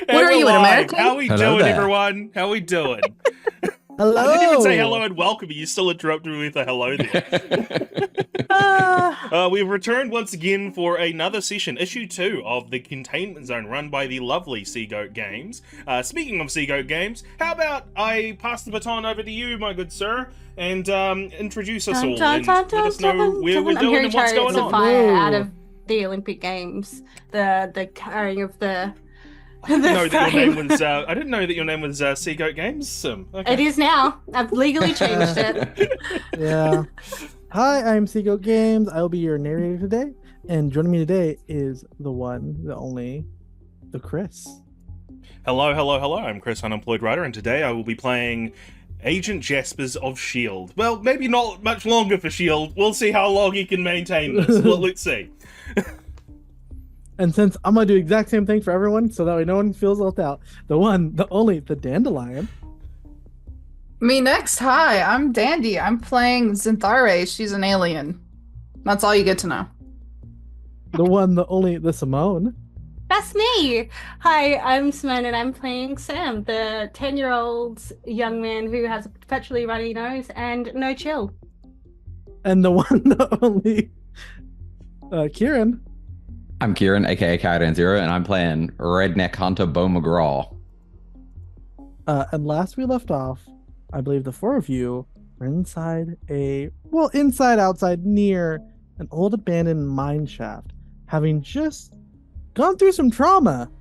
What are you, an American? How we Hello doing, there. everyone? How we doing? Hello. I didn't even say hello and welcome. You still interrupted me with a hello there. We've returned once again for another session, issue 2 of the Containment Zone, run by the lovely SeaGoatGames. Speaking of SeaGoatGames, how about I pass the baton over to you, my good sir, and introduce us all and let us know where we're doing and what's going on. Fire out of the Olympic Games, the carrying of the. I didn't know that your name was. I didn't know that your name was SeaGoatGames. Okay. It is now. I've legally changed it. Yeah. Hi, I'm SeaGoatGames. I will be your narrator today, and joining me today is the one, the only, the Chris. Hello, hello, hello. I'm Chris, unemployed writer, and today I will be playing Agent Jaspers of S.H.I.E.L.D. Well, maybe not much longer for S.H.I.E.L.D. We'll see how long he can maintain this. Let's see. And since I'm gonna do the exact same thing for everyone, so that way no one feels left out, the one, the only, the Dandelion. Me next. Hi, I'm Dandy. I'm playing Zinthare. She's an alien. That's all you get to know. The one, the only, the Simone. That's me. Hi, I'm Simone, and I'm playing Sam, the 10-year-old young man who has a perpetually runny nose and no chill. And the one, the only, Kieran. I'm Kieran, aka Kyran Zero, and I'm playing Redneck Hunter Bo McGraw. And last we left off, I believe the four of you were inside inside, outside, near an old abandoned mine shaft, having just gone through some trauma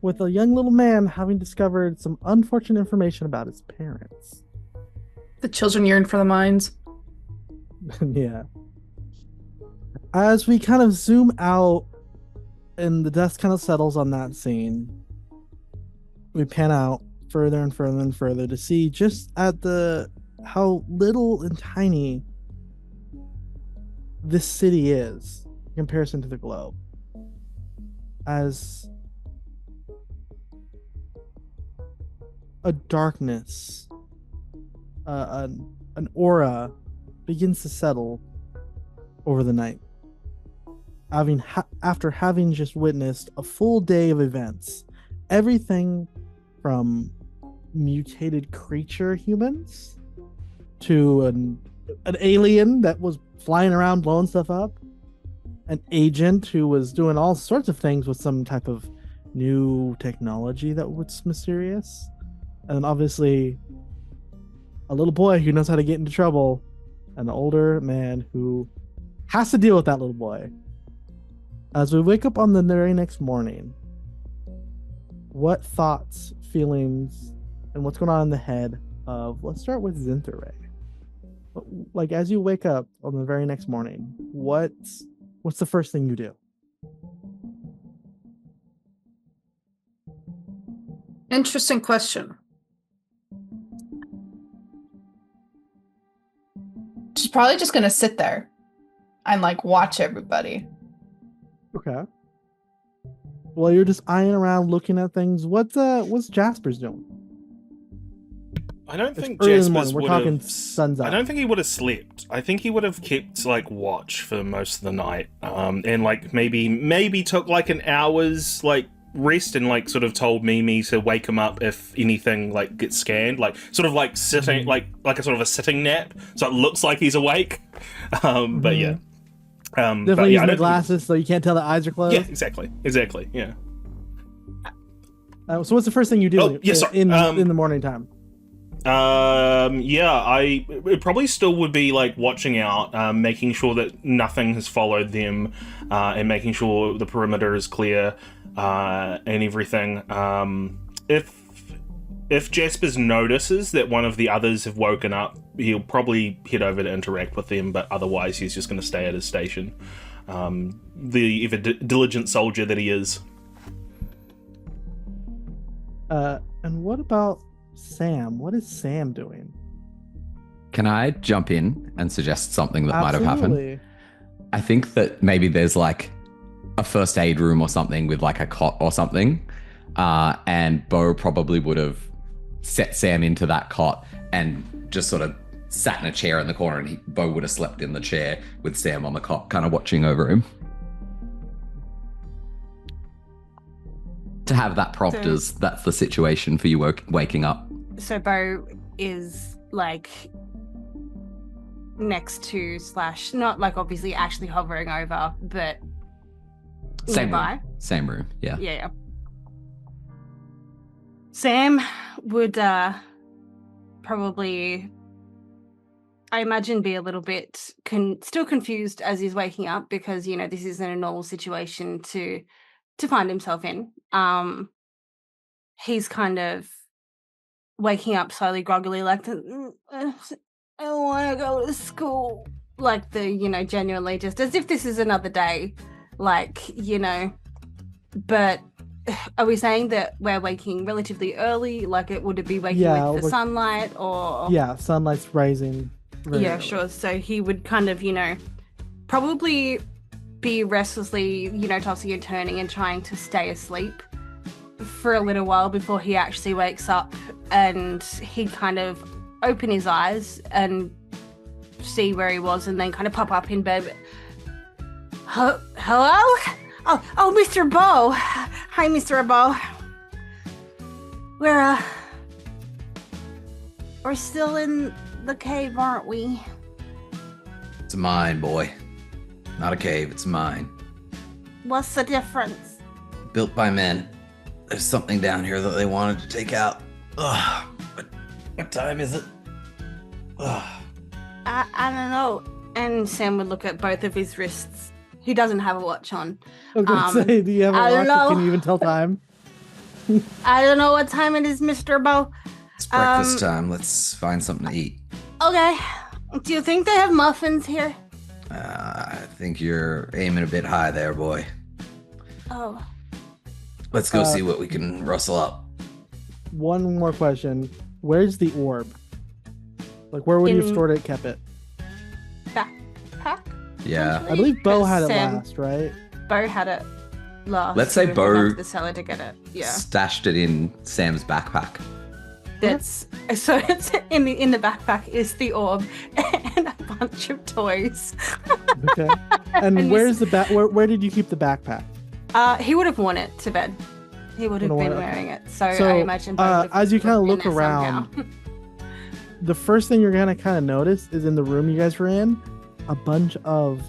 with a young little man having discovered some unfortunate information about his parents. The children yearn for the mines. Yeah. As we kind of zoom out and the dust kind of settles on that scene, we pan out further and further and further to see just at how little and tiny this city is in comparison to the globe. As a darkness, an aura begins to settle over the night. After having just witnessed a full day of events, everything from mutated creature humans to an alien that was flying around blowing stuff up, an agent who was doing all sorts of things with some type of new technology that was mysterious, and obviously a little boy who knows how to get into trouble, an older man who has to deal with that little boy. As we wake up on the very next morning, what thoughts, feelings, and what's going on in the head of, let's start with Zinthare. Like, as you wake up on the very next morning, what's the first thing you do? Interesting question. She's probably just gonna sit there and watch everybody. Okay. Well, you're just eyeing around, looking at things. What's Jasper's doing? I don't think early in the Jaspers morning. We're would talking have. sun's up. I don't think he would have slept. I think he would have kept watch for most of the night, and maybe took an hour's rest and sort of told Mimi to wake him up if anything gets scanned, sitting like a sort of a sitting nap, so it looks like he's awake. But yeah. Definitely using the glasses so you can't tell the eyes are closed. Yeah, exactly. Yeah. So what's the first thing you do in the morning time? I probably still would be watching out, making sure that nothing has followed them, and making sure the perimeter is clear, and everything. If Jaspers notices that one of the others have woken up, he'll probably head over to interact with them, but otherwise he's just going to stay at his station. The ever diligent soldier that he is. And what about Sam? What is Sam doing? Can I jump in and suggest something that might have Absolutely. happened? I think that maybe there's a first aid room or something with a cot or something, and Bo probably would have set Sam into that cot and just sort of sat in a chair in the corner, and Bo would have slept in the chair with Sam on the cot, kind of watching over him. to have that propped as that's the situation for you waking up. So Bo is like next to / not like obviously actually hovering over, but nearby. Same room. Yeah. Yeah. Sam would probably, I imagine, be a little bit still confused as he's waking up because, you know, this isn't a normal situation to find himself in. He's kind of waking up slowly, groggily, like, I don't want to go to school. Like genuinely just as if this is another day. Like, but are we saying that we're waking relatively early? Like would it be waking with the sunlight or? Yeah, sunlight's rising. Yeah, sure. So he would kind of, probably be restlessly, tossing and turning and trying to stay asleep for a little while before he actually wakes up, and he'd kind of open his eyes and see where he was and then kind of pop up in bed. Hello? Oh, Mr. Bo. Hi, Mr. Bo. We're still in the cave, aren't we? It's a mine, boy. Not a cave, it's a mine. What's the difference? Built by men. There's something down here that they wanted to take out. Ugh. What time is it? Ugh. I don't know. And Sam would look at both of his wrists. He doesn't have a watch on. I was gonna say, do you have a watch? Can you even tell time? I don't know what time it is, Mr. Bo. It's breakfast time. Let's find something to eat. Okay. Do you think they have muffins here? I think you're aiming a bit high there, boy. Oh. Let's go see what we can rustle up. One more question. Where's the orb? Like, where would you have stored it, kept it? Backpack? Yeah. I believe Bo had it last, right? Bo had it last. Let's say Bo went to the cellar to get it. Yeah. Stashed it in Sam's backpack. It's in the backpack is the orb and a bunch of toys. Okay. And where's the where did you keep the backpack? He would have worn it to bed. He would have been wearing it. So I imagine as you kind of look around, the first thing you're gonna kind of notice is in the room you guys were in, a bunch of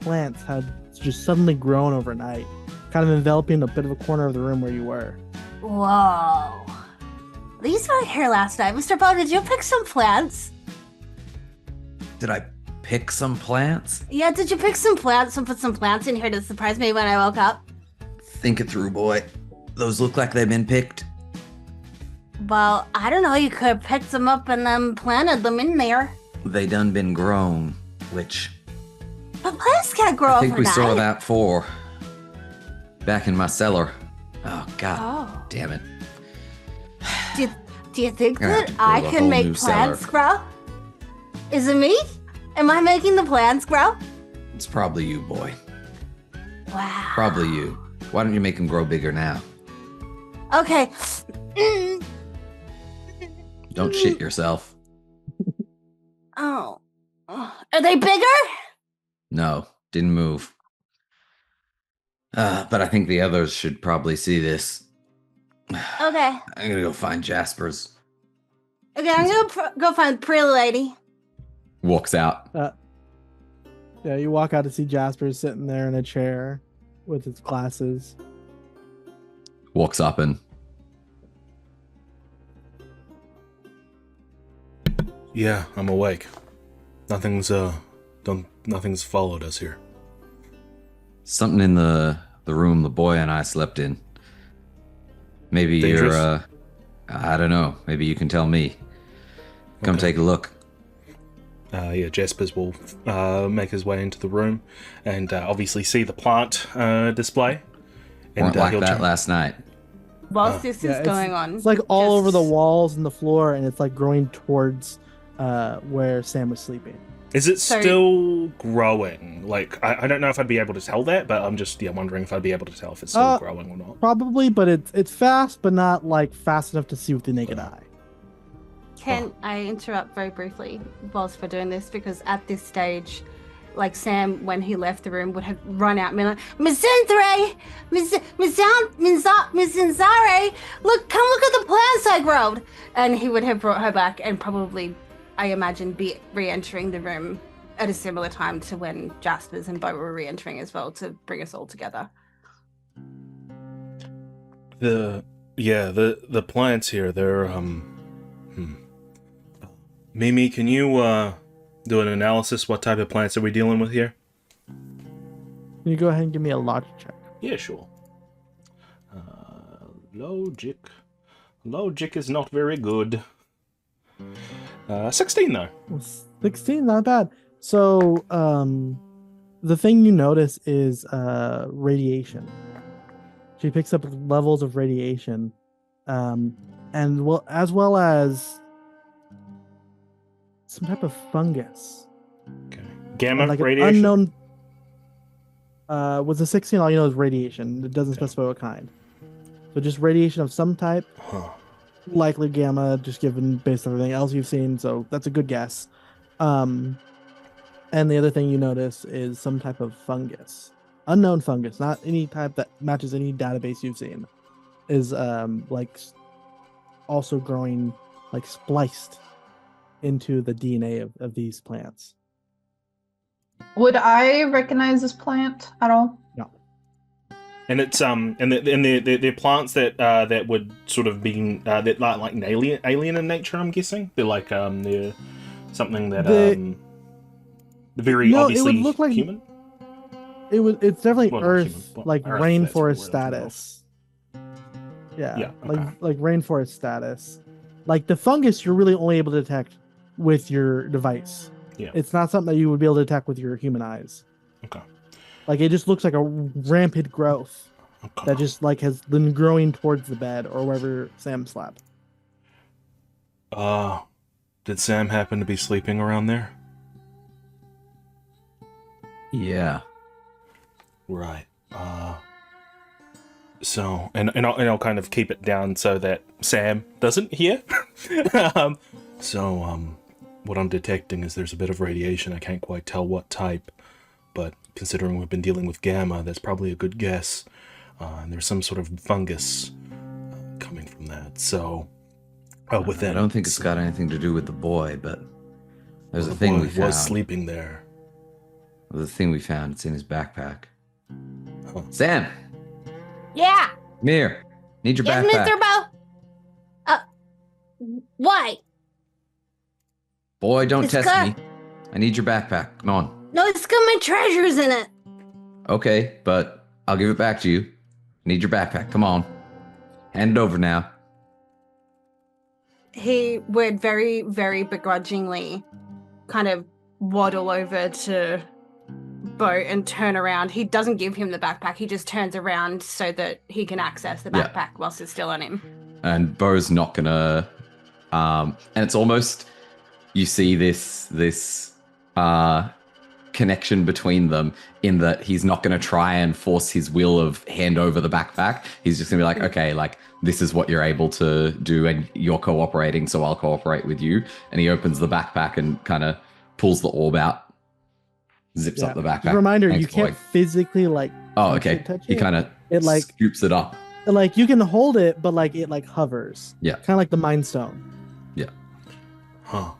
plants had just suddenly grown overnight, kind of enveloping a bit of a corner of the room where you were. Whoa. These weren't here last night. Mr. Bo, did you pick some plants? Did I pick some plants? Yeah, did you pick some plants and put some plants in here to surprise me when I woke up? Think it through, boy. Those look like they've been picked. Well, I don't know. You could have picked them up and then planted them in there. They done been grown, which... But plants can't grow overnight. I think we saw that before. Back in my cellar. Oh, God damn it. Do you think that I can make plants grow? Is it me? Am I making the plants grow? It's probably you, boy. Wow. Probably you. Why don't you make them grow bigger now? Okay. Don't shit yourself. Oh. Are they bigger? No, didn't move. But I think the others should probably see this. Okay. I'm gonna go find Jasper's. Okay, I'm gonna go find Pretty Lady. Walks out. Yeah, you walk out to see Jasper sitting there in a chair with his glasses. Walks up and... Yeah, I'm awake. Nothing's followed us here. Something in the room the boy and I slept in. Maybe Dangerous? you're, I don't know. Maybe you can tell me. Come take a look. Yeah, Jaspers will make his way into the room and obviously see the plant display. And Weren't like that last night. Whilst this is going on. It's like all over the walls and the floor, and it's like growing towards where Sam was sleeping. Is it still growing? Like, I don't know if I'd be able to tell that, but I'm just wondering if I'd be able to tell if it's still growing or not. Probably, but it's fast, but not like fast enough to see with the naked eye. Can I interrupt very briefly whilst we're doing this? Because at this stage, like Sam, when he left the room, would have run out and been like, Miss Zinthray, Miss Zinzare, come look at the plants I growed. And he would have brought her back and probably, I imagine, be re-entering the room at a similar time to when Jaspers and Bo were re-entering as well, to bring us all together. The plants here, they're Mimi, can you do an analysis? What type of plants are we dealing with here? Can you go ahead and give me a logic check? Yeah, sure. Logic is not very good. 16 though. 16, not bad. So, the thing you notice is radiation. She picks up levels of radiation, and as well as some type of fungus. Okay. Gamma like radiation. Unknown. With the 16, all you know is radiation. It doesn't specify what kind. So just radiation of some type. Huh. Likely gamma, just given based on everything else you've seen. So that's a good guess. And the other thing you notice is some type of fungus. Unknown fungus, not any type that matches any database you've seen. Is like also growing, like spliced into the DNA of these plants. Would I recognize this plant at all? No. And it's and they're plants that would sort of be that like an alien in nature. I'm guessing they're like they're something that very obviously it would look like human. It's definitely Well, not Earth, human, but like Earth, rainforest that's what we're looking status. Yeah, Yeah, okay. like rainforest status. Like the fungus, you're really only able to detect with your device. Yeah. It's not something that you would be able to detect with your human eyes. Okay. Like it just looks like a rampant growth that just like has been growing towards the bed or wherever Sam slept. Did Sam happen to be sleeping around there? Yeah. Right. So, and I'll kind of keep it down so that Sam doesn't hear. What I'm detecting is there's a bit of radiation. I can't quite tell what type, but considering we've been dealing with gamma, that's probably a good guess. And there's some sort of fungus coming from that. So, with that, I don't think it's got anything to do with the boy, but there's a thing we found. Was sleeping there. The thing we found, it's in his backpack. Huh. Sam, Yeah. come here. Need your Yes, backpack. Mr. Bo. Why? Boy, don't It's test got- me. I need your backpack. Come on. No, it's got my treasures in it. Okay, but I'll give it back to you. Need your backpack. Come on. Hand it over now. He would very, very begrudgingly kind of waddle over to Bo and turn around. He doesn't give him the backpack. He just turns around so that he can access the Yeah. backpack whilst it's still on him. And Bo's not gonna and it's almost, you see this connection between them in that he's not going to try and force his will of hand over the backpack. He's just going to be like, okay, like this is what you're able to do and you're cooperating, so I'll cooperate with you. And he opens the backpack and kind of pulls the orb out, zips up the backpack. Just a reminder, Thanks, you can't boy. physically like Oh, okay. touch He it. kind of It like scoops it up. like you can hold it, but like it like hovers. Yeah. Kind of like the Mind Stone. Yeah. Huh.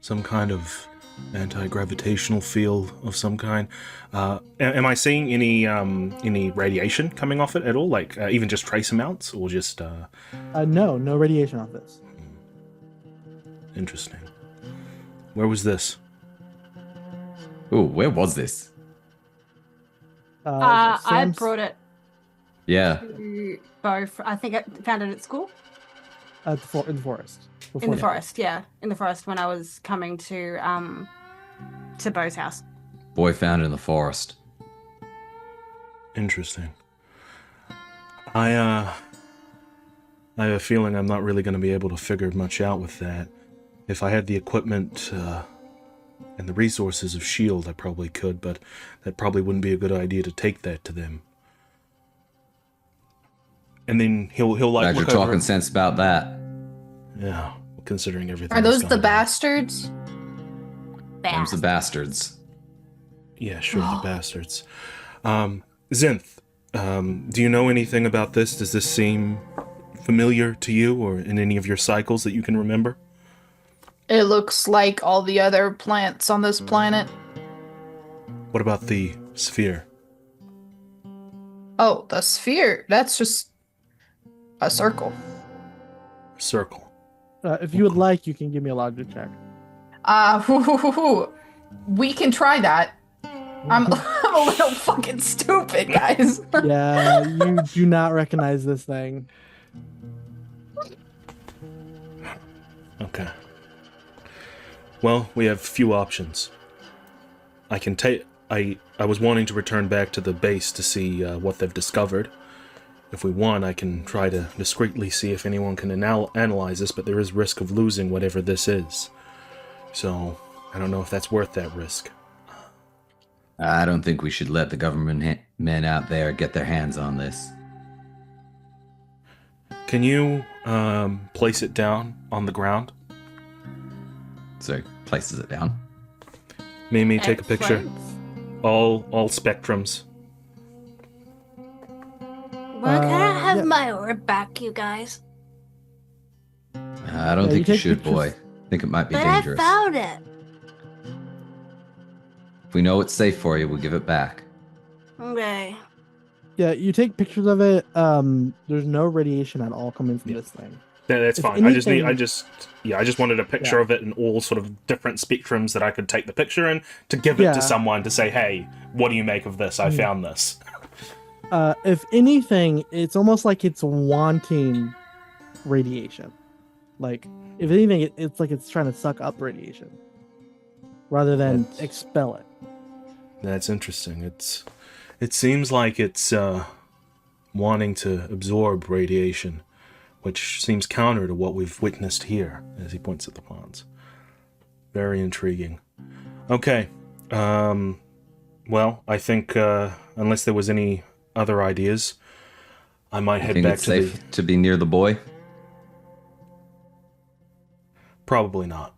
Some kind of anti-gravitational field of some kind. Am I seeing any radiation coming off it at all? Like even just trace amounts, or just? No radiation off this. Interesting. Where was this? Ooh, where was this? I Sam's- brought it Yeah. to Bo. I think I found it at school. in the forest. In the forest, yeah. In the forest when I was coming to Bo's house. Boy found it in the forest. Interesting. I have a feeling I'm not really going to be able to figure much out with that. If I had the equipment and the resources of S.H.I.E.L.D, I probably could, but that probably wouldn't be a good idea to take that to them. And then he'll like Glad you're look talking over. sense about that. Yeah, considering everything. Are that's those the gone down. bastards? Them's the bastards. Yeah, sure, the bastards. Zinth, do you know anything about this? Does this seem familiar to you or in any of your cycles that you can remember? It looks like all the other plants on this planet. What about the sphere? Oh, the sphere. That's just a circle. Circle. If you would like, you can give me a logic check. We can try that. I'm a little fucking stupid, guys. Yeah, you do not recognize this thing. Okay. Well, we have few options. I can take... I was wanting to return back to the base to see what they've discovered. If we want, I can try to discreetly see if anyone can analyze this, but there is risk of losing whatever this is. So, I don't know if that's worth that risk. I don't think we should let the government men out there get their hands on this. Can you place it down on the ground? So he places it down. Mimi, take a picture. Excellent. All spectrums. Well, can I have yeah. my orb back, you guys? I don't Yeah, think you you take should, boy. pictures. I think it might be But dangerous. I found it. If we know it's safe for you, we'll give it back. Okay. Yeah, you take pictures of it. There's no radiation at all coming from this thing. Yeah, that's If fine. anything- I just wanted a picture of it in all sort of different spectrums that I could take the picture in to give it Yeah. to someone to say, hey, what do you make of this? I found this. If anything, it's almost like it's wanting radiation. Like, if anything, it's like it's trying to suck up radiation rather than That's- expel it. That's interesting. It seems like it's wanting to absorb radiation, which seems counter to what we've witnessed here, as he points at the ponds. Very intriguing. Okay. Well, I think unless there was any other ideas, I might I head think back it's to safe to be near the boy. Probably not.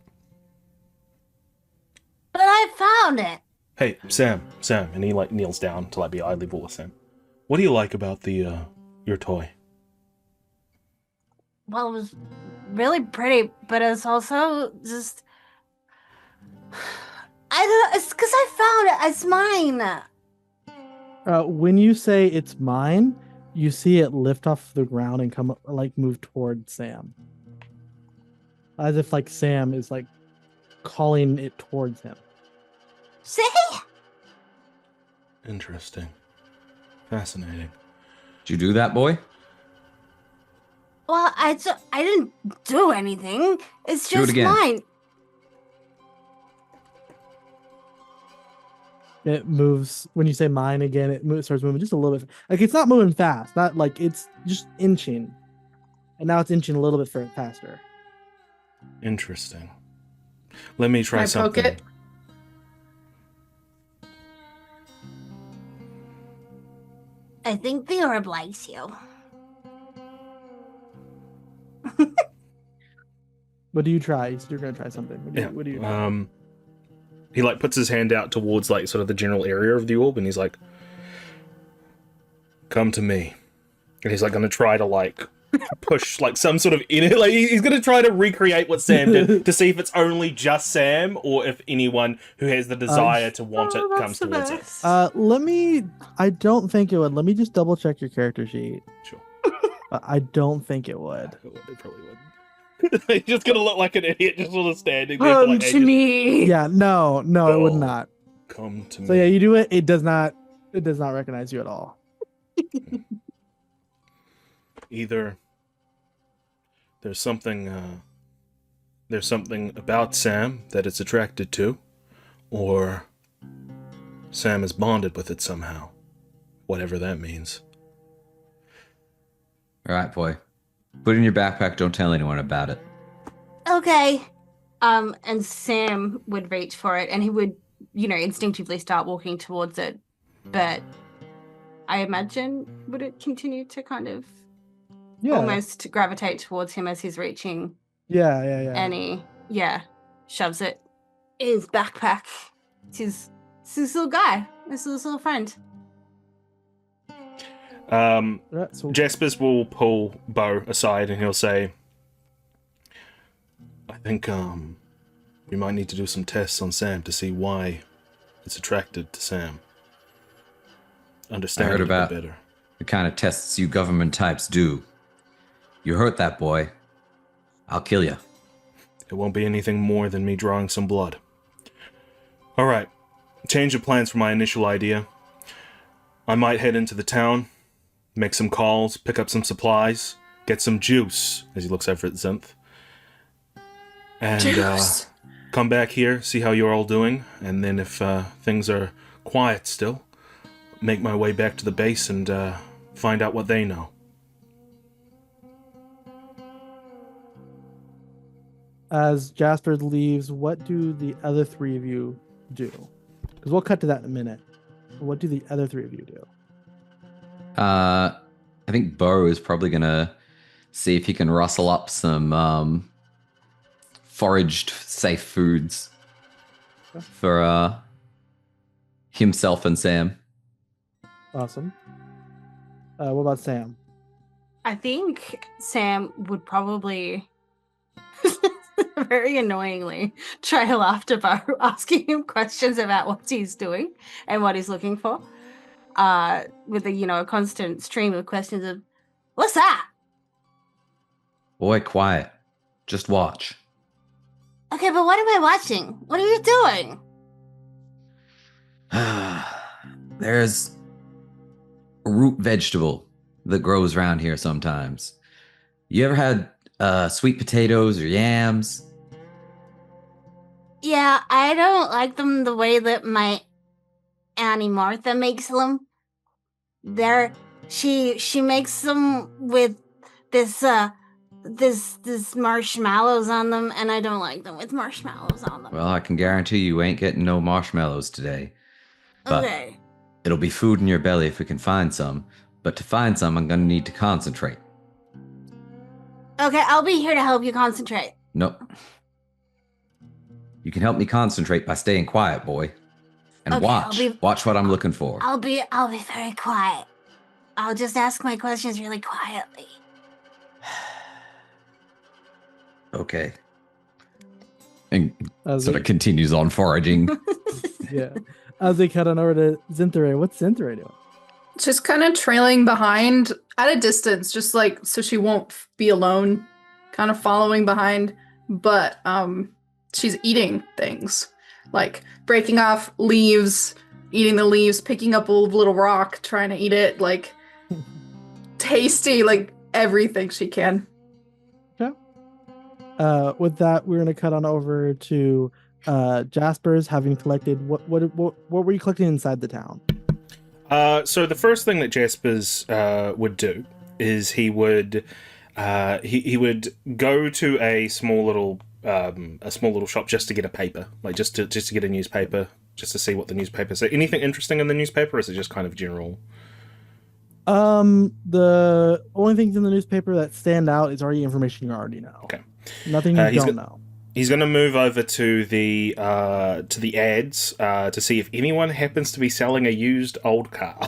But I found it. Hey, Sam, and he like kneels down to like be eye level with Sam. What do you like about the your toy? Well, it was really pretty, but it's also just. I don't. It's because I found it. It's mine. When you say it's mine, you see it lift off the ground and come like move toward Sam, as if like Sam is like calling it towards him. See? Interesting. Fascinating. Did you do that, boy? Well, I didn't do anything. It's Do it just again. mine. It moves when you say mine again. It starts moving just a little bit. Like it's not moving fast. Not like it's just inching, and now it's inching a little bit faster. Interesting. Let me try Can I poke something. it? I think the orb likes you. What do you try? You said you're gonna try something. What do you? He like puts his hand out towards like sort of the general area of the orb, and he's like, "Come to me," and he's like gonna try to like push like some sort of inner, like he's gonna try to recreate what Sam did to see if it's only just Sam or if anyone who has the desire to want it comes towards it. Let me. I don't think it would. Let me just double check your character sheet. Sure. I don't think it would. It probably wouldn't. He's just gonna look like an idiot, just sort of standing there for Come like to ages. me. Yeah, no, it would Oh. not. Come to me. So yeah, you do it. It does not. It does not recognize you at all. Either there's something about Sam that it's attracted to, or Sam is bonded with it somehow, whatever that means. All right, boy. Put it in your backpack. Don't tell anyone about it. Okay. And Sam would reach for it, and he would, instinctively start walking towards it. But I imagine would it continue to kind of Yeah. almost gravitate towards him as he's reaching, Yeah. and he shoves it in his backpack. It's his It's this little guy. This little friend. So Jaspers will pull Bo aside and he'll say, I think we might need to do some tests on Sam to see why it's attracted to Sam. Understand I heard it a about bit better. the kind of tests you government types do. You hurt that boy, I'll kill you. It won't be anything more than me drawing some blood. Alright, change of plans from my initial idea. I might head into the town, make some calls, pick up some supplies, get some juice, as he looks over at Zinth. And Juice. come back here, see how you're all doing, and then if things are quiet still, make my way back to the base and find out what they know. as Jasper leaves, what do the other three of you do? Because we'll cut to that in a minute. What do the other three of you do? I think Bo is probably gonna see if he can rustle up some foraged safe foods for himself and Sam. Awesome. What about Sam? I think Sam would probably very annoyingly trail after Bo, asking him questions about what he's doing and what he's looking for. With a constant stream of questions of, what's that? Boy, quiet. Just watch. Okay, but what am I watching? What are you doing? There's a root vegetable that grows around here sometimes. You ever had sweet potatoes or yams? Yeah, I don't like them the way that my Auntie Martha makes them. She makes them with this marshmallows on them, and I don't like them with marshmallows on them. Well, I can guarantee you ain't getting no marshmallows today. But Okay. it'll be food in your belly if we can find some. But to find some, I'm gonna need to concentrate. Okay, I'll be here to help you concentrate. Nope. You can help me concentrate by staying quiet, boy. And Okay, watch what I'm looking for. I'll be very quiet. I'll just ask my questions really quietly. Okay. And As sort they, of continues on foraging. yeah. As they cut on over to Zinthare, what's Zinthare doing? Just kind of trailing behind at a distance, just like so she won't be alone, kind of following behind. But she's eating things, like breaking off leaves, eating the leaves, picking up a little rock, trying to eat it, like tasty, like everything she can. With that, we're gonna cut on over to Jasper's having collected what were you collecting inside the town? So the first thing that Jaspers would do is he would go to a small little shop just to get a paper, like just to get a newspaper, just to see what the newspaper says. Anything interesting in the newspaper, or is it just kind of general? The only things in the newspaper that stand out is already information you already know. Okay. Nothing you don't know. He's going to move over to the ads to see if anyone happens to be selling a used old car.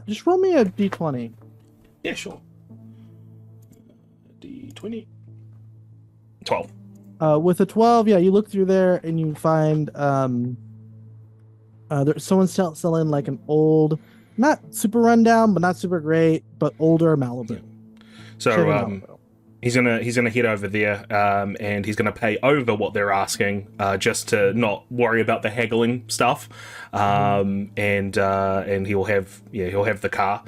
Just roll me a d20. Yeah, sure. D20. 12. With a 12, yeah, you look through there and you find there's someone selling like an old, not super rundown, but not super great, but older Malibu. Yeah. So he's gonna head over there, and he's gonna pay over what they're asking, just to not worry about the haggling stuff, and he'll have the car.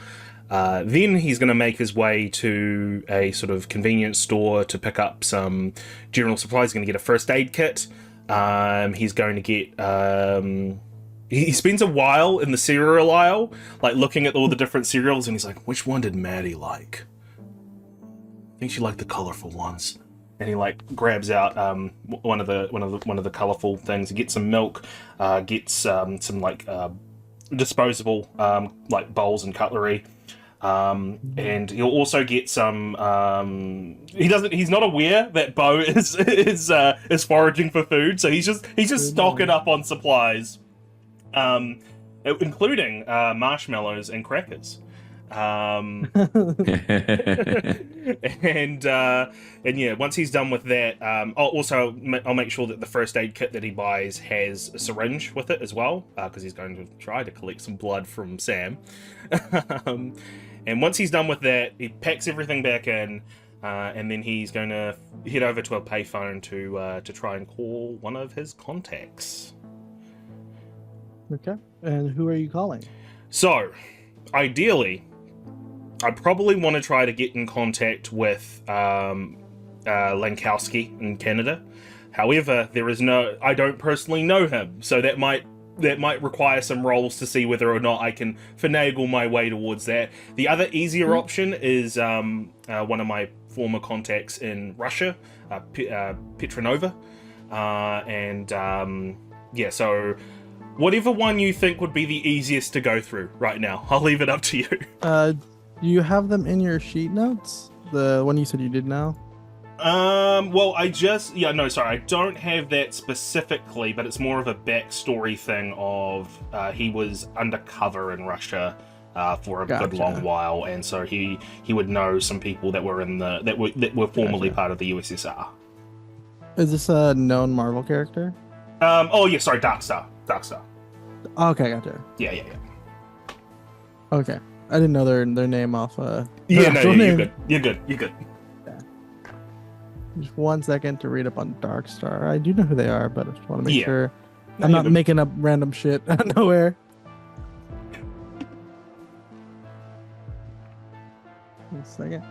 Then he's going to make his way to a sort of convenience store to pick up some general supplies. He's going to get a first aid kit. He's going to get... He spends a while in the cereal aisle, like looking at all the different cereals, and he's like, which one did Maddie like? I think she liked the colorful ones. And he like grabs out one of the colorful things. He gets some milk, gets some like disposable like bowls and cutlery. And he'll also get some. He's not aware that Bo is foraging for food, so he's just stocking up on supplies, including marshmallows and crackers. And yeah, once he's done with that, I'll make sure that the first aid kit that he buys has a syringe with it as well, because he's going to try to collect some blood from Sam. And once he's done with that, he packs everything back in, and then he's going to head over to a payphone to try and call one of his contacts. Okay. And who are you calling? So, ideally, I probably want to try to get in contact with Lankowski in Canada. However, I don't personally know him, so that might require some rolls to see whether or not I can finagle my way towards that. The other easier option is one of my former contacts in Russia, Petronova, so whatever one you think would be the easiest to go through right now, I'll leave it up to you. Do you have them in your sheet notes? The one you said you did now? I don't have that specifically, but it's more of a backstory thing of he was undercover in Russia for a good long while, and so he would know some people that were that were formerly part of the USSR. Is this a known Marvel character? Darkstar. Okay, gotcha. Yeah. Okay, I didn't know their name off. You're good. You're good. Yeah. Just 1 second to read up on Darkstar. I do know who they are, but I just want to make sure I'm not making up random shit out of nowhere. 1 second.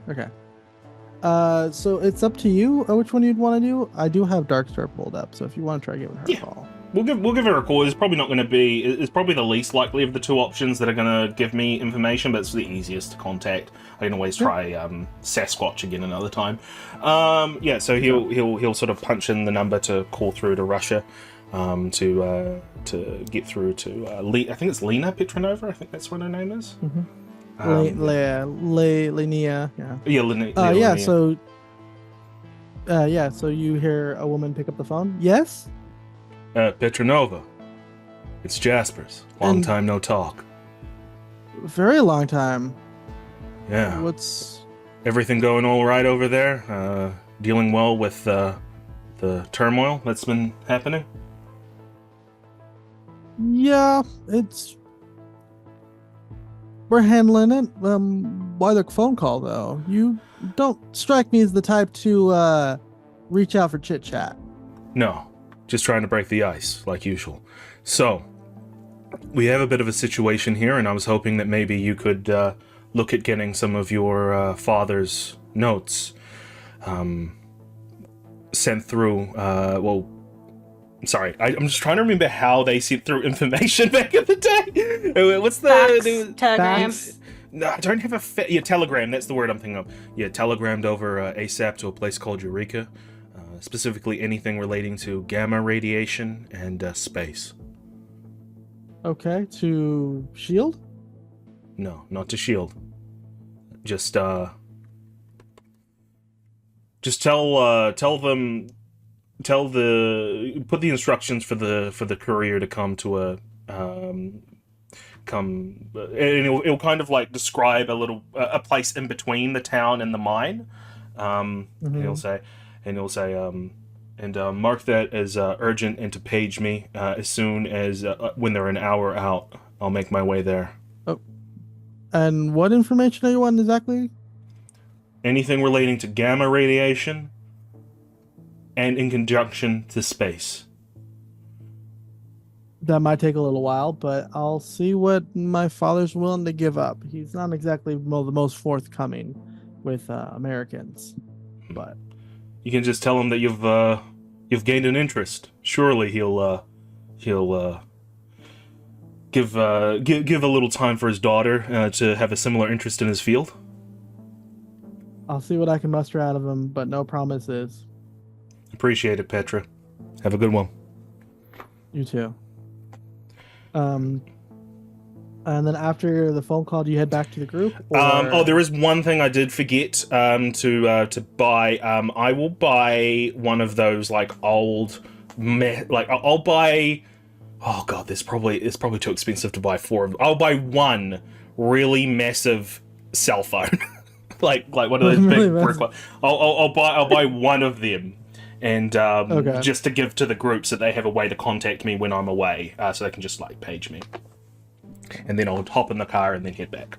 Okay. So it's up to you which one you'd want to do. I do have Darkstar pulled up, so if you want to try giving her a call. We'll give her a call. It's probably not going to be. It's probably the least likely of the two options that are going to give me information, but it's the easiest to contact. I can always try Sasquatch again another time. So he'll sort of punch in the number to call through to Russia, to get through to I think it's Lena Petronova. I think that's what her name is. Mm-hmm. Linnea. Yeah. Yeah, Linnea. So you hear a woman pick up the phone. Yes. Petronova, it's Jaspers. Long time no talk. Very long time. Yeah. What's everything going all right over there? Dealing well with the turmoil that's been happening? Yeah, we're handling it. Why the phone call though? You don't strike me as the type to reach out for chit chat. No. Just trying to break the ice, like usual. So, we have a bit of a situation here, and I was hoping that maybe you could look at getting some of your father's notes sent through. I'm just trying to remember how they sent through information back in the day. What's the... Telegram. No, I don't have a... telegram, that's the word I'm thinking of. Yeah, telegrammed over ASAP to a place called Eureka. Specifically anything relating to gamma radiation and space. Okay, to S.H.I.E.L.D? No, not to S.H.I.E.L.D. Just tell them, put the instructions for the courier to come to and it'll kind of like describe a place in between the town and the mine. And he'll say, mark that as urgent and to page me as soon as when they're an hour out. I'll make my way there. Oh. And what information do you want exactly? Anything relating to gamma radiation and in conjunction to space. That might take a little while, but I'll see what my father's willing to give up. He's not exactly the most forthcoming with Americans, but you can just tell him that you've gained an interest. Surely he'll give a little time for his daughter to have a similar interest in his field. I'll see what I can muster out of him, but no promises. Appreciate it, Petra. Have a good one. You too. And then after the phone call, do you head back to the group? There is one thing I did forget to buy. I will buy one of those like old, I'll buy. Oh god, it's probably too expensive to buy 4 of them. I'll buy one really massive cell phone, like one of those Really big brick ones. I'll buy one of them, and Okay. just to give to the group so they have a way to contact me when I'm away, so they can just like page me. And then I'll hop in the car and then head back.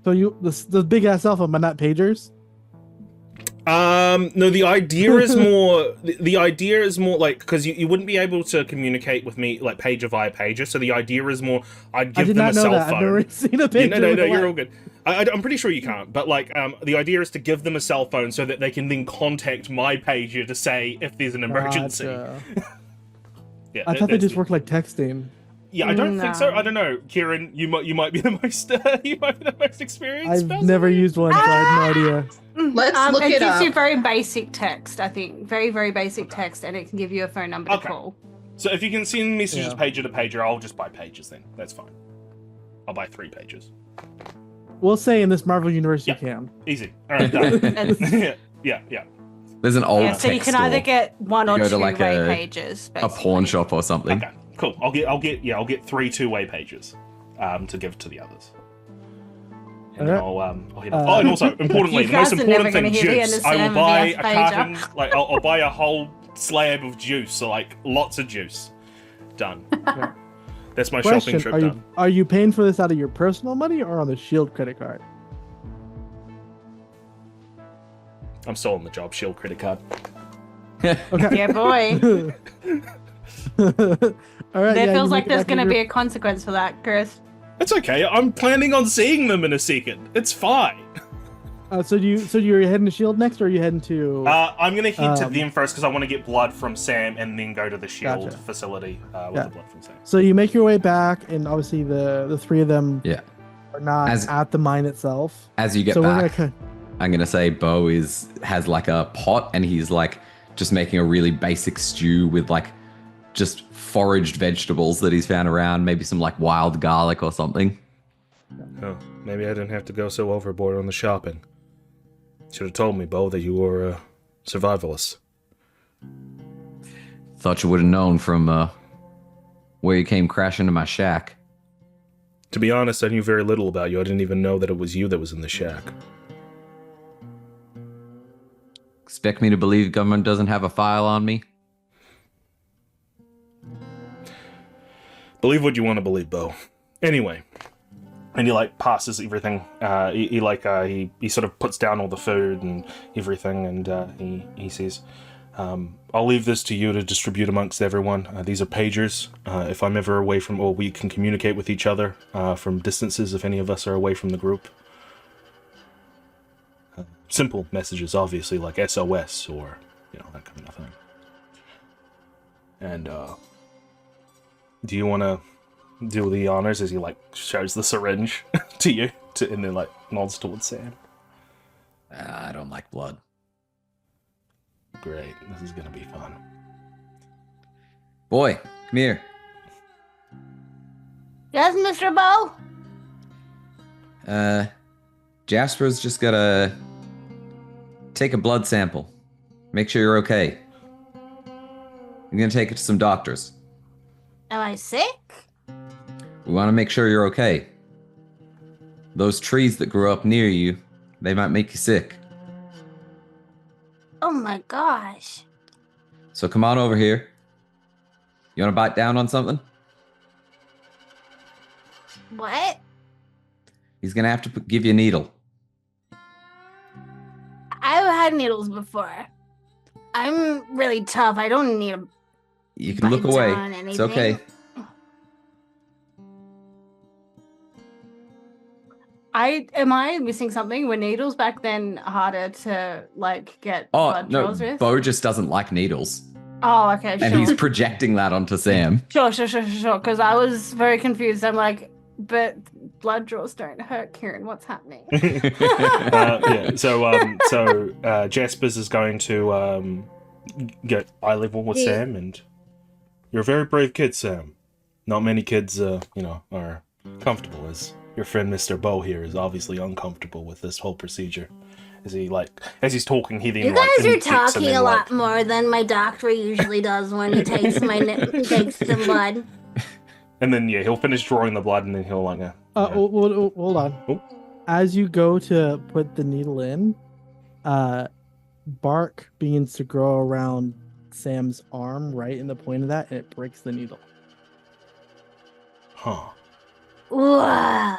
So the big ass cell phone, but not pagers. No, the idea is more. The idea is more like because you wouldn't be able to communicate with me like pager via pager. So the idea is more. I'd give them a cell phone. I've never seen a pager. No, you're all good. I'm pretty sure you can't. But like, the idea is to give them a cell phone so that they can then contact my pager to say if there's an emergency. Gotcha. Yeah, I thought they just worked like texting. Yeah, I don't think so. No. I don't know, Kieran. You might be the most experienced. I've person. never used one, so I have no idea. Let's look it it gives up. you very basic text, I think. Very, very basic text, and it can give you a phone number to Okay. call. So if you can send messages Yeah. pager to pager, I'll just buy pages then. That's fine. I'll buy 3 pages. We'll say in this Marvel universe Yeah. you can. Easy. All right, done. It's- yeah. There's an old Yeah, so you text can either store, get one or You go to, two-way like, a- pages. a pawn shop or something. Okay, cool. I'll get 3 2-way pages, to give to the others. And then Alright. I'll hit and also importantly, You the most guys are important never thing, gonna hear the end juice. of I will Sam buy and a the pager. carton, like I'll buy a whole slab of juice, so like lots of juice. Done. Okay. That's my shopping Question: trip done. Are you paying for this out of your personal money or on the Shield credit card? I'm still on the job. S.H.I.E.L.D. credit card. Okay. Yeah, boy. All right. There yeah, feels you like make it there's back in going to your be a consequence for that, Chris. It's okay. I'm planning on seeing them in a second. It's fine. So you're heading to Shield next, or are you heading to? I'm gonna head to Um, them first because I want to get blood from Sam and then go to the S.H.I.E.L.D. Gotcha. facility with Yeah. the blood from Sam. So you make your way back, and obviously the 3 of them Yeah. are not As- at the mine itself. As you get So back, we're I'm gonna say Bo has like a pot and he's like just making a really basic stew with like just foraged vegetables that he's found around, maybe some like wild garlic or something. Oh, maybe I didn't have to go so overboard on the shopping. Should have told me, Bo, that you were a survivalist. Thought you would have known from where you came crashing into my shack. To be honest, I knew very little about you. I didn't even know that it was you that was in the shack. Expect me to believe government doesn't have a file on me? Believe what you want to believe, Bo. Anyway, and he like passes everything. He sort of puts down all the food and everything, and he says, "I'll leave this to you to distribute amongst everyone. These are pagers. If I'm ever away from, or we can communicate with each other from distances. If any of us are away from the group." Simple messages, obviously, like SOS or that kind of thing. And do you want to do the honors as he like shows the syringe to you, and then like nods towards Sam? I don't like blood. Great, this is gonna be fun. Boy, come here. Yes, Mr. Bo? Jasper's just gotta take a blood sample. Make sure you're okay. I'm gonna take it to some doctors. Am I sick? We want to make sure you're okay. Those trees that grew up near you, they might make you sick. Oh my gosh. So come on over here. You want to bite down on something? What? He's gonna have to give you a needle. I've had needles before. I'm really tough. I don't need a You can look bite away. down It's anything. okay. Am I missing something? Were needles back then harder to like get Oh blood no, draws with? Bo just doesn't like needles, Oh, okay, and he's sure. projecting that onto Sam. Sure. Because I was very confused. I'm like, but blood draws don't hurt, Kieran. What's happening? Yeah. So Jaspers is going to get eye level with Yeah. Sam, and you're a very brave kid, Sam. Not many kids, are comfortable as your friend Mr. Bo here is obviously uncomfortable with this whole procedure. As he's talking, he then You guys are injects him talking in, a lot more than my doctor usually does when he takes takes some blood. And then he'll finish drawing the blood, and then he'll Hold on. Oh. As you go to put the needle in, bark begins to grow around Sam's arm, right in the point of that, and it breaks the needle. Huh. Whoa.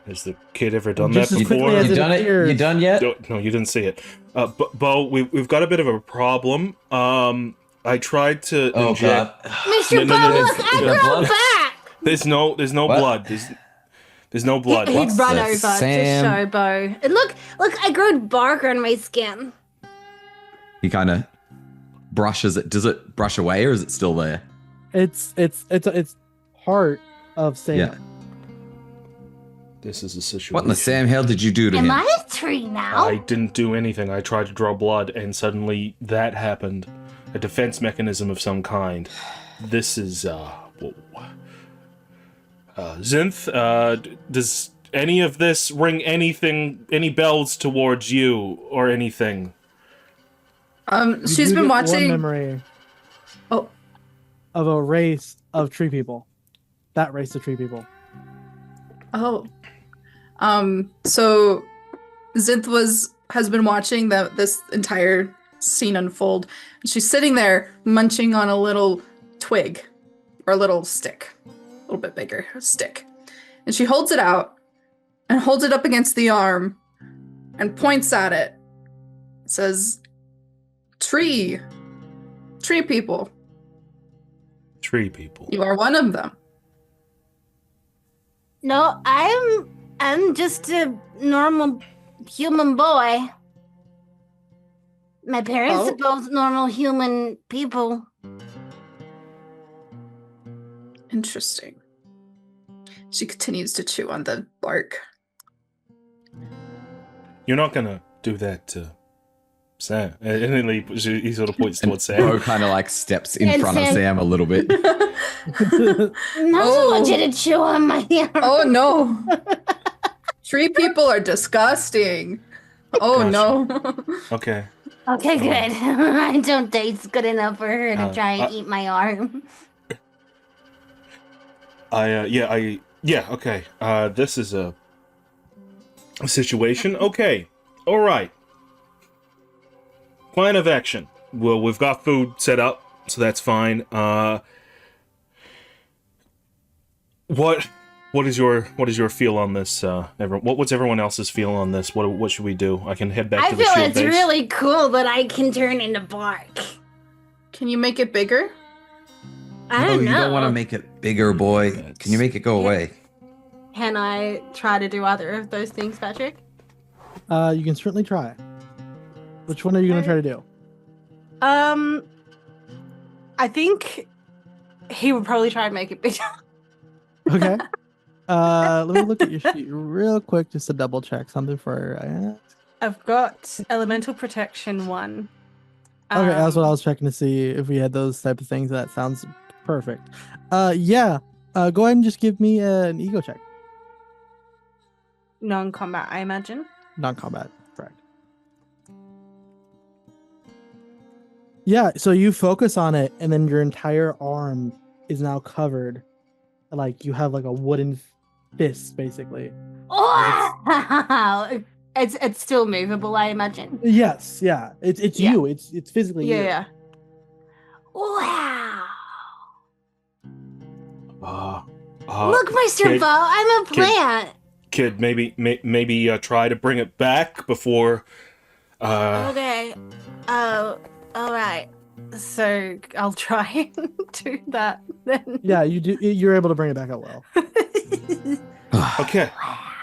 Has the kid ever done Just that as quickly before? as You done it? appears. You done yet? No, you didn't see it. Bo, we've got a bit of a problem. I tried to Oh inject. god. Mr. No, Bo, no, look, I the grew blood. back! There's no What? blood. There's no blood. He'd What's run this, over Sam? to show Bo. And look, I grew bark on my skin. He kind of brushes it. Does it brush away, or is it still there? It's part of Sam. Yeah. This is a situation. What in the Sam hell did you do to Am him? I a tree now? I didn't do anything. I tried to draw blood, and suddenly that happened. A defense mechanism of some kind. This is whoa. Zinth, does any of this ring any bells towards you or anything? You She's do been get one watching. memory Oh, of a race of tree people. That race of tree people. oh. So Zinth has been watching this entire scene unfold. She's sitting there munching on a little twig or a little stick, a little bit bigger stick, and she holds it out and holds it up against the arm and points at it. It says, "Tree people. Tree people. You are one of them." No, I'm just a normal human boy. My parents Oh. are both normal human people. Interesting. She continues to chew on the bark. You're not gonna do that to Sam. And then he sort of points towards Bo Sam. kind of like steps in And front of Sam- Sam a little bit. Not Oh. want you to chew on my arm. Oh no. Tree people are disgusting. Oh no. Okay. Okay, good. I don't think it's good enough for her to try and eat my arm. Okay. This is a situation. Okay. All right. Plan of action. Well, we've got food set up, so that's fine. What is your feel on this? What's everyone else's feel on this? What should we do? I can head back I to the feel shield it's base. really cool that I can turn into bark. Can you make it bigger? I Oh, don't know. you don't want to make it bigger, boy. Can you make it go away? Can I try to do either of those things, Patrick? You can certainly try. Which one are you going to try to do? I think he would probably try and make it bigger. Okay. Let me look at your sheet real quick just to double check something for I ask. I've got elemental protection 1. Okay, that's what I was checking to see if we had those type of things. That sounds perfect. Yeah. Go ahead and just give me an ego check. Non-combat, I imagine. Non-combat, correct. Yeah, so you focus on it, and then your entire arm is now covered. Like you have like a wooden fist, basically. Oh! It's still movable, I imagine. Yes, yeah. It's Yeah. you. It's physically you. Yeah. Wow! Uh, Look, Mr. kid- Bo, I'm a plant. Kid, maybe try to bring it back before. Okay. Oh, all right. So I'll try and do that then. Yeah, you do. You're able to bring it back out well. Okay,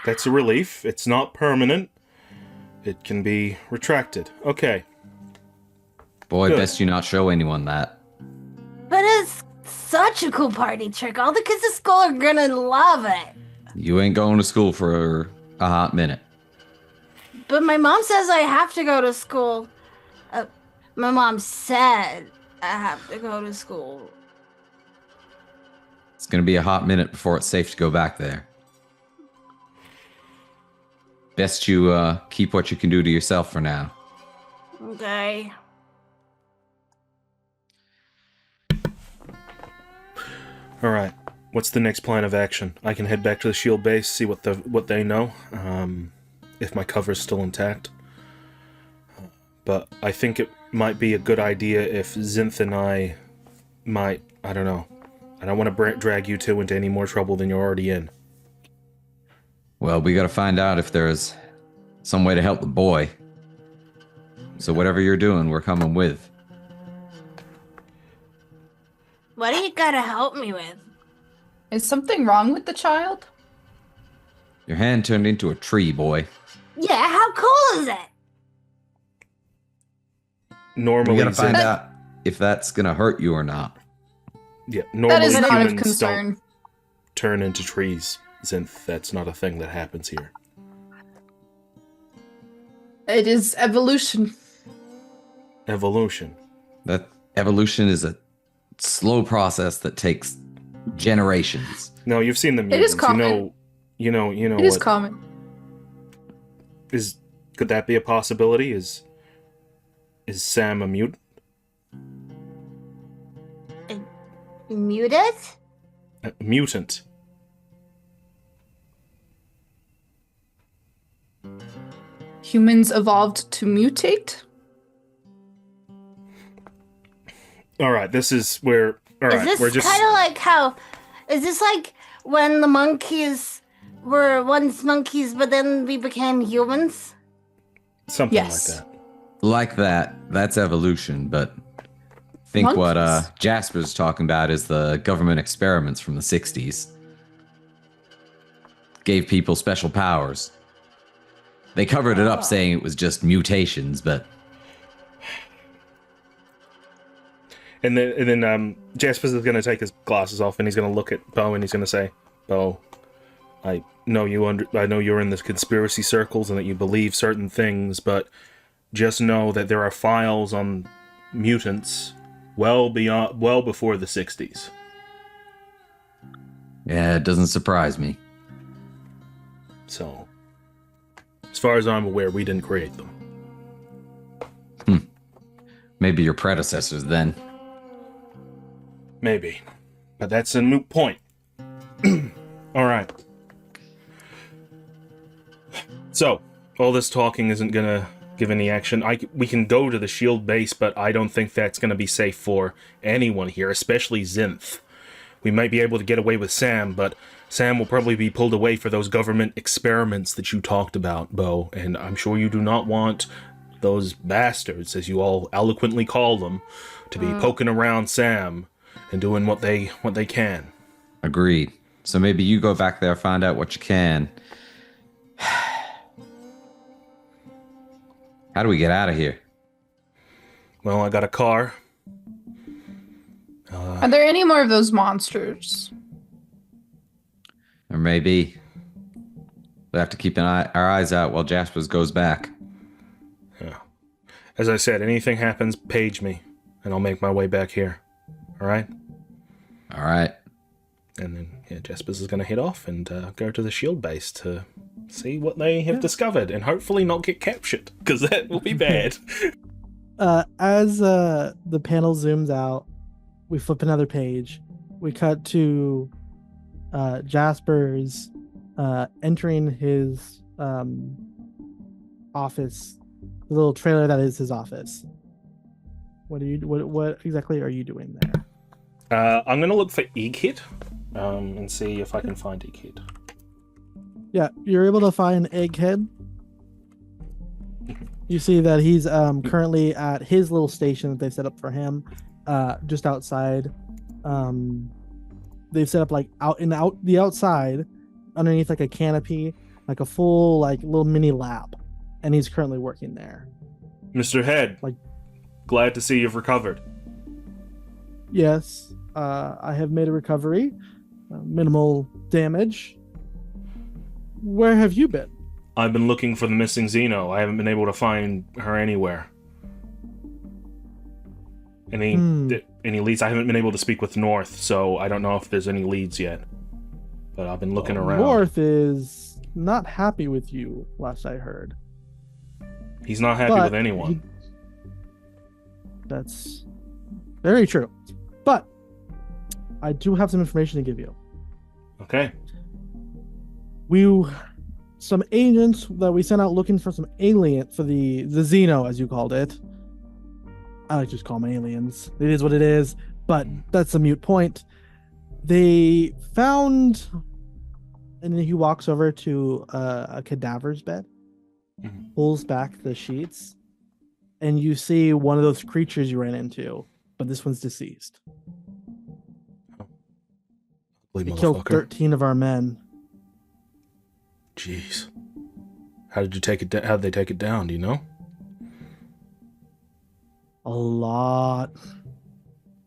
that's a relief. It's not permanent. It can be retracted. Okay. Boy, Good. best you not show anyone that. But it's such a cool party trick. All the kids at school are gonna love it. You ain't going to school for a hot minute. But my mom says I have to go to school. My mom said I have to go to school. It's going to be a hot minute before it's safe to go back there. Best you keep what you can do to yourself for now. Okay. All right. What's the next plan of action? I can head back to the S.H.I.E.L.D. base, see what they know, if my cover's still intact. But I think it might be a good idea if Zinth and I might, I don't know. I don't want to drag you two into any more trouble than you're already in. Well, we got to find out if there's some way to help the boy. So whatever you're doing, we're coming with. What do you gotta help me with? Is something wrong with the child? Your hand turned into a tree, boy. Yeah, how cool is it? Normally, We got to find Zinth, out if that's going to hurt you or not. yeah, That normally is not of humans concern. don't turn into trees. Zinth, that's not a thing that happens here. It is evolution. Evolution. That evolution is a slow process that takes generations. No, you've seen the It mutants. is common. You know It is what common. could that be a possibility? Is Sam a mutant? Muted? A mutant. Humans evolved to mutate? All right, this is where. All right, Is we're this just. kind of like how? Is this like when the monkeys were once monkeys, but then we became humans? Something Yes. like that. Like that, that's evolution, but I think what Monkeys. Jasper's talking about is the government experiments from the 60s. Gave people special powers. They covered it up saying it was just mutations, but And then Jasper's going to take his glasses off and he's going to look at Bo and he's going to say, "Bo, I know I know you're in the conspiracy circles and that you believe certain things, but just know that there are files on mutants well before the 60s. yeah, it doesn't surprise me. So, as far as I'm aware, we didn't create them. Maybe your predecessors then. Maybe. But that's a moot point. All right. So, all this talking isn't going to give any action. We can go to the S.H.I.E.L.D. base, but I don't think that's going to be safe for anyone here, especially Zinth. We might be able to get away with Sam, but Sam will probably be pulled away for those government experiments that you talked about, Bo, and I'm sure you do not want those bastards, as you all eloquently call them, to be poking around Sam and doing what they can. Agreed. So maybe you go back there, find out what you can. How do we get out of here? Well, I got a car. Are there any more of those monsters? Or maybe we have to keep our eyes out while Jaspers goes back. Yeah. As I said, anything happens, page me, and I'll make my way back here. All right? All right. And then Jaspers is going to head off and go to the S.H.I.E.L.D. base to see what they have discovered, and hopefully not get captured, because that will be bad. As the panel zooms out, we flip another page. We cut to Jasper's entering his office, the little trailer that is his office. What exactly are you doing there? I'm going to look for Egghead and see if I can find Egghead. Yeah, you're able to find Egghead. You see that he's currently at his little station that they've set up for him, just outside. They've set up like the outside, underneath like a canopy, like a full like little mini lab, and he's currently working there. Mr. Head, glad to see you've recovered. Yes, I have made a recovery, minimal damage. Where have you been? I've been looking for the missing Xeno. I haven't been able to find her anywhere. any leads. I haven't been able to speak with North, so I don't know if there's any leads yet. But I've been looking around. North is not happy with you, last I heard. He's not happy with anyone. That's very true. But I do have some information to give you. Okay. Some agents that we sent out looking for some alien for the Xeno, as you called it. I like to just call them aliens. It is what it is, but that's a mute point. They found, and then he walks over to a cadaver's bed, pulls back the sheets, and you see one of those creatures you ran into, but this one's deceased. They killed 13 of our men. Jeez. How did you take it down? How did they take it down? Do you know? A lot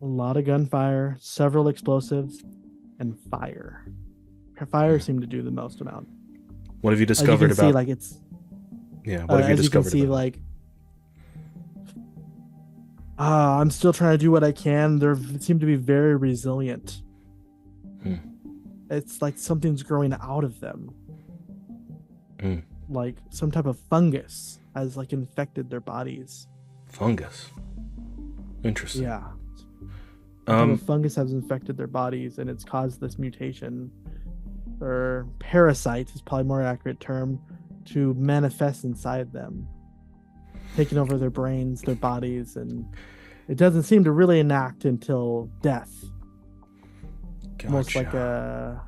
of gunfire, several explosives, and fire. Fire seemed to do the most amount. What have you discovered about? See, like it's. Yeah. What have you discovered? As you can see, like. I'm still trying to do what I can. They seem to be very resilient. It's like something's growing out of them. Like some type of fungus has like infected their bodies. Fungus. Interesting. Yeah. Some type of fungus has infected their bodies, and it's caused this mutation, or parasite is probably a more accurate term, to manifest inside them, taking over their brains, their bodies, and it doesn't seem to really enact until death. Gotcha. Almost like a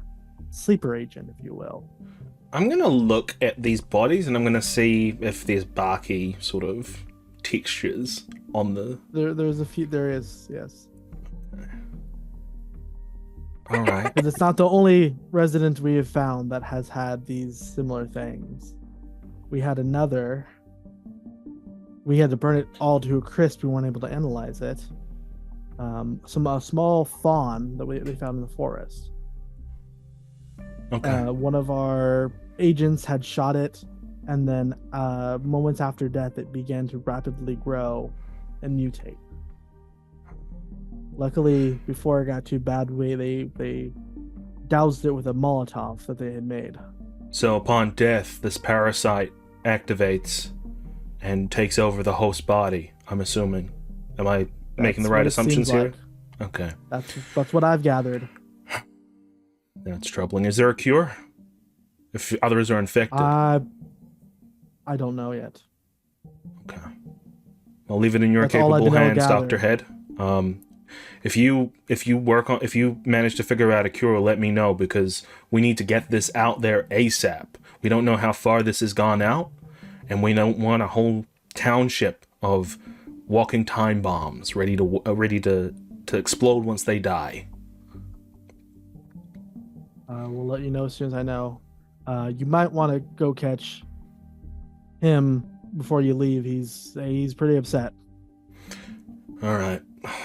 sleeper agent, if you will. I'm going to look at these bodies and I'm going to see if there's barky sort of textures on the... There's a few, there is, yes. All right. But it's not the only resident we have found that has had these similar things. We had another. We had to burn it all to a crisp. We weren't able to analyze it. A small fawn that they found in the forest. Okay. One of our agents had shot it, and then moments after death, it began to rapidly grow and mutate. Luckily, before it got too bad, they doused it with a Molotov that they had made. So upon death, this parasite activates and takes over the host body, I'm assuming. Am I making the right assumptions here? Like. Okay. That's what I've gathered. That's troubling. Is there a cure? If others are infected? I don't know yet. Okay. I'll leave it in your capable hands, Dr. Head. If you manage to figure out a cure, let me know, because we need to get this out there ASAP. We don't know how far this has gone out, and we don't want a whole township of walking time bombs ready to explode once they die. We'll let you know as soon as I know. You might want to go catch him before you leave. He's pretty upset. All right,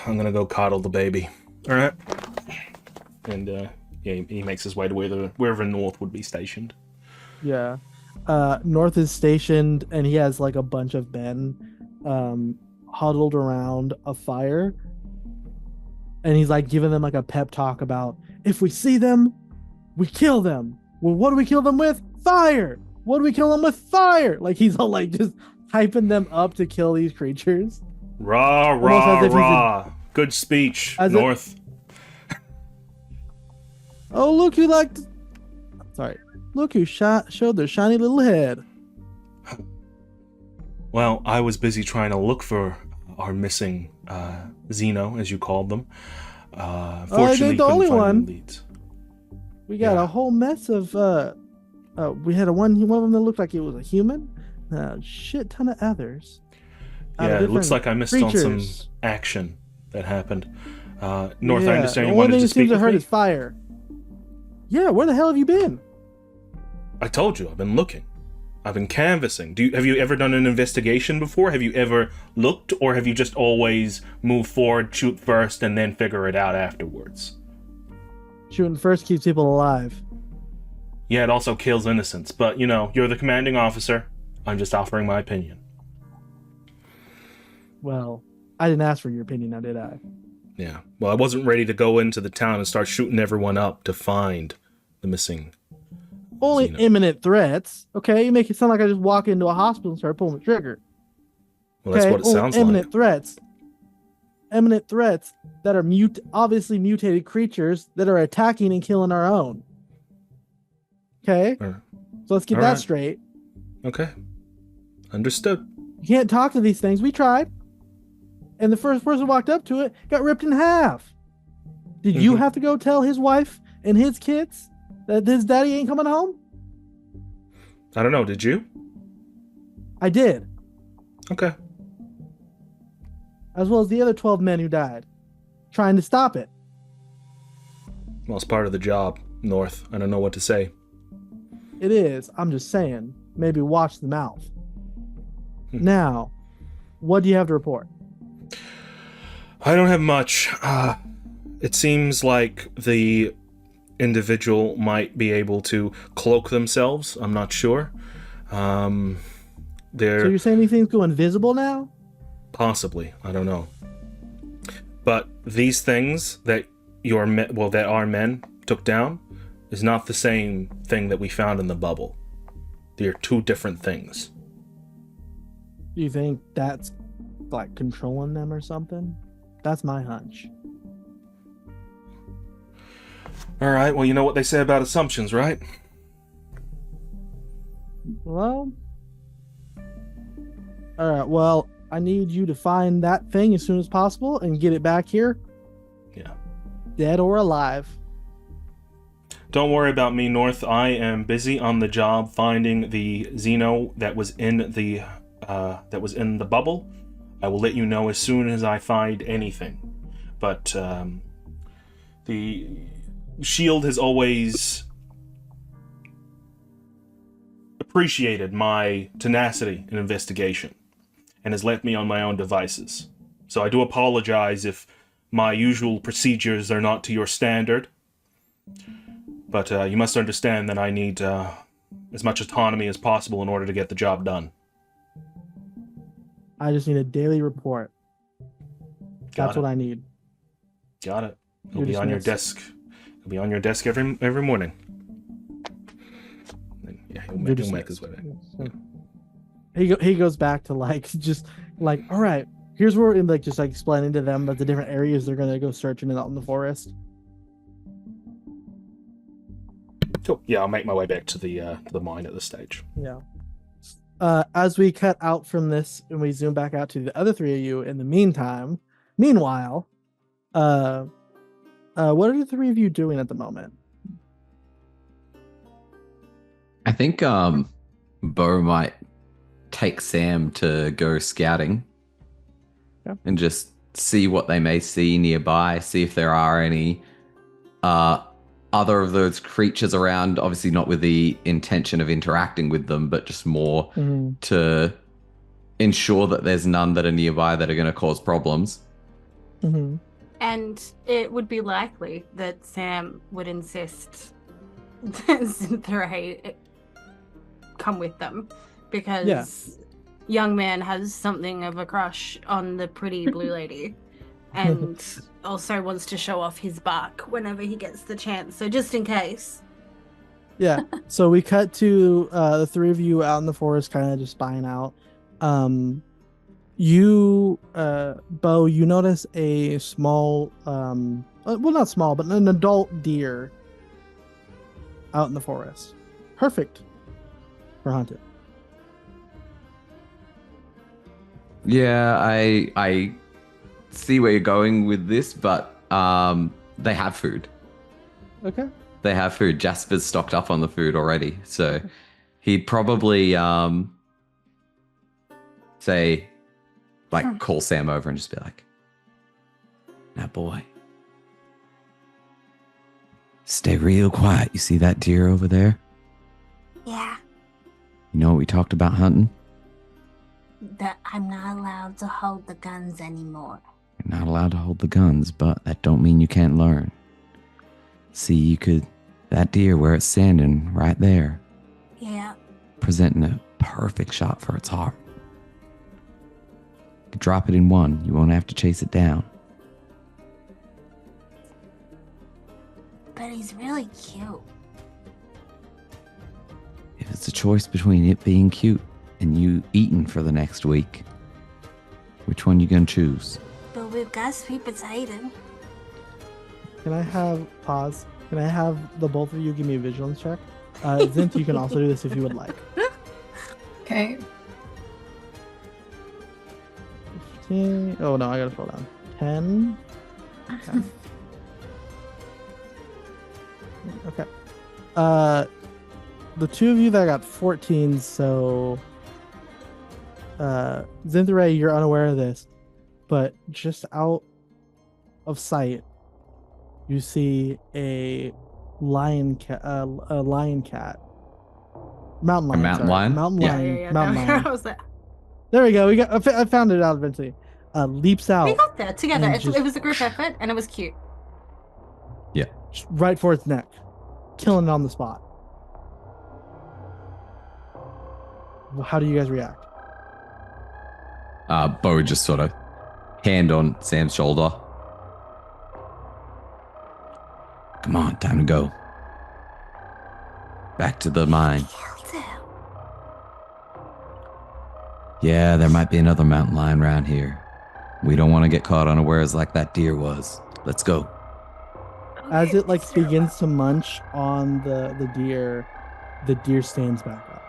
I'm gonna go coddle the baby. All right, and he makes his way to wherever North would be stationed. Yeah, North is stationed, and he has like a bunch of men huddled around a fire, and he's like giving them like a pep talk about, if we see them, we kill them. Well, what do we kill them with? Fire. What do we kill them with? Fire. Like he's all like just hyping them up to kill these creatures. Rah, rah, rah. Good speech, North. Oh, look who Look who showed their shiny little head. Well, I was busy trying to look for our missing Xeno, as you called them. Fortunately, ain't the only one. Leads. We got a whole mess of. We had one of them that looked like it was a human. A shit ton of others. Yeah, it looks like I missed on some action that happened. North, I understand you wanted to speak with me? The only thing that seems to hurt is fire. Yeah, where the hell have you been? I told you, I've been looking. I've been canvassing. Have you ever done an investigation before? Have you ever looked, or have you just always moved forward, shoot first, and then figure it out afterwards? Shooting first keeps people alive. Yeah, it also kills innocents, but, you're the commanding officer. I'm just offering my opinion. Well, I didn't ask for your opinion, now did I? Yeah. Well, I wasn't ready to go into the town and start shooting everyone up to find the missing. Only Xeno. imminent threats. Okay, you make it sound like I just walk into a hospital and start pulling the trigger. Well, that's what it Only sounds imminent like. threats. Imminent threats that are obviously mutated creatures that are attacking and killing our own. Okay, so let's get All that right. straight. Okay. Understood. You can't talk to these things. We tried. And the first person who walked up to it got ripped in half. Did you have to go tell his wife and his kids that his daddy ain't coming home? I don't know. Did you? I did. Okay. As well as the other 12 men who died. Trying to stop it. Well, it's part of the job, North. I don't know what to say. It is. I'm just saying. Maybe watch the mouth. Now, what do you have to report? I don't have much. It seems like the individual might be able to cloak themselves. I'm not sure. So you're saying these things go invisible now? Possibly. I don't know. But these things that that our men took down is not the same thing that we found in the bubble. They are two different things. Do you think that's like controlling them or something? That's my hunch. All right. Well, you know what they say about assumptions, right? Well, all right. Well, I need you to find that thing as soon as possible and get it back here. Yeah. Dead or alive. Don't worry about me, North. I am busy on the job finding the Xeno that was in the bubble. I will let you know as soon as I find anything. But the S.H.I.E.L.D. has always appreciated my tenacity in investigation and has left me on my own devices. So I do apologize if my usual procedures are not to your standard. But you must understand that I need as much autonomy as possible in order to get the job done. I just need a daily report. That's what I need. Got it. It'll You're be on your dismissed. desk. It'll be on your desk every morning. Yeah, he'll make his way back. He goes back to all right, here's where we're just explaining to them that the different areas they're gonna go searching out in the forest. Cool. Yeah, I'll make my way back to the mine at this stage. Yeah. As we cut out from this and we zoom back out to the other three of you in the meanwhile, what are the three of you doing at the moment? I think Bo might take Sam to go scouting and just see what they may see nearby, see if there are any other of those creatures around, obviously not with the intention of interacting with them, but just more to ensure that there's none that are nearby that are going to cause problems. Mm-hmm. And it would be likely that Sam would insist that Cynthia come with them because young man has something of a crush on the pretty blue lady and also wants to show off his bark whenever he gets the chance. So just in case. Yeah. So we cut to the three of you out in the forest kind of just spying out. You, Bo, you notice a small, well, not small, but an adult deer out in the forest. Perfect for hunting. Yeah, I see where you're going with this, but they have food. Okay. They have food. Jasper's stocked up on the food already, so he'd probably say, call Sam over and just be like, "Now, boy, stay real quiet. You see that deer over there? Yeah, You know what we talked about hunting? that I'm not allowed to hold the guns anymore. You're not allowed to hold the guns, but that don't mean you can't learn. See, that deer where it's standing right there, Yeah. presenting a perfect shot for its heart. You could drop it in one. You won't have to chase it down. really cute. If it's a choice between it being cute and you eating for the next week, which one you gonna choose? But we've got sweet potato. Can I have pause? Can I have the both of you give me a vigilance check? Zinth, you can also do this if you would like. Okay. 15. Oh no, I gotta scroll down. 10. Okay. The two of you that got 14, so Zinthray, you're unaware of this, but just out of sight, you see a lion cat, mountain lion. mountain sorry. lion? Mountain Yeah. lion. Yeah. Mountain No, lion. I was there. There we go. I found it out eventually. Leaps out. We got there together. and just It was a group effort, and it was cute. right for its neck, killing it on the spot. How do you guys react? Bo just sort of hand on Sam's shoulder. Come on, time to go. Back to the mine. Killed him. Yeah, there might be another mountain lion around here. We don't want to get caught unawares like that deer was. Let's go. As it like begins to munch on the deer stands back up.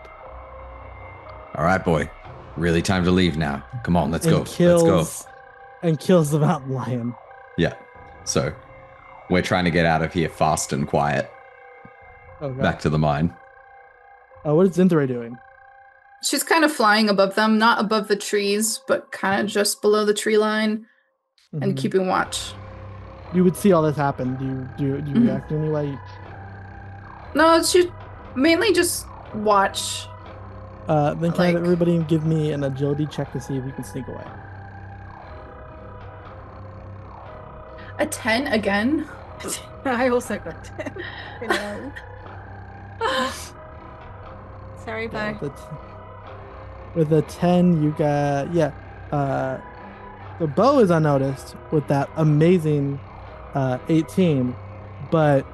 All right, boy. Really time to leave now. Come on, let's and go. Kills, Let's go. And kills the mountain lion. Yeah. So we're trying to get out of here fast and quiet. Okay. Back to the mine. What is Zinthray doing? She's kind of flying above them, not above the trees, but kind of just below the tree line and Mhm. keeping watch. You would see all this happen. Do you react in any way? No, she mainly just watch. Then can Like- everybody give me an agility check to see if you can sneak away? A 10 again. I also got 10. You know. Sorry, Yeah, Bo. with a 10, you got the bow is unnoticed with that amazing 18, but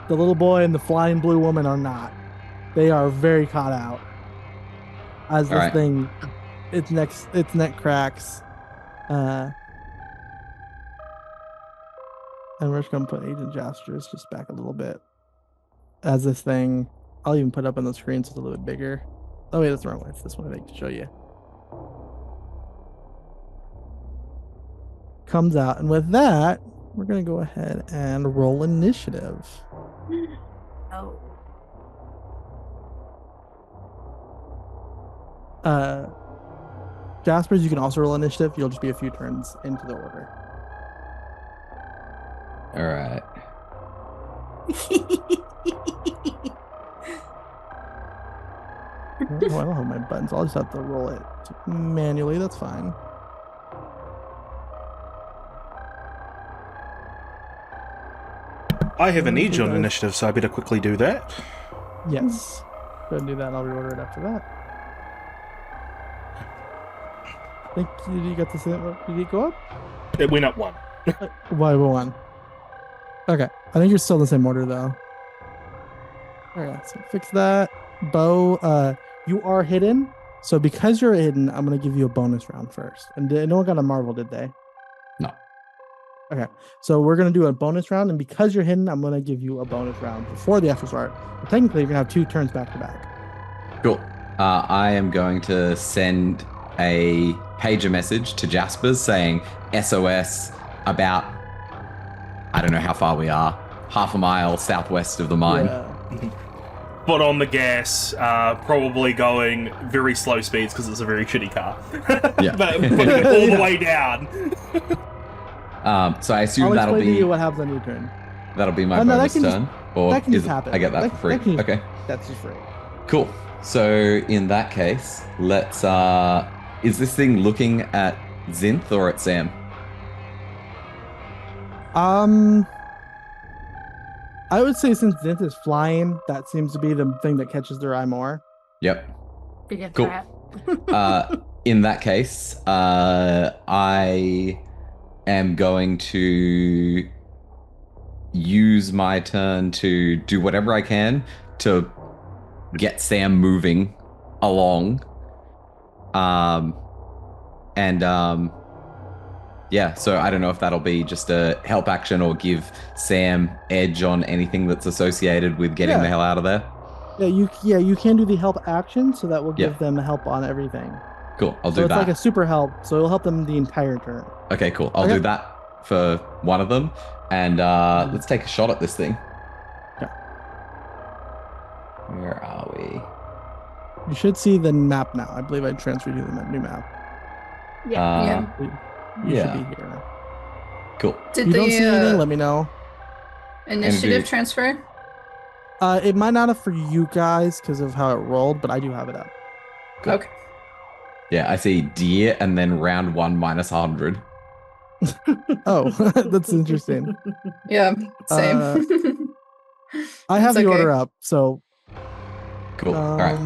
the little boy and the flying blue woman are not. They are very caught out. As this All right. thing, its neck cracks, and we're just gonna put Agent Jaspers just back a little bit. As this thing, I'll even put it up on the screen so it's a little bit bigger. Oh wait, that's the wrong way. It's this one I think to show you. Comes out, and with that, we're gonna go ahead and roll initiative. Oh. Jaspers, you can also roll initiative. You'll just be a few turns into the order. All right. Oh, I don't have my buttons. I'll just have to roll it manually. That's fine. I have a need Okay, on guys. initiative, so I better quickly do that. Yes. Go ahead and do that, and I'll reorder it after that. Think you got this? Did it go up? It went up one. Why one? Okay, I think you're still in the same order though. Okay, so fix that. Bo, you are hidden. So because you're hidden, I'm gonna give you a bonus round first. And no one got a marvel, did they? No. Okay, so we're gonna do a bonus round, and because you're hidden, I'm gonna give you a bonus round before the after start. But technically, you're gonna have 2 turns back to back. Cool. I am going to send a pager message to Jaspers saying SOS about, I don't know how far we are, half a mile southwest of the mine. Yeah. Foot on the gas, probably going very slow speeds because it's a very shitty car. Yeah. But putting it all the way down. So I assume I'll that'll explain to be you what happens on your turn. that'll be my Oh, no, that bonus can just- turn, or that can is just it- happen. I get that That- for free. that can just- Okay, That's just free. cool. So in that case, let's. Is this thing looking at Zinth or at Sam? I would say since Zinth is flying, that seems to be the thing that catches their eye more. Yep. Bigger Cool. threat. In that case, I am going to use my turn to do whatever I can to get Sam moving along. Yeah, so I don't know if that'll be just a help action or give Sam edge on anything that's associated with getting the hell out of there. You can do the help action, so that will give Yeah. them help on everything. Cool, I'll So do it's that. like a super help, so it'll help them the entire turn. Okay, cool. I'll do that for one of them. And let's take a shot at this thing. Yeah. Where are we? You should see the map now. I believe I transferred you the new map. Yeah. You should be here. Cool. Did If you don't see anything, the let me know. initiative transfer? It might not have for you guys because of how it rolled, but I do have it up. Cool. Okay. Yeah, I see deer and then round 1 minus 100. Oh, that's interesting. Yeah, same. I have It's the order okay. up, so Cool. All right.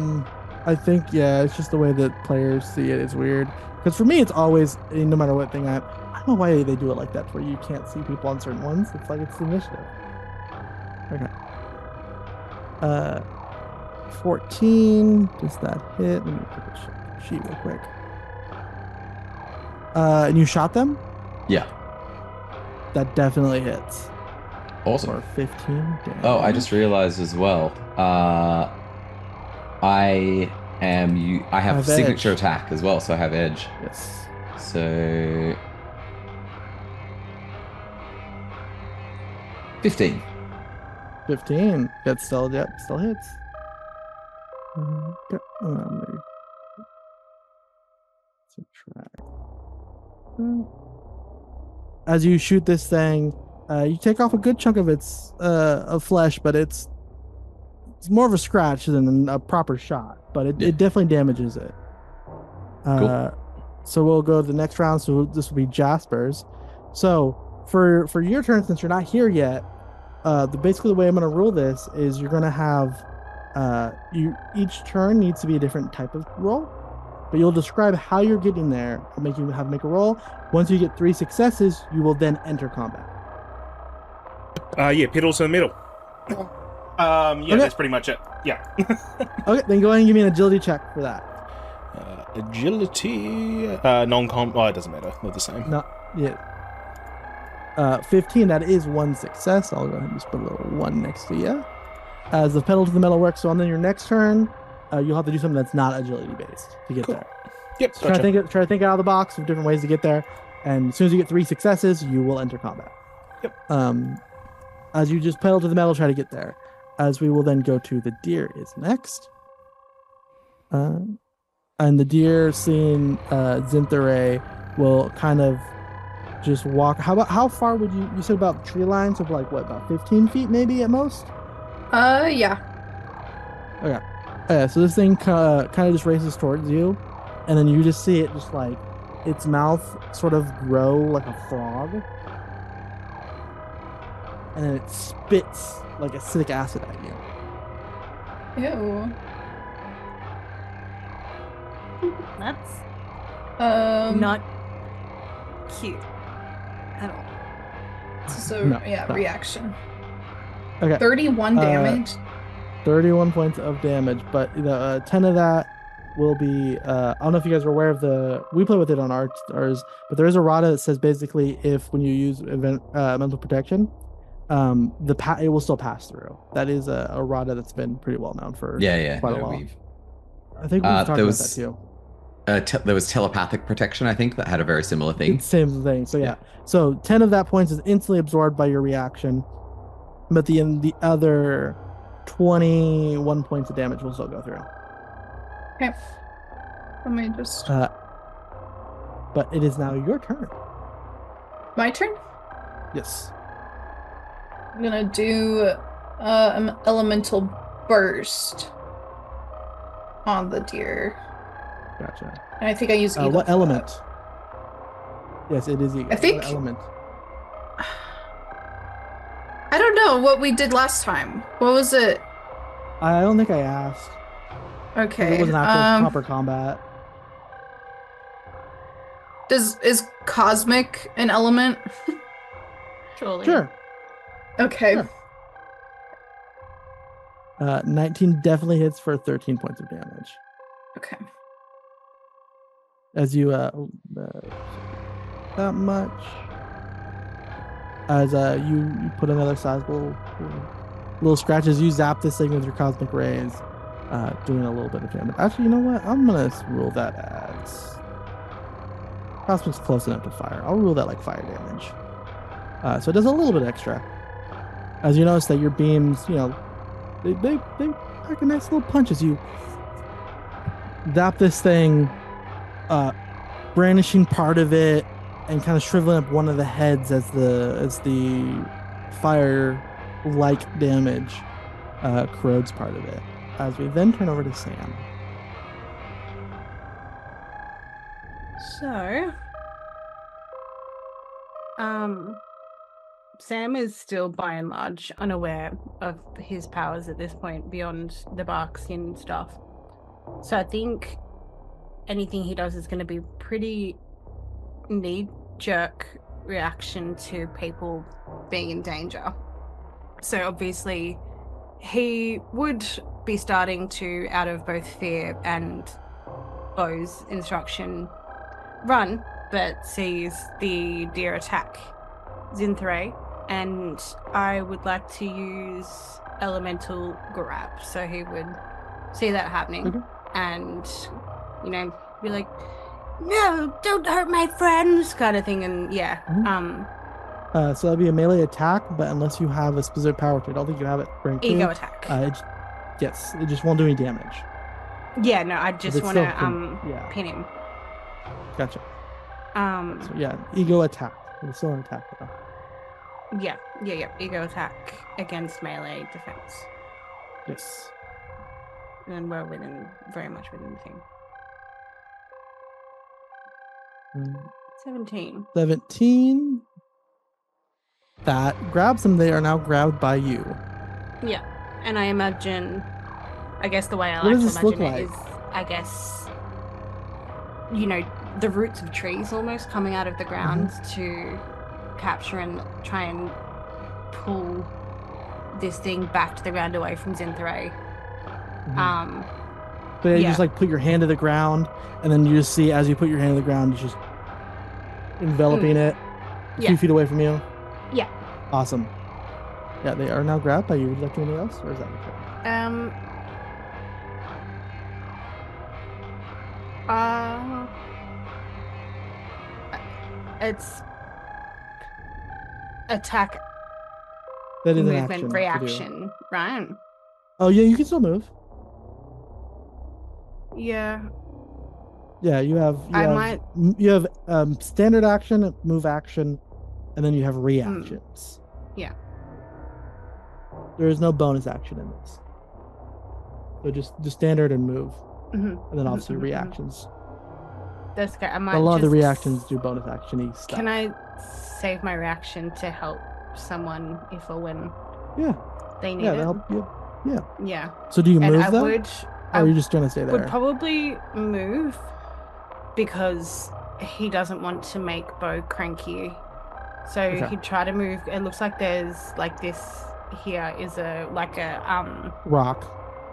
I think it's just the way that players see it is weird. Because for me, it's always no matter what thing I don't know why they do it like that, where you can't see people on certain ones. It's like it's the initiative. Okay. 14. Does that hit? Let me put the sheet real quick. And you shot them? Yeah. That definitely hits. Awesome. For 15 damage. Oh, I just realized as well. I have signature edge. attack as well, so I have edge. Yes. So 15. 15. That still hits. Okay. Subtract. As you shoot this thing, you take off a good chunk of its of flesh, but it's more of a scratch than a proper shot. But it definitely damages it. Cool. So we'll go to the next round. So this will be Jasper's. So for your turn, since you're not here yet, basically the way I'm going to rule this is you're going to have each turn needs to be a different type of roll, but you'll describe how you're getting there. I'll make you have to make a roll. Once you get 3 successes, you will then enter combat. Pedals in the middle. Okay. That's pretty much it. Yeah. Okay, then go ahead and give me an agility check for that. Agility, non-comp. Oh, it doesn't matter. They're the same. No, yeah. 15. That is 1 success. I'll go ahead and just put a little 1 next to you. As the pedal to the metal works, so on then your next turn, you'll have to do something that's not agility based to get there. Yep. So try to think out of the box of different ways to get there, and as soon as you get 3 successes, you will enter combat. Yep. As you just pedal to the metal, try to get there. As we will then go to the deer is next. And the deer, seeing Zinthare, will kind of just walk. How far would you said about tree lines of like what, about 15 feet maybe at most? Yeah. Okay. So this thing kind of just races towards you, and then you just see it just like its mouth sort of grow like a frog, and then it spits like acidic acid at you. Ew. That's Not. not cute at all. So No, yeah, no. reaction. Okay. 31 damage. 31 points of damage, but 10 of that will be I don't know if you guys are aware of we play with it on ours, but there is a rada that says basically if when you use mental protection, it will still pass through. That is a rada that's been pretty well known for quite a while. I think we've talked about that too. There was telepathic protection, I think, that had a very similar thing. It's same thing. So yeah. So 10 of that points is instantly absorbed by your reaction, but the other 21 points of damage will still go through. Okay. Let me just. But it is now your turn. My turn? Yes. I'm gonna do an elemental burst on the deer. Gotcha. And I think I use What element? Yes, it is eagle. I think- What element? I don't know what we did last time. What was it? I don't think I asked. Okay. It wasn't actual proper combat. Is cosmic an element? Surely. Sure. Okay. Sure. 19 definitely hits for 13 points of damage. Okay. As you that much. As you put another sizable little scratches, you zap this thing with your cosmic rays, doing a little bit of damage. Actually, you know what? I'm gonna rule that as cosmic's close enough to fire. I'll rule that like fire damage. So it does a little bit extra. As you notice that your beams, they pack a nice little punch as you zap this thing, brandishing part of it and kind of shriveling up one of the heads as the fire like damage corrodes part of it. As we then turn over to Sam. So, Sam is still by and large unaware of his powers at this point beyond the bark skin stuff. So I think anything he does is going to be pretty knee-jerk reaction to people being in danger. So obviously he would be starting to, out of both fear and Bo's instruction, run, but sees the deer attack Zinthray, and I would like to use elemental grab. So he would see that happening and, be like, no, don't hurt my friends, kind of thing. And yeah. So that'd be a melee attack, but unless you have a specific power to it, I don't think you have it. Ego attack. Yes, it just won't do any damage. Yeah, no, I just want to pin him. Gotcha. So yeah, ego attack. It's still an attack though. Yeah. Ego attack against melee defense. Yes. And we're very much within the thing. 17. 17. That grabs them. They are now grabbed by you. Yeah. And I imagine, I guess the way I what like does to this imagine look it like? is, I guess, the roots of trees almost coming out of the ground to capture and try and pull this thing back to the ground away from Zinthray. So you just like put your hand to the ground, and then you just see as you put your hand to the ground, it's just enveloping it a few feet away from you. Yeah. Awesome. Yeah, they are now grabbed by you. Would you like anything else, or is that okay? It's attack, that is movement, an action reaction, right? Oh yeah, you can still move. Yeah. Yeah, you have standard action, move action, and then you have reactions. Yeah. There is no bonus action in this. So just standard and move, and then obviously reactions. That's good. A lot of the reactions do bonus action-y stuff. Can I save my reaction to help someone if or when they need it? Yeah, help you. Yeah. Yeah. So do you move I though? would. Or are you just trying to stay there? Would probably move because he doesn't want to make Bo cranky. So he'd try to move. It looks like there's like this here is a rock.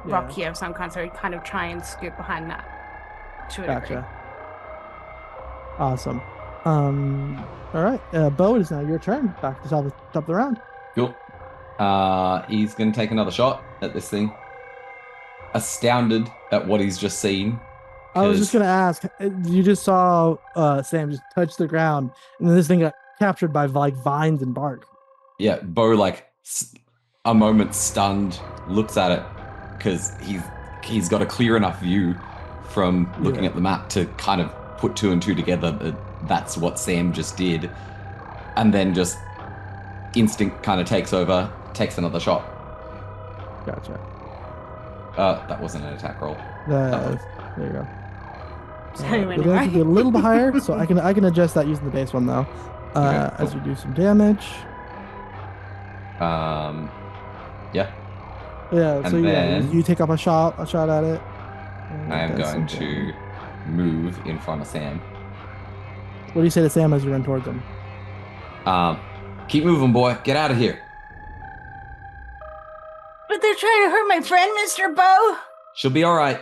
Rock here of some kind. So he'd kind of try and scoot behind that to a degree. Awesome. All right. Bo, it is now your turn. Back to top of the round. Cool. He's going to take another shot at this thing. Astounded at what he's just seen. I was just going to ask, you just saw Sam just touch the ground, and then this thing got captured by like vines and bark. Yeah, Bo, like a moment stunned, looks at it because he's got a clear enough view from looking at the map to kind of put two and two together that that's what Sam just did, and then just instinct kind of takes over, takes another shot. Gotcha. That wasn't an attack roll. There you go. So anyway, be a little bit higher, so I can adjust that using the base one though. Okay, cool. As you do some damage. Yeah. Yeah. And so then you take up a shot at it. I am going to move in front of Sam. What do you say to Sam as you run towards him? Keep moving, boy. Get out of here. trying to hurt my friend, Mr. Bo? She'll be all right.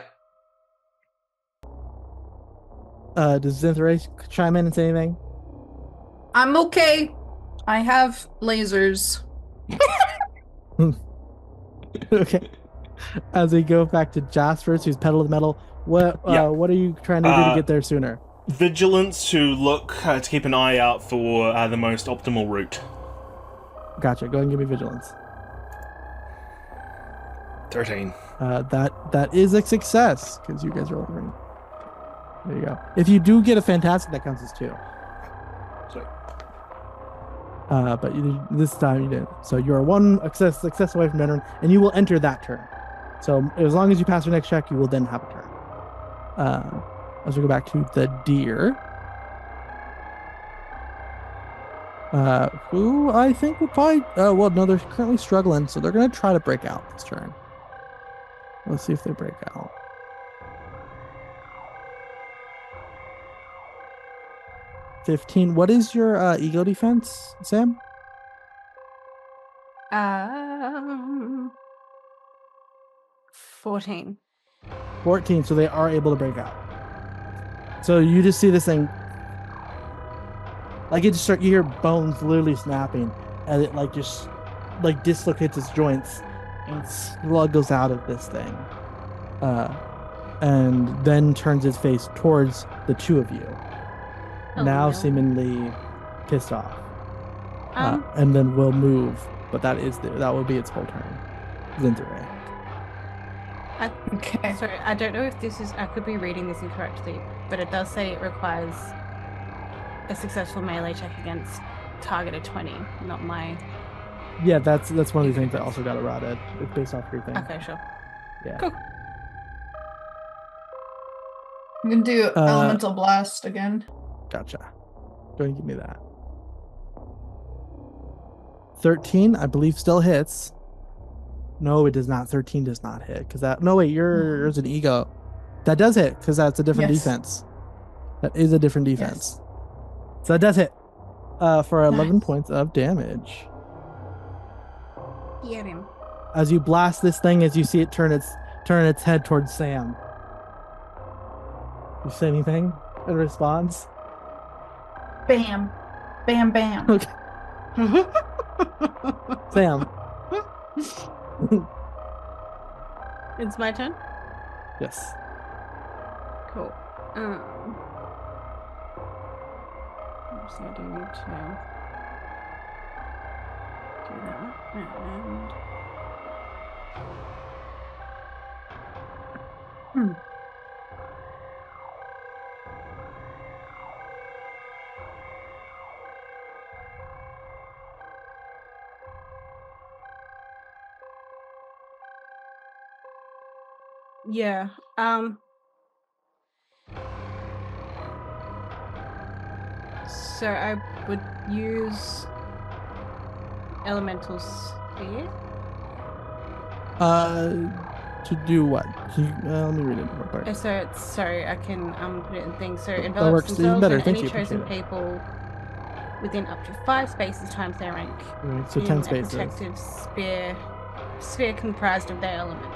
Does Zinthray chime in and say anything? I'm okay. I have lasers. Okay. As we go back to Jasper, who's pedal to the metal, what are you trying to do to get there sooner? Vigilance to look to keep an eye out for the most optimal route. Gotcha. Go ahead and give me vigilance. 13. That is a success because you guys are ordering. There you go. If you do get a fantastic, that counts as 2. Sweet. But this time you didn't. So you are 1 success away from veteran, and you will enter that turn. So as long as you pass your next check, you will then have a turn. As we go back to the deer, who I think will probably. Well, no, they're currently struggling, so they're going to try to break out this turn. Let's see if they break out. $15. What is your ego defense, Sam? 14. 14. So they are able to break out. So you just see this thing, like it just you hear bones literally snapping, and it just dislocates its joints, and slug goes out of this thing, and then turns its face towards the 2 of you. Oh, now no. seemingly pissed off, and then will move, but that will be its whole turn. Zinthray. Okay. Sorry, I don't know if I could be reading this incorrectly, but it does say it requires a successful melee check against targeted 20, not my... Yeah, that's one of the things that also got eroded. It's based off your thing. Okay, sure. Yeah. Cool. I'm gonna do elemental blast again. Gotcha. Go ahead and give me that. 13, I believe, still hits. No, it does not. 13 does not hit because that. No, wait, yours an ego. That does hit because that's a different Yes. defense. That is a different defense. Yes. So that does hit. For 11 Nice. points of damage. Get him. As you blast this thing, as you see it turn its head towards Sam. You say anything in response? Bam. Bam, bam. Okay. Sam. It's my turn? Yes. Cool. So I do need to do that. And... Yeah. So I would use elemental sphere. To do what? Let me read it real quick. So it's I can put it in things. So That envelops works even themselves better. and Thank any you. chosen Appreciate people within up to 5 spaces times their rank. Right, so in 10 a spaces. protective sphere comprised of their element.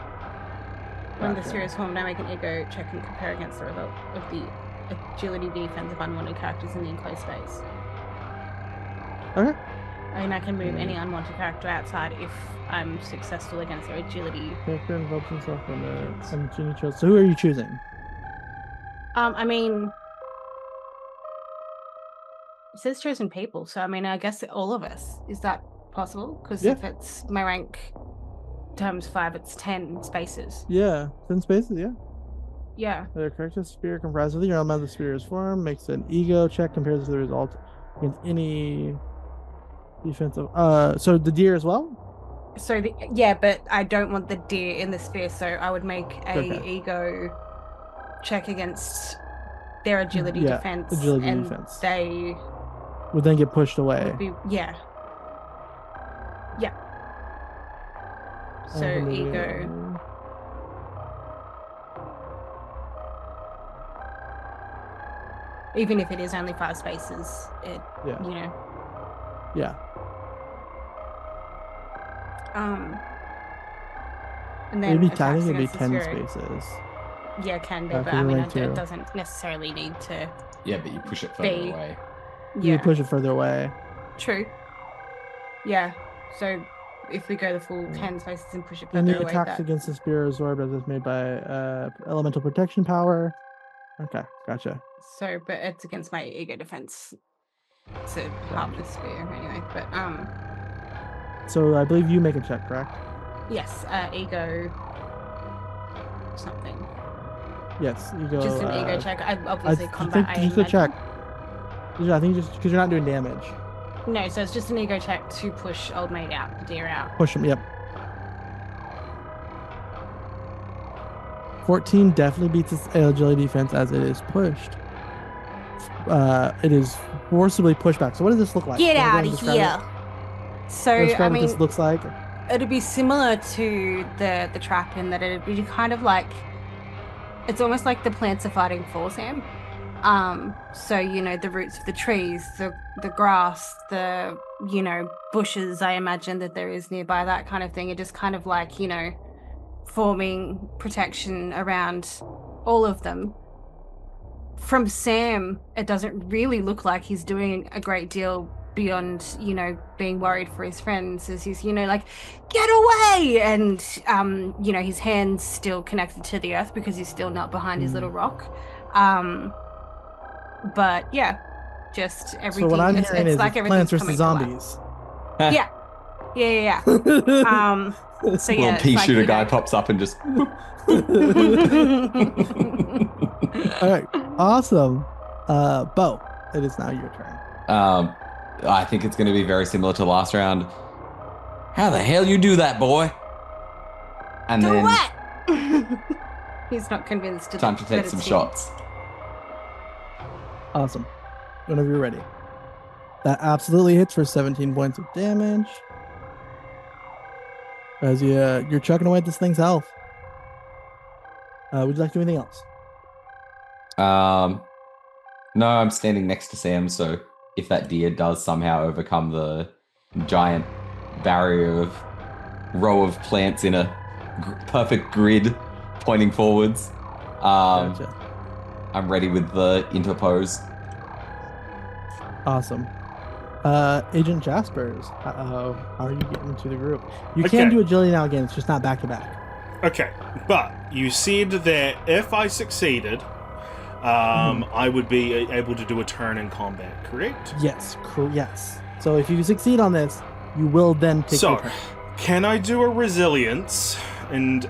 When the Gotcha. sphere is formed, I make an ego check and compare against the result of the agility defense of unwanted characters in the enclosed space. Okay. And I can move any unwanted character outside if I'm successful against their agility. Character involves himself in the Ginny chose. So who are you choosing? I mean, it says chosen people, so I mean, I guess all of us. Is that possible? Because Yeah. if it's my rank times 5, it's 10 spaces. Yeah, 10 spaces. Yeah. Yeah. The character sphere comprised of the element of the sphere is formed, makes an ego check, compares the result against any defensive. So the deer as well. So but I don't want the deer in the sphere, so I would make a ego check against their agility defense, and defense. they Would then get pushed away. would be So ego. Even if it is only 5 spaces, Yeah. and then I think attacks it'd be against the 10 spirit. spaces. Yeah, can be, Yeah, but for I the mean, rank it two. doesn't necessarily need to. Yeah, but you push it further B. away. You Yeah, push it further away. true. Yeah, so if we go the full 10 spaces and push it Any further away, attacks that against the spear absorbed as it's made by elemental protection power. Okay, gotcha. so, but it's against my ego defense to harm the spear anyway. But So I believe you make a check, correct? yes, ego something. Yes, you go. Just an ego check. I I obviously combat. think I just a imagine. check. Yeah, I think just because you're not doing damage. No, so it's just an ego check to push old mate out, deer out. Push him. Yep. 14 definitely beats its agility defense as it is pushed. It is forcibly pushed back. So what does this look like? Get Can you go out and of describe here. So it? Describe I what mean, this looks like. it'd be similar to the trap in that it'd be kind of like, it's almost like the plants are fighting for Sam. So you know, the roots of the trees, the grass, the bushes, I imagine that there is nearby, that kind of thing. It just kind of like, forming protection around all of them. From Sam, it doesn't really look like he's doing a great deal beyond, being worried for his friends, as he's, like, get away! And, his hand's still connected to the earth because he's still not behind his little rock. But yeah, just everything. So what I'm it's hearing is like it's Plants everything's vs. coming to life. Zombies. Yeah. So yeah, Little it's pea like, shooter guy pops up and just. All right, awesome. Bo, it is now your turn. I think it's going to be very similar to last round. How the hell you do that, boy? And Do then what? He's not convinced. time to take that some it's shots. Awesome. Whenever you're ready. That absolutely hits for 17 points of damage. As you're chucking away at this thing's health. Would you like to do anything else? No, I'm standing next to Sam, so if that deer does somehow overcome the giant barrier of row of plants in a perfect grid pointing forwards, Gotcha. I'm ready with the interpose. Awesome. Agent Jaspers, how are you getting into the group? You Okay. can do agility now again, it's just not back to back. Okay, but you said that if I succeeded, I would be able to do a turn in combat, correct? Yes, yes. So if you succeed on this, you will then take your So, turn. can I do a resilience and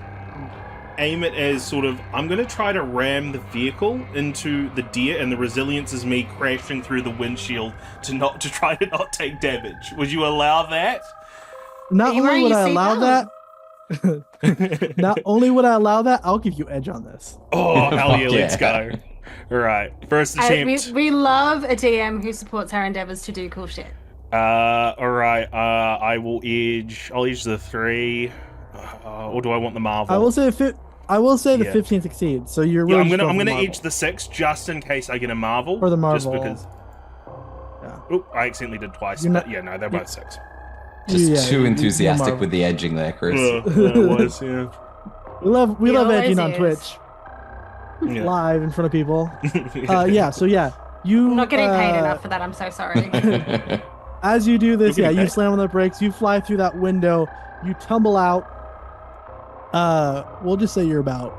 aim it as sort of, I'm going to try to ram the vehicle into the deer, and the resilience is me crashing through the windshield to try to not take damage. Would you allow that? Not You only wearing would your I allow seatbelt? that, not only would I allow that, I'll give you edge on this. Oh, hell yeah, Fuck let's yeah. go. All right, first We, attempt. we love a DM who supports our endeavors to do cool shit. All right, I'll edge the 3. Or do I want the marvel? I will say the Yeah. 15 succeeds. So you're Yeah, really I'm just gonna going for the edge marble. the 6 just in case I get a marvel. Or the Just marvel. because. Yeah. Oh, I accidentally did twice. You're But not- yeah, no, they're both 6. Just Yeah, too you enthusiastic marvel. with the edging there, Chris. It was, yeah. We love He edging always on is. Twitch Yeah. live in front of people. So you I'm not getting paid enough for that. I'm so sorry. As you do this, You're yeah, getting you paid. slam on the brakes, you fly through that window, you tumble out. We'll just say you're about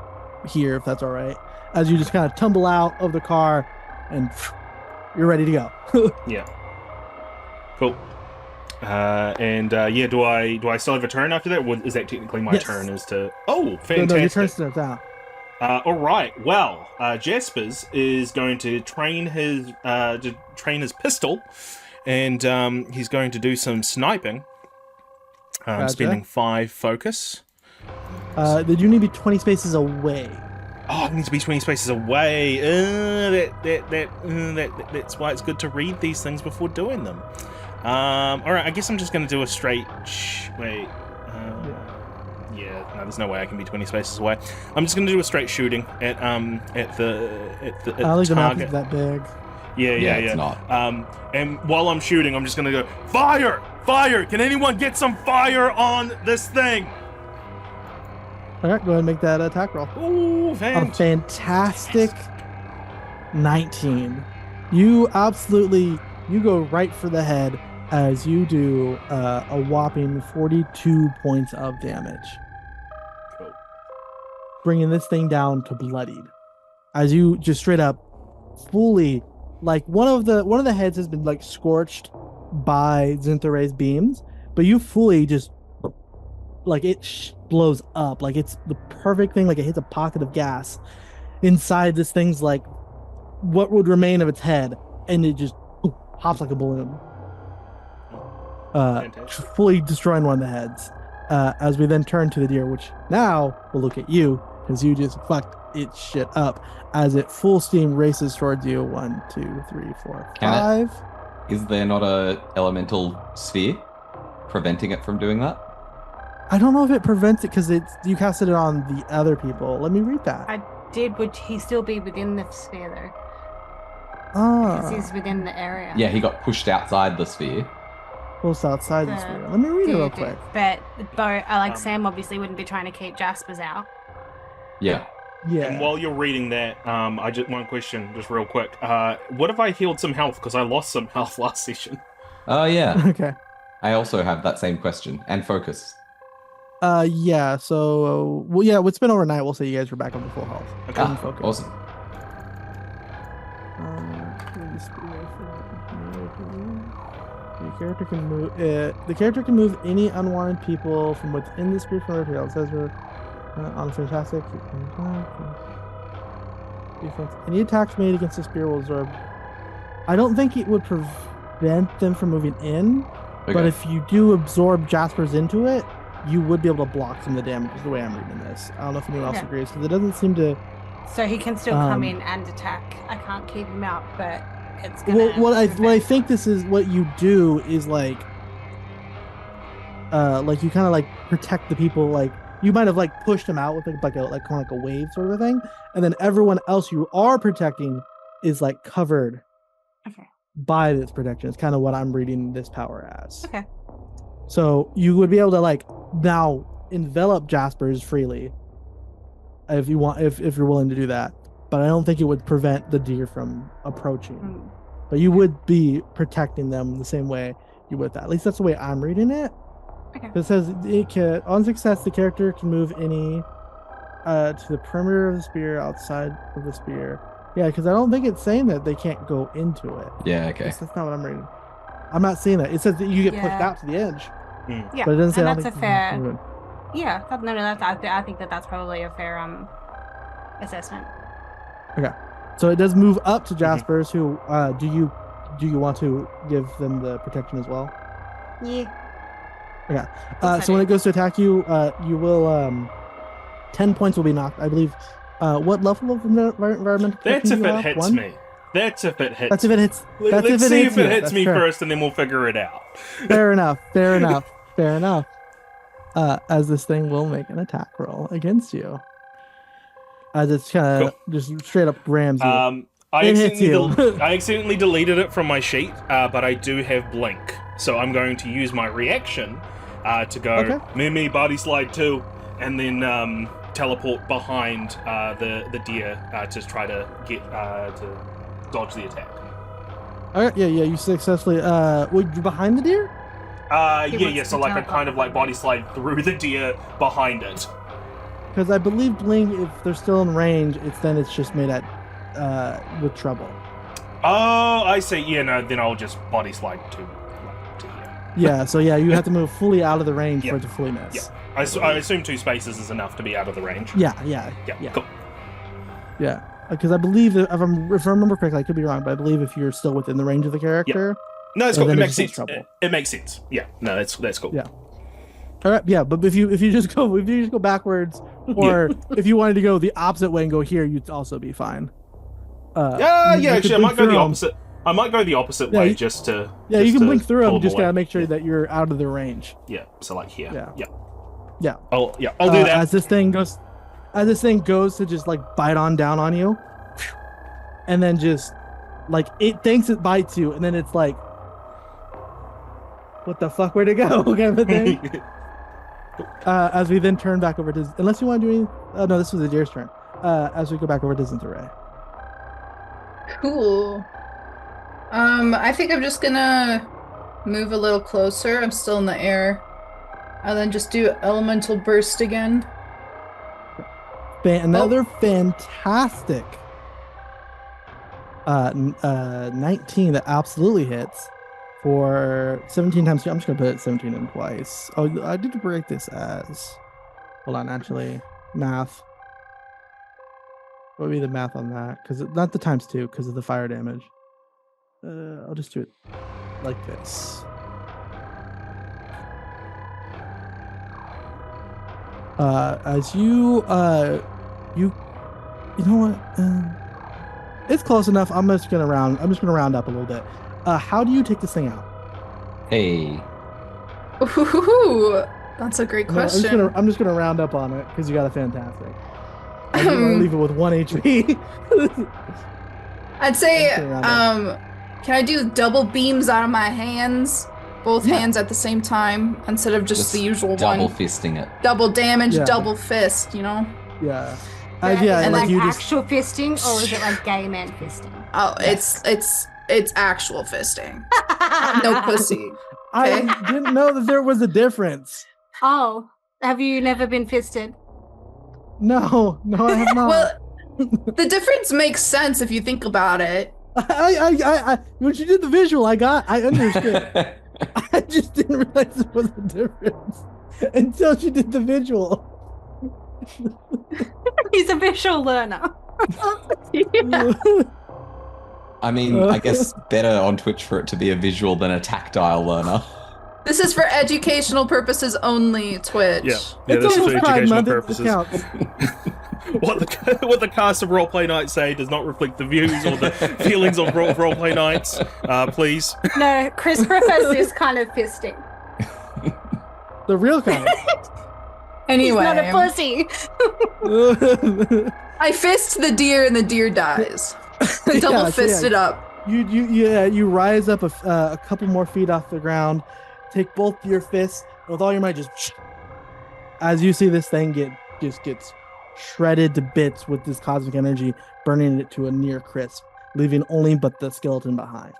here, if that's all right. As you just kind of tumble out of the car, and you're ready to go. Yeah. Cool. Do I still have a turn after that? Or is that technically my Yes. turn? Is to oh, No, fantastic. your turn starts out. All right. Well, Jaspers is going to train his pistol, and he's going to do some sniping. Gotcha. Spending 5 focus. Did you need to be 20 spaces away? Oh, it needs to be 20 spaces away. That's why it's good to read these things before doing them. All right. I guess I'm just going to do a straight. Wait. Yeah, no, there's no way I can be 20 spaces away. I'm just going to do a straight shooting at the I don't think the map target. is that big. Yeah. It's not. And while I'm shooting, I'm just going to go, fire! Fire! Can anyone get some fire on this thing? All right, go ahead and make that attack roll. Ooh, A fantastic 19. You go right for the head as you do a whopping 42 points of damage, Cool. bringing this thing down to bloodied. As you just straight up, fully, like one of the heads has been like scorched by Zintharae's beams, but you fully just like it blows up, like it's the perfect thing, like it hits a pocket of gas inside this thing's like what would remain of its head, and it just pops like a balloon, fully destroying one of the heads. As we then turn to the deer, which now will look at you because you just fucked its shit up as it full steam races towards you. 1, 2, 3, 4, 5. Is there not a elemental sphere preventing it from doing that? I don't know if it prevents it because you casted it on the other people. Let me read that. Would he still be within the sphere though? Because he's within the area. Yeah, he got pushed outside the sphere. Close outside the sphere. Let me read it real quick. But Sam obviously wouldn't be trying to keep Jaspers out. Yeah. Yeah. And while you're reading that, I just one question, just real quick. What if I healed some health because I lost some health last session? Oh yeah. Okay. I also have that same question and focus. Yeah. So, it's been overnight. We'll say you guys were back up to full health. Okay. Awesome. The character can move any unwanted people from within the sphere from everything else. It says we're on fantastic. Defense. Any attacks made against the spear will absorb. I don't think it would prevent them from moving in, but if you do absorb Jaspers into it, you would be able to block some of the damage. Is the way I'm reading this. I don't know if anyone else agrees because it doesn't seem to. So he can still come in and attack. I can't keep him out, but it's gonna. What I think this is what you do is like you kind of like protect the people, like you might have like pushed him out with like a wave sort of a thing, and then everyone else you are protecting is like covered by this protection. It's kind of what I'm reading this power as. Okay. So you would be able to like now envelop Jaspers freely if you want, if you're willing to do that. But I don't think it would prevent the deer from approaching. But you would be protecting them the same way you would that. At least that's the way I'm reading it. Okay. It says on success, the character can move any to the perimeter of the spear, outside of the spear. Yeah, because I don't think it's saying that they can't go into it. Yeah, okay. That's not what I'm reading. I'm not seeing that. It says that you get pushed out to the edge. Yeah, but it doesn't say and that's a fair. Yeah, I think that's probably a fair assessment. Okay, so it does move up to Jaspers. Who do you want to give them the protection as well? Yeah. Okay. So when it goes to attack you, you will 10 points will be knocked. I believe. What level of environmental protection That's if do you it have? hits 1? me. That's if it hits. That's if it hits. Let's see if it hits me fair. first, and then we'll figure it out. Fair enough. As this thing will make an attack roll against you. As it's kind of just straight up rams you. I accidentally deleted it from my sheet, but I do have blink, so I'm going to use my reaction to go me body slide 2, and then teleport behind the deer to try to get to dodge the attack. All right, yeah, you successfully. Were you behind the deer? So like I kind of like body slide through the deer behind it. Because I believe blink, if they're still in range, it's just made at with trouble. Oh, I see. Yeah, no, then I'll just body slide to here. Yeah, so you have to move fully out of the range for it to fully miss. Yeah, I assume 2 spaces is enough to be out of the range. Yeah. Cool. Yeah, because I believe that if I remember correctly, I could be wrong, but I believe if you're still within the range of the character, no, it's cool. It makes sense. Trouble. It makes sense. Yeah, no, that's cool. Yeah. All right, yeah, but if you just go backwards, or if you wanted to go the opposite way and go here, you'd also be fine. Actually, I might go the opposite. I might go the opposite way just to. Yeah, you can blink through them. Just gotta make sure that you're out of the range. Yeah, so like here. Yeah. I'll do that. As this thing goes to just like bite on down on you, and then just like it thinks it bites you, and then it's like, what the fuck, where'd it go? Kind of a thing. As we then turn back over to, unless you want to do any, no, this was the deer's turn. As we go back over to Zintaray. Cool. I think I'm just gonna move a little closer. I'm still in the air. And then just do elemental burst again. Another fantastic 19 that absolutely hits for 17 times 2. I'm just gonna put it 17 in twice. Oh, I did break this as, hold on, actually, math. What would be the math on that? Because not the times 2 because of the fire damage. I'll just do it like this. As you know what? It's close enough. I'm just gonna round up a little bit. How do you take this thing out? Hey. Ooh, that's a great question. I'm just gonna round up on it because you got a fantastic. I'm gonna leave it with 1 HP. I'd say, can I do double beams out of my hands? Both hands at the same time instead of just the usual double one. fisting it. Double damage, double fist, you know? Yeah. And like like actual fisting, or is it like gay man fisting? Oh, it's actual fisting. No pussy. I didn't know that there was a difference. Oh, have you never been fisted? No, I have not. Well, the difference makes sense if you think about it. I when you did the visual, I understood. I just didn't realize there was a difference until she did the visual. He's a visual learner. Yeah. I mean, I guess better on Twitch for it to be a visual than a tactile learner. This is for educational purposes only, Twitch. Yeah, this is for educational purposes. It what the cast of Roleplay Nights say does not reflect the views or the feelings of Roleplay Nights. Please. No, Chris prefers this kind of fisting. The real kind. Anyway. He's not a pussy. I fist the deer and the deer dies. Double fist it up. You rise up a couple more feet off the ground, take both your fists, and with all your might, just as you see this thing gets shredded to bits with this cosmic energy, burning it to a near crisp, leaving only but the skeleton behind.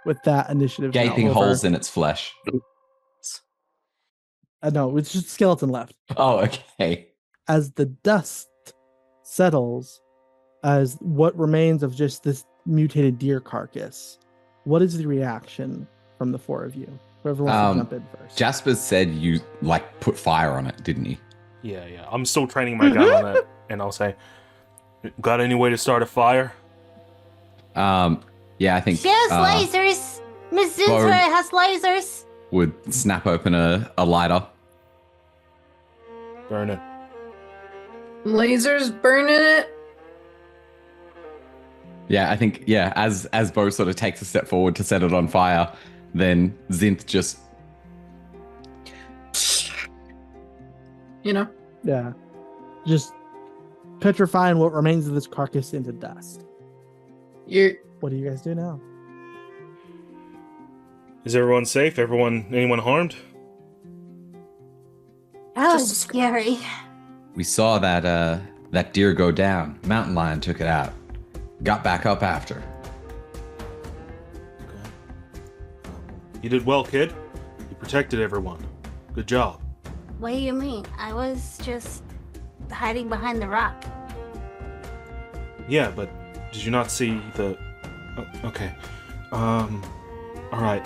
With that, initiative gaping holes in its flesh. No, it's just skeleton left. Oh, okay. As the dust settles, as what remains of just this mutated deer carcass, what is the reaction from the four of you? Whoever wants to jump in first. Jasper said you put fire on it, didn't he? Yeah. I'm still training my gun on it, and I'll say, "Got any way to start a fire?" Yeah, I think she has lasers. Miss Zintra has lasers. Would snap open a lighter. Burn it. Lasers burning it. Yeah, I think as Bo sort of takes a step forward to set it on fire, then Zinth just Yeah. Just petrifying what remains of this carcass into dust. What do you guys do now? Is everyone safe? Anyone harmed? That was scary. We saw that deer go down. Mountain lion took it out. Got back up after. Okay. You did well, kid. You protected everyone. Good job. What do you mean? I was just hiding behind the rock. Yeah, but did you not see the... okay. All right.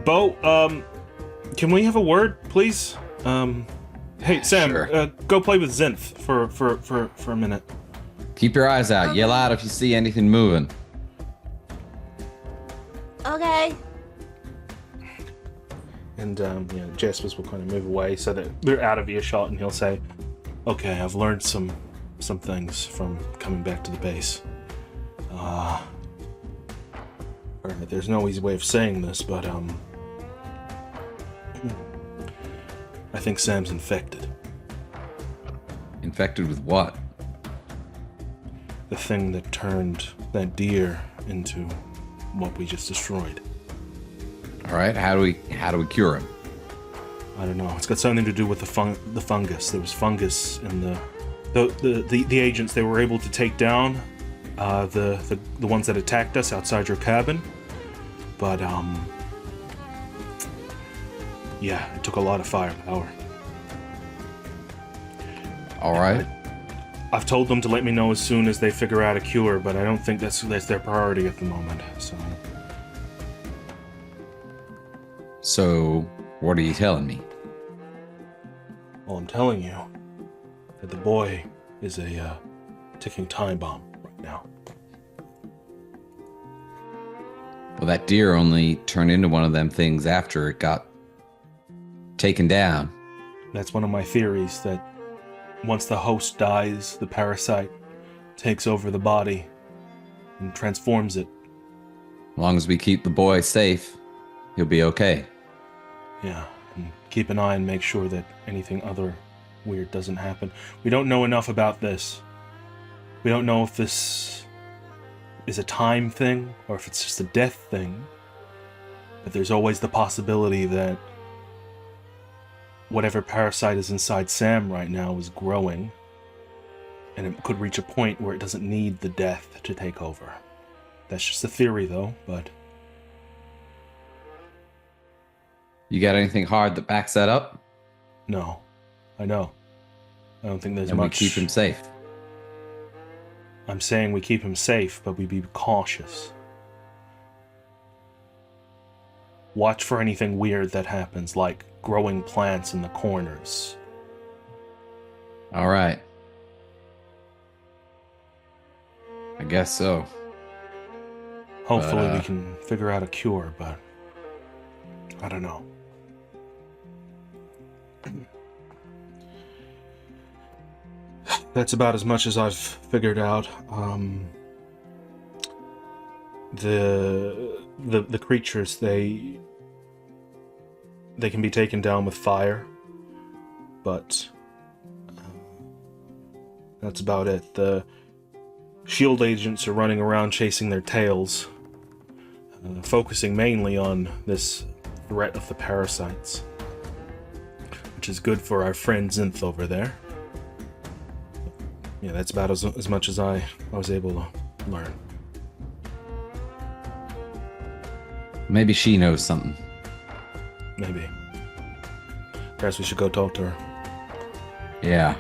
Bo, can we have a word, please? Hey, Sam, sure. Go play with Zinth for a minute. Keep your eyes out. Yell out if you see anything moving. Okay. And Jaspers will kind of move away so that they're out of earshot, and he'll say, "Okay, I've learned some things from coming back to the base. Alright, there's no easy way of saying this, but I think Sam's infected. Infected with what? The thing that turned that deer into what we just destroyed. All right, how do we cure him? I don't know. It's got something to do with the fungus. There was fungus in the agents. They were able to take down the ones that attacked us outside your cabin, but yeah, it took a lot of firepower. All right. I've told them to let me know as soon as they figure out a cure, but I don't think that's their priority at the moment. So, what are you telling me? Well, I'm telling you that the boy is a ticking time bomb right now. Well, that deer only turned into one of them things after it got taken down. That's one of my theories, that once the host dies, the parasite takes over the body and transforms it. As long as we keep the boy safe, he'll be okay. Yeah, and keep an eye and make sure that anything other weird doesn't happen. We don't know enough about this. We don't know if this is a time thing or if it's just a death thing. But there's always the possibility that whatever parasite is inside Sam right now is growing, and it could reach a point where it doesn't need the death to take over. That's just a theory, though, but... You got anything hard that backs that up? No. I know. I don't think there's And much... we keep him safe. I'm saying we keep him safe, but we be cautious. Watch for anything weird that happens, like growing plants in the corners. All right. I guess so. Hopefully we can figure out a cure, but I don't know. That's about as much as I've figured out. The creatures, they can be taken down with fire, but that's about it. The S.H.I.E.L.D. agents are running around chasing their tails, focusing mainly on this threat of the parasites, which is good for our friend Zinth over there. Yeah, that's about as much as I was able to learn. Maybe she knows something. Maybe. Perhaps we should go talk to her. Yeah.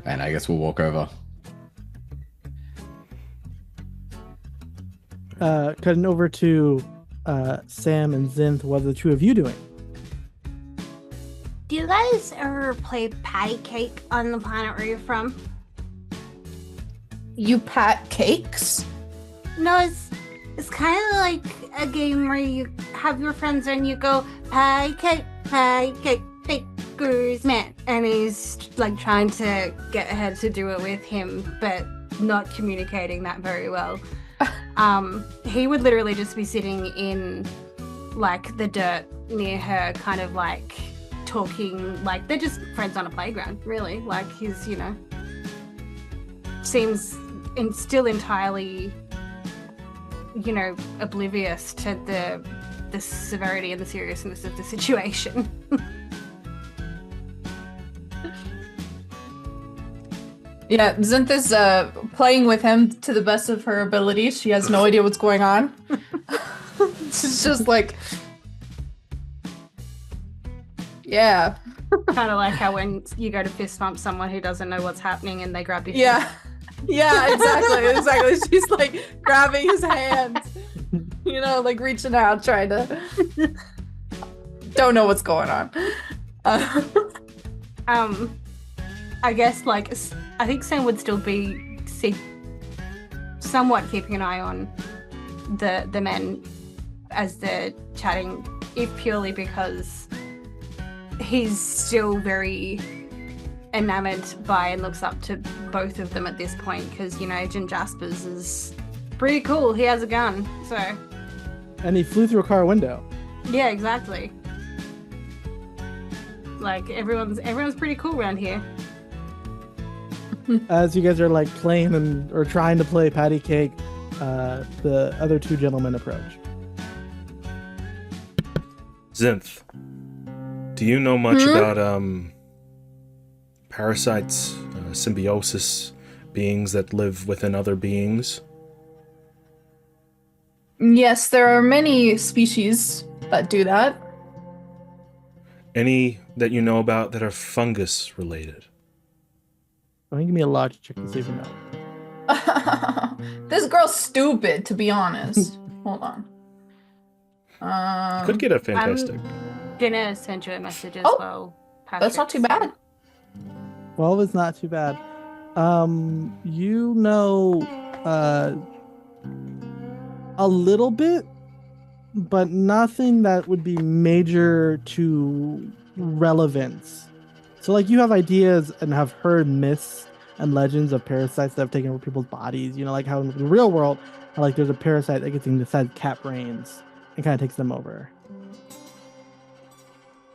And I guess we'll walk over. Cutting over to Sam and Zinth, what are the two of you doing? Do you guys ever play patty cake on the planet where you're from? You pat cakes? No, it's kind of like a game where you have your friends and you go patty cake, baker's man, and he's like trying to get her to do it with him, but not communicating that very well. He would literally just be sitting in like the dirt near her, kind of like talking, like they're just friends on a playground, really. Like he's, seems still entirely, oblivious to the severity and the seriousness of the situation. Yeah, Zinth is playing with him to the best of her ability. She has no idea what's going on. She's just like, yeah. Kind of like how when you go to fist bump someone who doesn't know what's happening and they grab your Yeah, exactly. She's like grabbing his hands, like reaching out, trying to. Don't know what's going on. I guess I think Sam would still be somewhat keeping an eye on the men as they're chatting, if purely because he's still very enamored by and looks up to both of them at this point, because Agent Jaspers is pretty cool. He has a gun, so. And he flew through a car window. Yeah, exactly. Like everyone's pretty cool around here. As you guys are like playing or trying to play patty cake, the other two gentlemen approach. Zinth, do you know much about parasites, symbiosis, beings that live within other beings? Yes, there are many species that do that. Any that you know about that are fungus related? Why don't you give me a logic check to see if you know? This girl's stupid, to be honest. Hold on. Could get a fantastic. I'm gonna send you a message as Oh, well. That's not too bad. 12 is not too bad. You know a little bit, but nothing that would be major to relevance. So like you have ideas and have heard myths and legends of parasites that have taken over people's bodies. You know, like how in the real world, like there's a parasite that gets inside cat brains and kind of takes them over.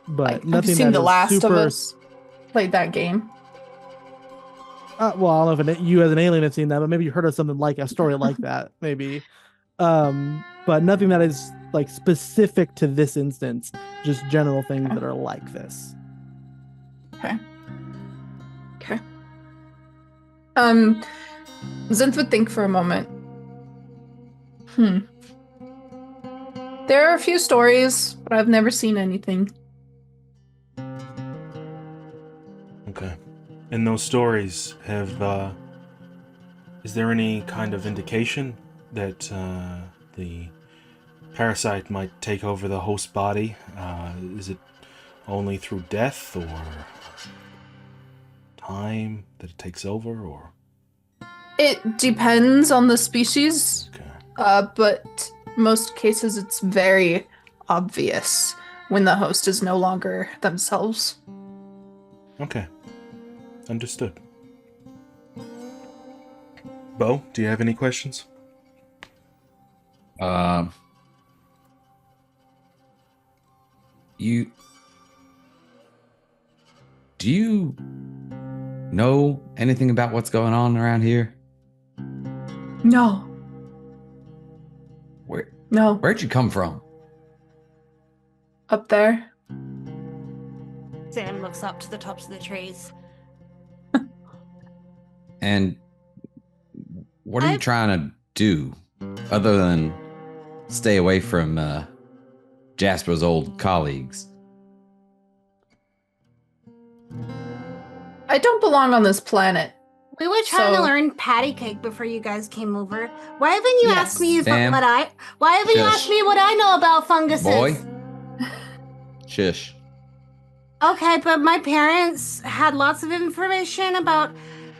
But Like, nothing have you seen that The is Last super... of Us? Played that game. Well, I don't know if you as an alien have seen that, but maybe you heard of something like a story like that, maybe. But nothing that is like specific to this instance, just general things that are like this. Okay. Zinth would think for a moment. There are a few stories, but I've never seen anything. Okay. In those stories, is there any kind of indication that the parasite might take over the host body? Is it only through death or time that it takes over, or? It depends on the species, Okay. but most cases it's very obvious when the host is no longer themselves. Okay. Understood. Bo, do you have any questions? Do you know anything about what's going on around here? No. Where'd you come from? Up there. Sam looks up to the tops of the trees. And what are you trying to do other than stay away from Jasper's old colleagues? I don't belong on this planet. We were trying to learn patty cake before you guys came over. Why haven't you asked me Sam, what I know about funguses? Boy. Shush. Okay, but my parents had lots of information about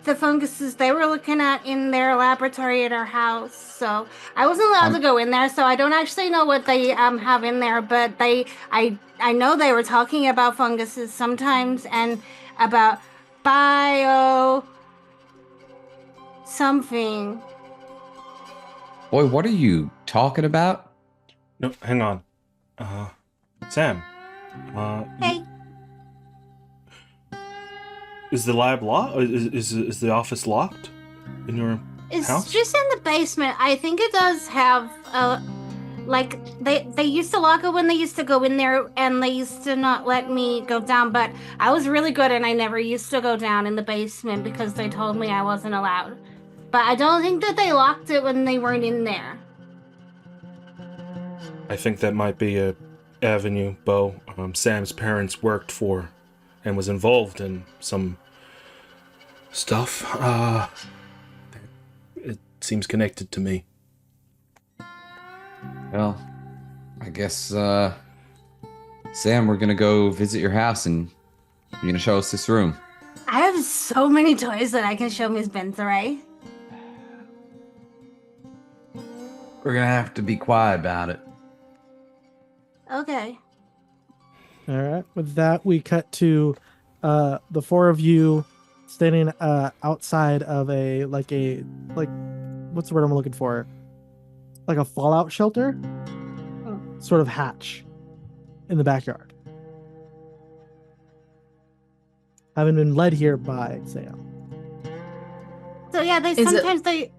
the funguses they were looking at in their laboratory at our house. So I wasn't allowed to go in there, so I don't actually know what they have in there, but I know they were talking about funguses sometimes and about bio something. Boy, what are you talking about? No, hang on. Sam. Hey. Is the lab locked? Is the office locked in your house? It's just in the basement. I think it does have like they used to lock it when they used to go in there, and they used to not let me go down, but I was really good and I never used to go down in the basement because they told me I wasn't allowed. But I don't think that they locked it when they weren't in there. I think that might be a avenue, Bo. Sam's parents worked for and was involved in some stuff. It seems connected to me. Well, I guess, Sam, we're gonna go visit your house and you're gonna show us this room. I have so many toys that I can show Miss Bentheray. We're gonna have to be quiet about it. Okay. All right. With that, we cut to the four of you standing outside of a what's the word I'm looking for? Like a fallout shelter, sort of hatch in the backyard. Having been led here by Sam. So yeah, they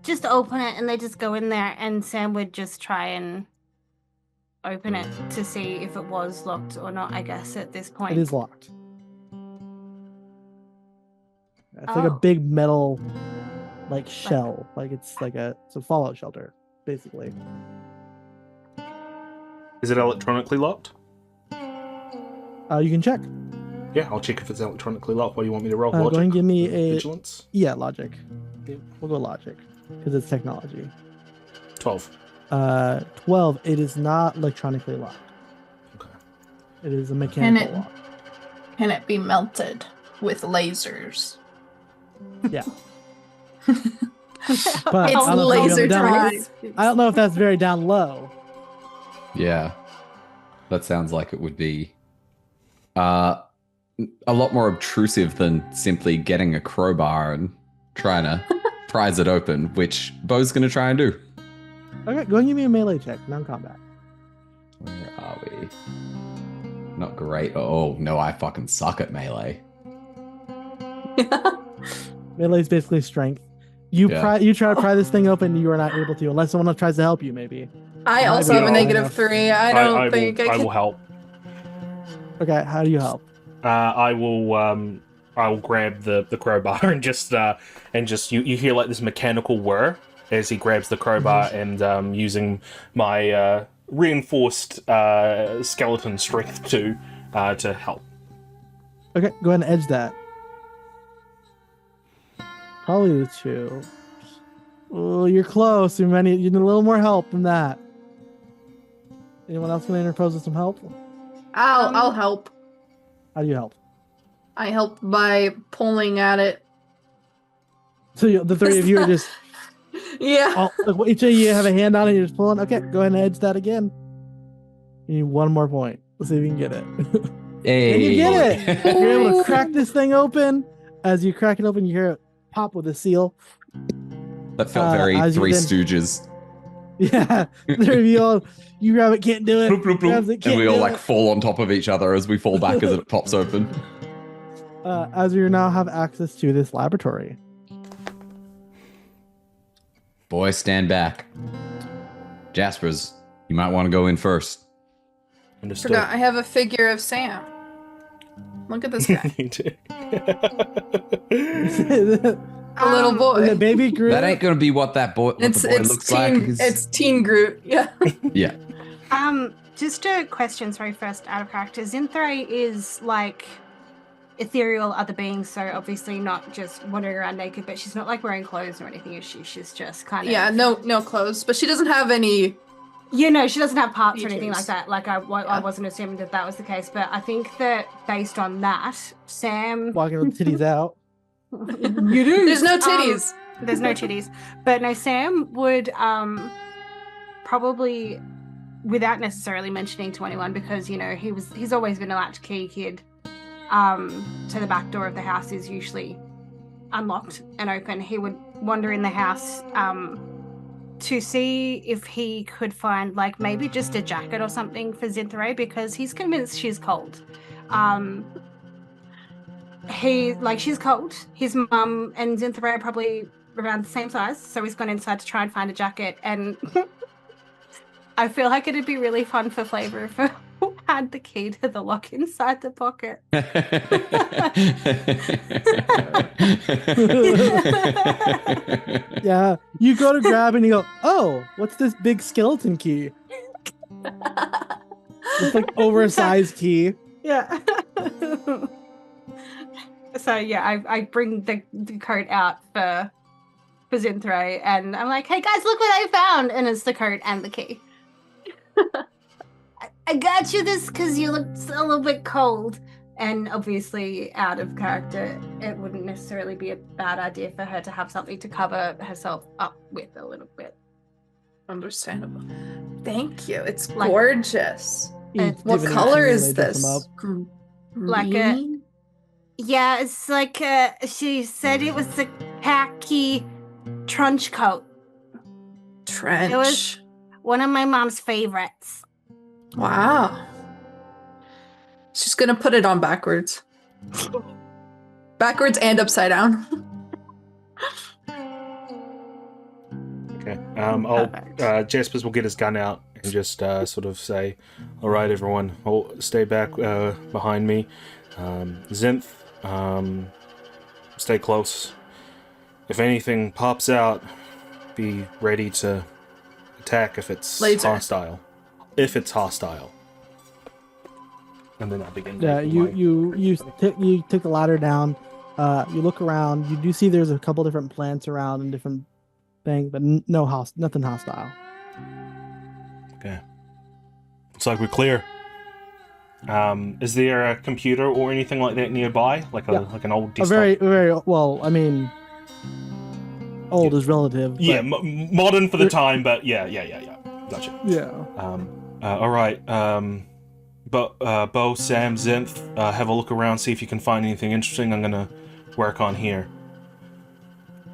just open it and they just go in there, and Sam would just try and open it to see if it was locked or not, I guess, at this point. It is locked. It's like a Oh. big metal, like shell. Like it's a fallout shelter, basically. Is it electronically locked? You can check. Yeah, I'll check if it's electronically locked. What do you want me to roll? Go Logic? ahead and give me a Vigilance? logic. We'll go logic because it's technology. 12. 12. It is not electronically locked. Okay. It is a mechanical it- lock. Can it be melted with lasers? Yeah. It's I don't know if laser you're down time. I don't know if that's very down low. Yeah. That sounds like it would be a lot more obtrusive than simply getting a crowbar and trying to prise it open, which Bo's going to try and do. Okay, go and give me a melee check, non-combat. Where are we? Not great. Oh, no, I fucking suck at melee. Melee is basically strength. You Yeah. you try to pry this thing open, you are not able to, unless someone else tries to help you, maybe. I also be have a all negative enough. 3. I don't think I I can. will help. Okay, how do you help? I will grab the crowbar and just you hear like this mechanical whir as he grabs the crowbar and using my reinforced skeleton strength to help. Okay, go ahead and edge that. Probably the 2. Oh, you're close. You need a little more help than that. Anyone else going to interpose with some help? I'll help. How do you help? I help by pulling at it. So the three of you are just Yeah. like, each of you have a hand on it. You're just pulling. Okay, go ahead and edge that again. You need one more point. Let's see if you can get it. Hey. And you get it. You're able to crack this thing open. As you crack it open, you hear it pop with a seal. That felt very as you Three then- Stooges. Yeah, the three of you all, you grab it, can't do it. Bloop, bloop, bloop. Grabs it, And can't we all do like it. fall on top of each other as we fall back as it pops open. As we now have access to this laboratory. Boy, stand back. Jaspers, you might want to go in first. Understood. Forgot I have a figure of Sam. Look at this guy. Me too. A little boy. The baby Groot. That ain't gonna be what the boy looks like. It's Teen Groot. Yeah. Yeah. Just a question, sorry, first out of character. Zinthray is like ethereal other beings, so obviously not just wandering around naked, but she's not like wearing clothes or anything, is she? She's just kind of Yeah. No clothes, but she doesn't have any. You know, she doesn't have parts or anything Features. like that. Like I wasn't assuming that was the case, but I think that based on that, Sam. walking with titties out. You do. There's no titties. There's no titties, but no, Sam would probably, without necessarily mentioning to anyone, because you know he's always been a latchkey kid. So the back door of the house is usually unlocked and open. He would wander in the house to see if he could find like maybe just a jacket or something for Zinthray, because he's convinced she's cold. She's cold. His mum and Zinthray are probably around the same size, so he's gone inside to try and find a jacket, and I feel like it'd be really fun for Flavor if I had the key to the lock inside the pocket. Yeah, you go to grab and you go, oh, what's this big skeleton key? It's like oversized key. Yeah. So yeah, I bring the coat out for Zinthray, and I'm like, hey guys, look what I found, and it's the coat and the key. I got you this because you looked a little bit cold. And obviously, out of character, it wouldn't necessarily be a bad idea for her to have something to cover herself up with a little bit. Understandable. Thank you. It's Like- gorgeous. It's- What Divination color really is does them this? up. Like a- Green? Yeah, it's like she said it was a khaki trench coat. Trench. It was one of my mom's favorites. Wow. She's gonna put it on backwards. Backwards and upside down. Okay. Jaspers will get his gun out and just sort of say, all right, everyone, stay back behind me. Zinth, stay close. If anything pops out, be ready to attack if it's hostile. If it's hostile. And then I'll begin. Yeah, you take the ladder down. You look around. You do see there's a couple different plants around and different things, but nothing hostile. Okay. Looks like we're clear. Is there a computer or anything like that nearby, like an old desktop? A very well. I mean, old is relative. Yeah, modern for the time, but yeah. Gotcha. Yeah. All right. Bo, Sam, Zinth, have a look around, see if you can find anything interesting. I'm gonna work on here.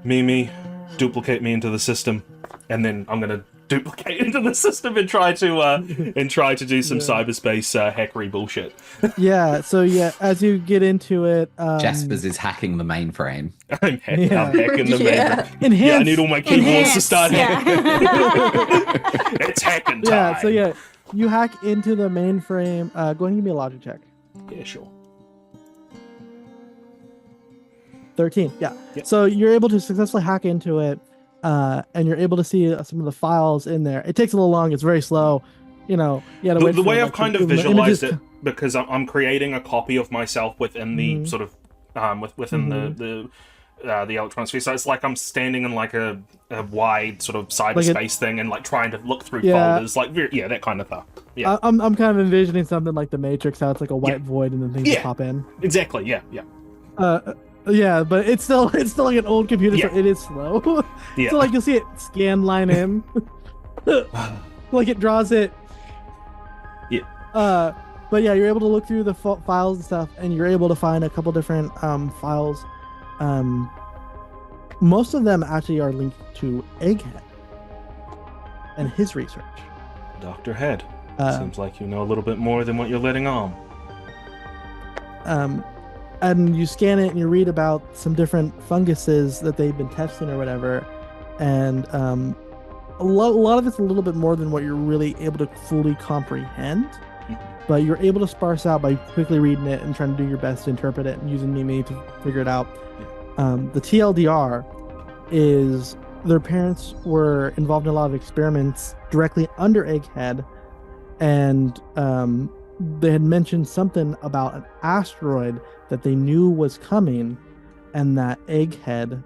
Mimi, duplicate me into the system, and then I'm gonna duplicate into the system and try to do some cyberspace hackery bullshit. Yeah. So as you get into it, Jaspers is hacking the mainframe. I'm hacking the mainframe. Enhance. Yeah, I need all my keyboards to start hacking. Yeah. It's hacking time. Yeah. So you hack into the mainframe. Go ahead and give me a logic check. Yeah, sure. 13. Yeah. Yep. So you're able to successfully hack into it, and you're able to see some of the files in there. It takes a little long. It's very slow. You know, you gotta wait The for, way I've kind of visualized images. it, because I'm creating a copy of myself within the sort of within the electron sphere. So it's like I'm standing in like a wide sort of cyberspace thing and like trying to look through folders, like that kind of stuff. Yeah, I'm kind of envisioning something like the Matrix, how it's like a white void and then things pop in. Exactly. Yeah. Yeah, but it's still like an old computer, so it is slow. Yeah. So like you'll see it scan line in, like it draws it. Yeah. But yeah, you're able to look through the files and stuff, and you're able to find a couple different files. Most of them actually are linked to Egghead and his research. Dr. Head. Seems like you know a little bit more than what you're letting on. And you scan it and you read about some different funguses that they've been testing or whatever, and a lot of it's a little bit more than what you're really able to fully comprehend, but you're able to sparse out by quickly reading it and trying to do your best to interpret it and using Mimi to figure it out. The TLDR is their parents were involved in a lot of experiments directly under Egghead, and they had mentioned something about an asteroid that they knew was coming, and that Egghead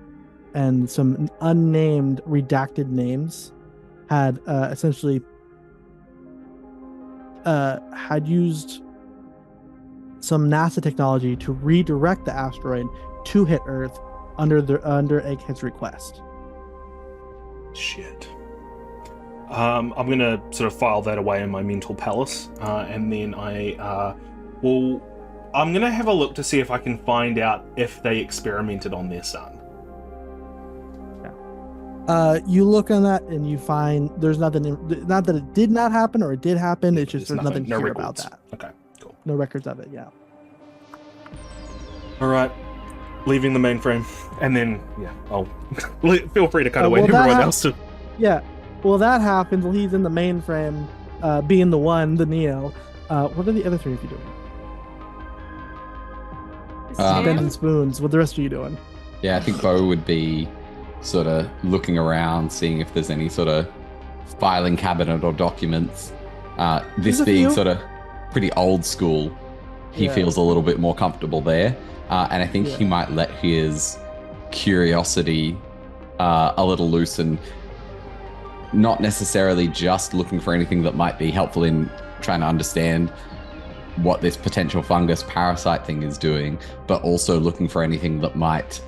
and some unnamed redacted names had essentially had used some NASA technology to redirect the asteroid to hit Earth under Egghead's request. Shit. I'm gonna sort of file that away in my mental palace, and then I'm gonna have a look to see if I can find out if they experimented on their son. You look on that and you find there's nothing. Not that it did not happen or it did happen. It's just there's nothing here about that. Okay, cool. No records of it. Yeah. All right, leaving the mainframe, and then I'll feel free to cut away everyone else. To... Yeah. Well, that happens while he's in the mainframe, being the Neo. What are the other three of you doing? Bending spoons. What the rest of you doing? Yeah, I think Bo would be sort of looking around, seeing if there's any sort of filing cabinet or documents. This being sort of pretty old school, he feels a little bit more comfortable there. And I think he might let his curiosity a little loose and not necessarily just looking for anything that might be helpful in trying to understand what this potential fungus parasite thing is doing, but also looking for anything that might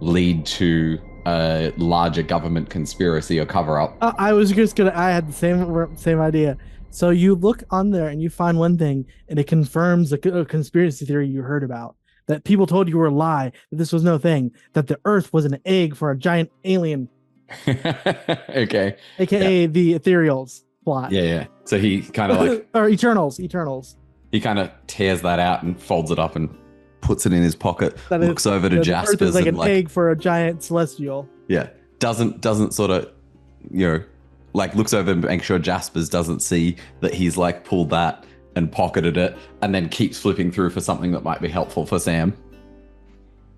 lead to a larger government conspiracy or cover-up. I had the same idea. So you look on there and you find one thing, and it confirms a conspiracy theory you heard about, that people told you were a lie, that this was no thing, that the Earth was an egg for a giant alien. Okay. AKA the Ethereals plot. Yeah. So he kind of like... or Eternals. He kind of tears that out and folds it up and puts it in his pocket, looks over to Jaspers. Earth is like an egg for a giant celestial. Yeah. Doesn't sort of, like looks over and makes sure Jaspers doesn't see that he's like pulled that and pocketed it, and then keeps flipping through for something that might be helpful for Sam.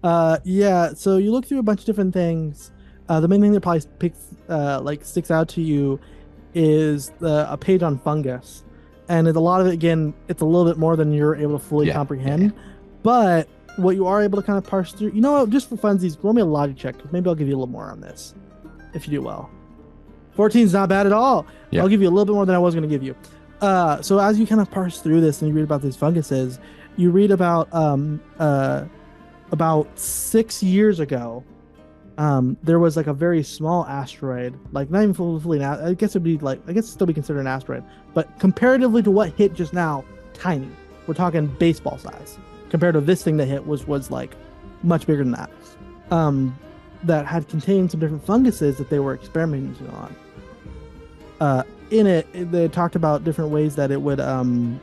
Yeah, so you look through a bunch of different things. The main thing that probably sticks out to you is a page on fungus, and a lot of it, again, it's a little bit more than you're able to fully comprehend. Yeah. But what you are able to kind of parse through, you know what, just for funsies, roll me a logic check, because maybe I'll give you a little more on this if you do well. 14 is not bad at all. Yeah. I'll give you a little bit more than I was going to give you. So as you kind of parse through this and you read about these funguses, you read about 6 years ago, there was like a very small asteroid, like not even fully, I guess it'd be like, I guess it'd still be considered an asteroid, but comparatively to what hit just now, tiny. We're talking baseball size. Compared to this thing that hit was like much bigger than that. That had contained some different funguses that they were experimenting on. In it, they talked about different ways that it would, the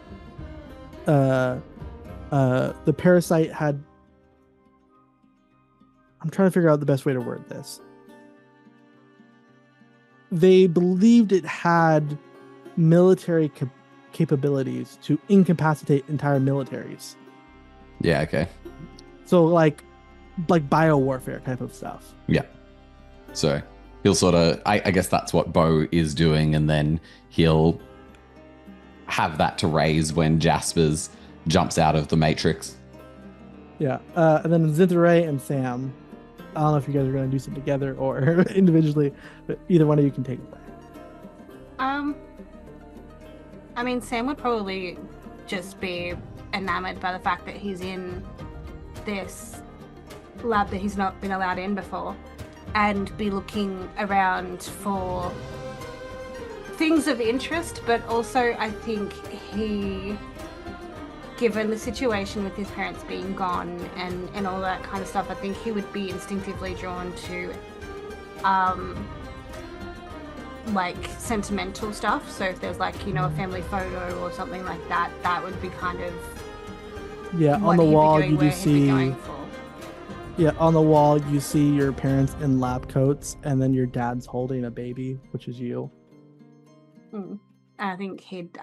parasite had, I'm trying to figure out the best way to word this. They believed it had military capabilities to incapacitate entire militaries. Yeah, okay. So like biowarfare type of stuff. Yeah. So he'll sort of, I guess that's what Bo is doing, and then he'll have that to raise when Jaspers jumps out of the Matrix. Yeah. And then Zinthray and Sam, I don't know if you guys are going to do something together or individually, but either one of you can take it away. I mean, Sam would probably just be enamored by the fact that he's in this lab that he's not been allowed in before, and be looking around for things of interest, but also I think given the situation with his parents being gone and all that kind of stuff, I think he would be instinctively drawn to like sentimental stuff. So if there's like, you know, a family photo or something like that, that would be kind of on the wall you do see on the wall you see your parents in lab coats, and then your dad's holding a baby, which is you. I think he'd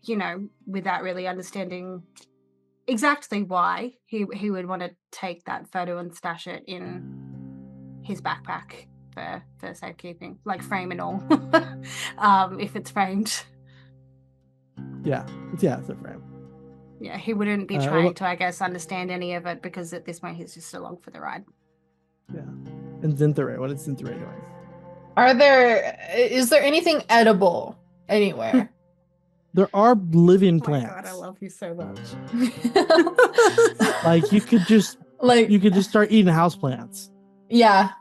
you know, without really understanding exactly why he would want to take that photo and stash it in his backpack for safekeeping, like frame and all. If it's framed. It's a frame. Yeah, he wouldn't be trying to, I guess, understand any of it, because at this point he's just along for the ride. Yeah. And Zinthray, what is Zinthray doing? Is there anything edible anywhere? There are living plants. Oh my God, I love you so much. Like you could just start eating houseplants. Yeah,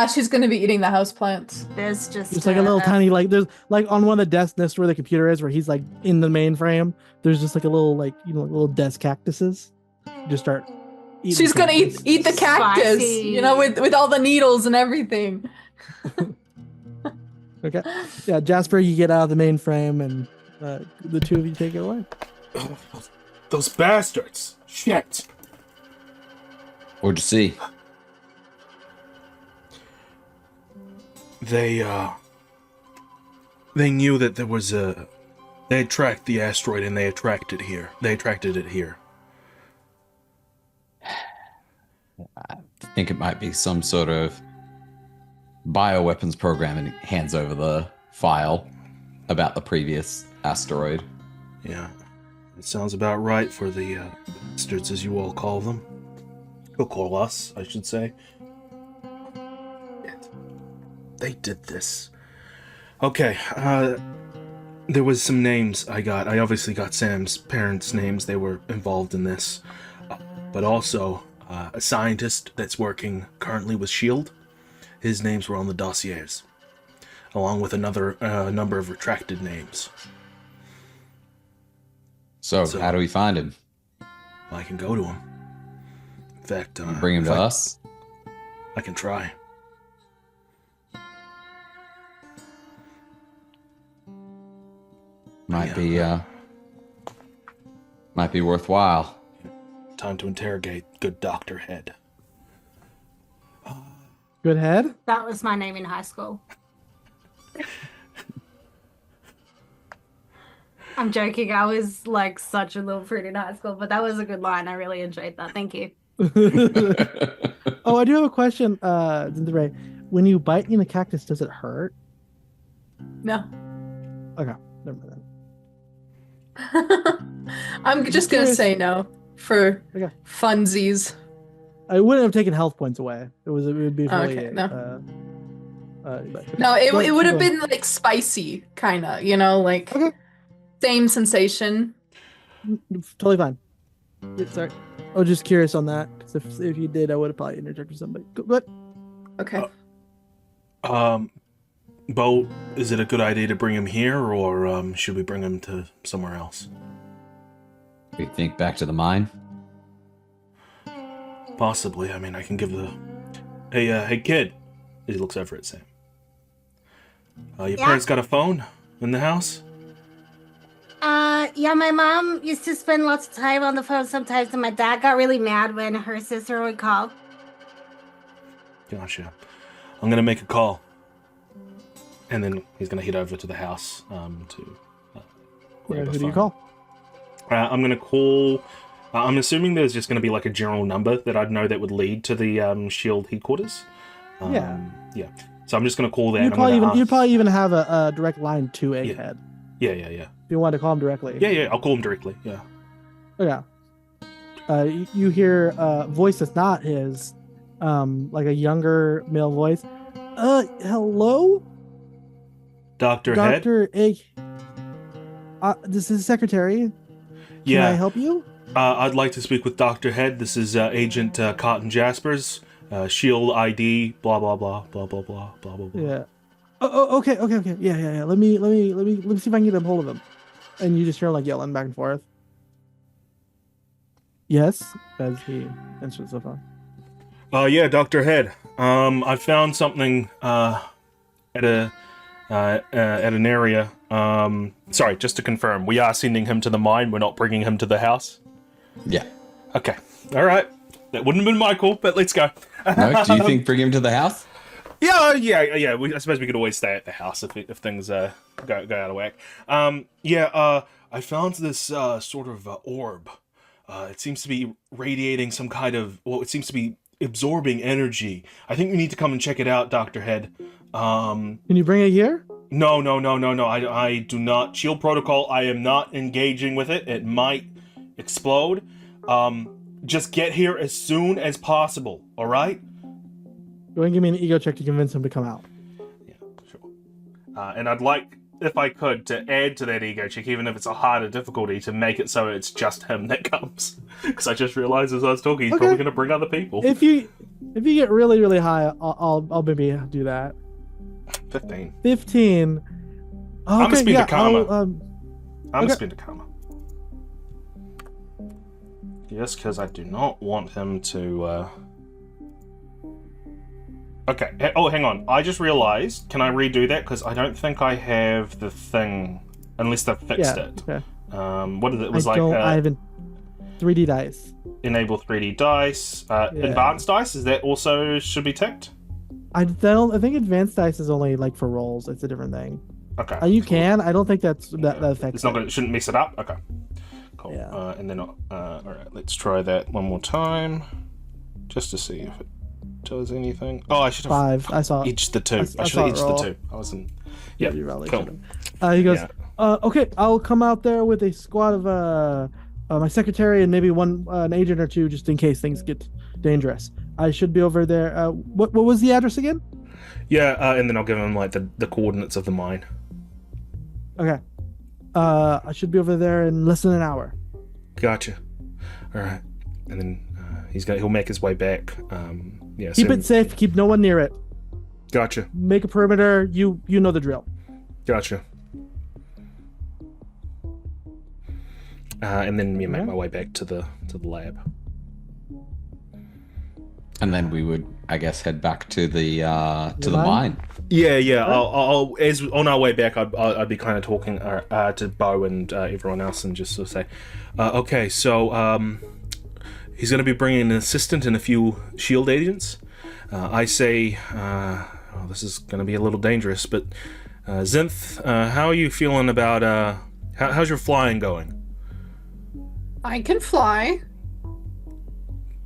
she's gonna be eating the houseplants. There's just like a little tiny, like there's like on one of the desks next to where the computer is, where he's like in the mainframe. There's just like a little, like, you know, little desk cactuses. Just start eating. She's gonna eat the cactus, spicy. You know, with all the needles and everything. Okay. Yeah, Jasper, you get out of the mainframe, and the two of you take it away. Those bastards! Shit! What'd you see? They knew that there was they had tracked the asteroid, and they attracted it here. I think it might be some sort of bioweapons program, and he hands over the file about the previous asteroid. Yeah, it sounds about right for the bastards, as you all call them. Or call us, I should say. They did this. Okay, there was some names I got. I obviously got Sam's parents' names. They were involved in this. But also, a scientist that's working currently with S.H.I.E.L.D. His names were on the dossiers, along with another number of retracted names. So how do we find him? I can go to him. In fact, bring him to us? I can try. Might be worthwhile. Time to interrogate good Dr. Head. Good Head? That was my name in high school. I'm joking. I was like such a little prude in high school, but that was a good line. I really enjoyed that. Thank you. Oh, I do have a question, Zinderay. When you bite in a cactus, does it hurt? No. Okay, never mind. I'm just gonna say no for funsies. I wouldn't have taken health points away. It would be really, Okay, no. No, it would have been like spicy, kind of, like same sensation. Totally fine. Sorry, I was just curious on that because if you did, I would have probably interjected somebody. But okay. Bo, is it a good idea to bring him here, or should we bring him to somewhere else? We think back to the mine. Possibly. I mean, I can give the... Hey, kid. He looks over at Sam. Your parents got a phone in the house? Yeah, my mom used to spend lots of time on the phone sometimes, and my dad got really mad when her sister would call. Gotcha. I'm gonna make a call. And then he's gonna head over to the house to grab a who do phone. you call? I'm gonna call... I'm assuming there's just gonna be like a general number that I'd know that would lead to the S.H.I.E.L.D. headquarters. Yeah. So I'm just gonna call that. You'd probably even have a direct line to Egghead. Yeah. If you wanted to call him directly. Yeah, I'll call him directly, yeah. Okay. You hear a voice that's not his, like a younger male voice. Hello? Dr. Dr. Egg. This is secretary. Can I help you? I'd like to speak with Dr. Head. This is Agent Cotton Jaspers. S.H.I.E.L.D. ID, blah, blah, blah, blah, blah, blah, blah, blah, blah. Yeah. Okay. Yeah. Let me see if I can get a hold of him. And you just hear like yelling back and forth. Yes, as he answers the phone. Yeah, Dr. Head. I found something at an area. Sorry, just to confirm, we are sending him to the mine. We're not bringing him to the house. Yeah. Okay. All right. That wouldn't have been my call, but let's go. No, do you think bring him to the house? Yeah. I suppose we could always stay at the house if things go out of whack. I found this sort of orb. It seems to be radiating some kind of... Well, it seems to be absorbing energy. I think we need to come and check it out, Dr. Head. Can you bring it here? No. I do not. S.H.I.E.L.D. protocol, I am not engaging with it. It might explode. Just get here as soon as possible, all right? Go and give me an ego check to convince him to come out. Yeah, sure. And I'd like, if I could, to add to that ego check, even if it's a harder difficulty, to make it so it's just him that comes. Because I just realized as I was talking, he's probably going to bring other people. If you get really, really high, I'll maybe do that. 15. 15. Okay, I'm a spin to karma. I'm okay. a spin to karma. Yes, because I do not want him to... Okay. Oh, hang on. I just realized. Can I redo that? Because I don't think I have the thing, unless they've fixed it. Okay. What is it? It was I haven't. 3D dice. Enable 3D dice. Advanced dice. Is that also should be ticked? I think advanced dice is only like for rolls. It's a different thing. Okay. You can. I don't think that affects. It's not gonna. It shouldn't mess it up. Okay. Cool. Yeah. And then all right. Let's try that one more time, just to see if it does anything. Oh, I should have 5. I saw edged the 2. I should have edged the 2. I wasn't. Yeah. Cool. He goes. Okay, I'll come out there with a squad of my secretary and maybe an agent or two, just in case things get dangerous. I should be over there. What was the address again? Yeah, and then I'll give him like the coordinates of the mine. Okay. I should be over there in less than an hour. Gotcha. All right, and then he'll make his way back. Yeah. Keep it safe. Keep no one near it. Gotcha. Make a perimeter. You know the drill. Gotcha. And then make my way back to the lab. And then we would, I guess, head back to the mine. Yeah. I'll as on our way back, I'd be kind of talking to Bo and everyone else, and just sort of say, okay, so he's going to be bringing an assistant and a few S.H.I.E.L.D. agents. I say, this is going to be a little dangerous, but Zinth, how are you feeling about How's your flying going? I can fly.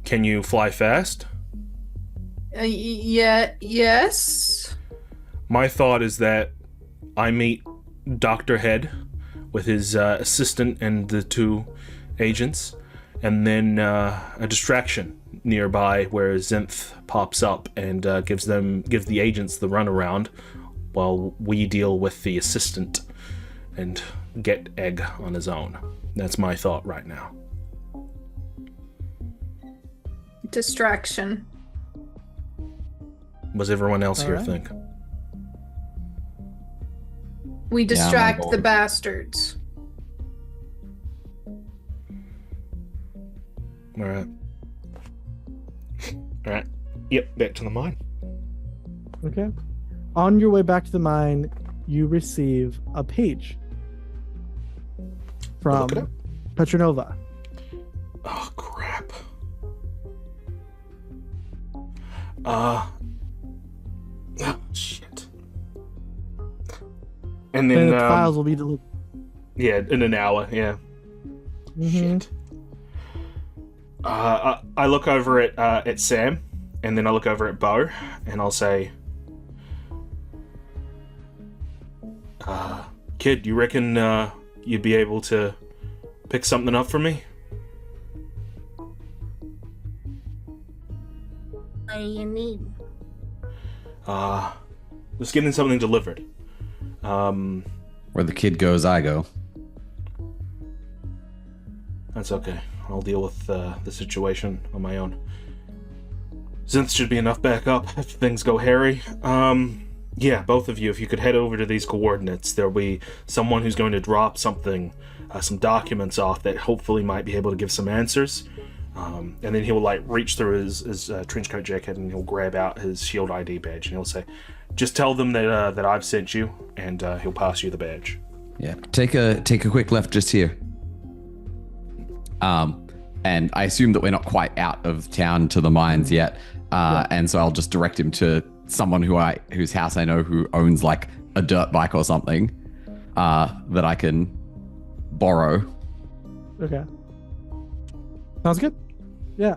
Can you fly fast? Yes. My thought is that I meet Dr. Head with his assistant and the two agents, and then a distraction nearby where Zinth pops up and gives the agents the runaround while we deal with the assistant and get Egg on his own. That's my thought right now. Distraction. What's everyone else here Alright. think? We distract on the board. bastards. Alright. Alright. Yep, back to the mine. Okay. On your way back to the mine, you receive a page from Look it up. Petronova. Oh, crap. Oh, shit. And then, And the files will be delivered. yeah, in an hour, yeah. Shit. I look over at Sam, and then I look over at Bo, and I'll say, kid, you reckon you'd be able to pick something up for me? What do you need? Just getting something delivered. Where the kid goes, I go. That's okay. I'll deal with the situation on my own. Zinth should be enough backup if things go hairy. Yeah, both of you, if you could head over to these coordinates, there'll be someone who's going to drop something, some documents off that hopefully might be able to give some answers. And then he'll reach through his trench coat jacket and he'll grab out his S.H.I.E.L.D. ID badge and he'll say, "Just tell them that I've sent you," and he'll pass you the badge. Yeah. Take a quick left just here. And I assume that we're not quite out of town to the mines yet. And so I'll just direct him to someone whose house I know who owns like a dirt bike or something that I can borrow. Okay. Sounds good. Yeah.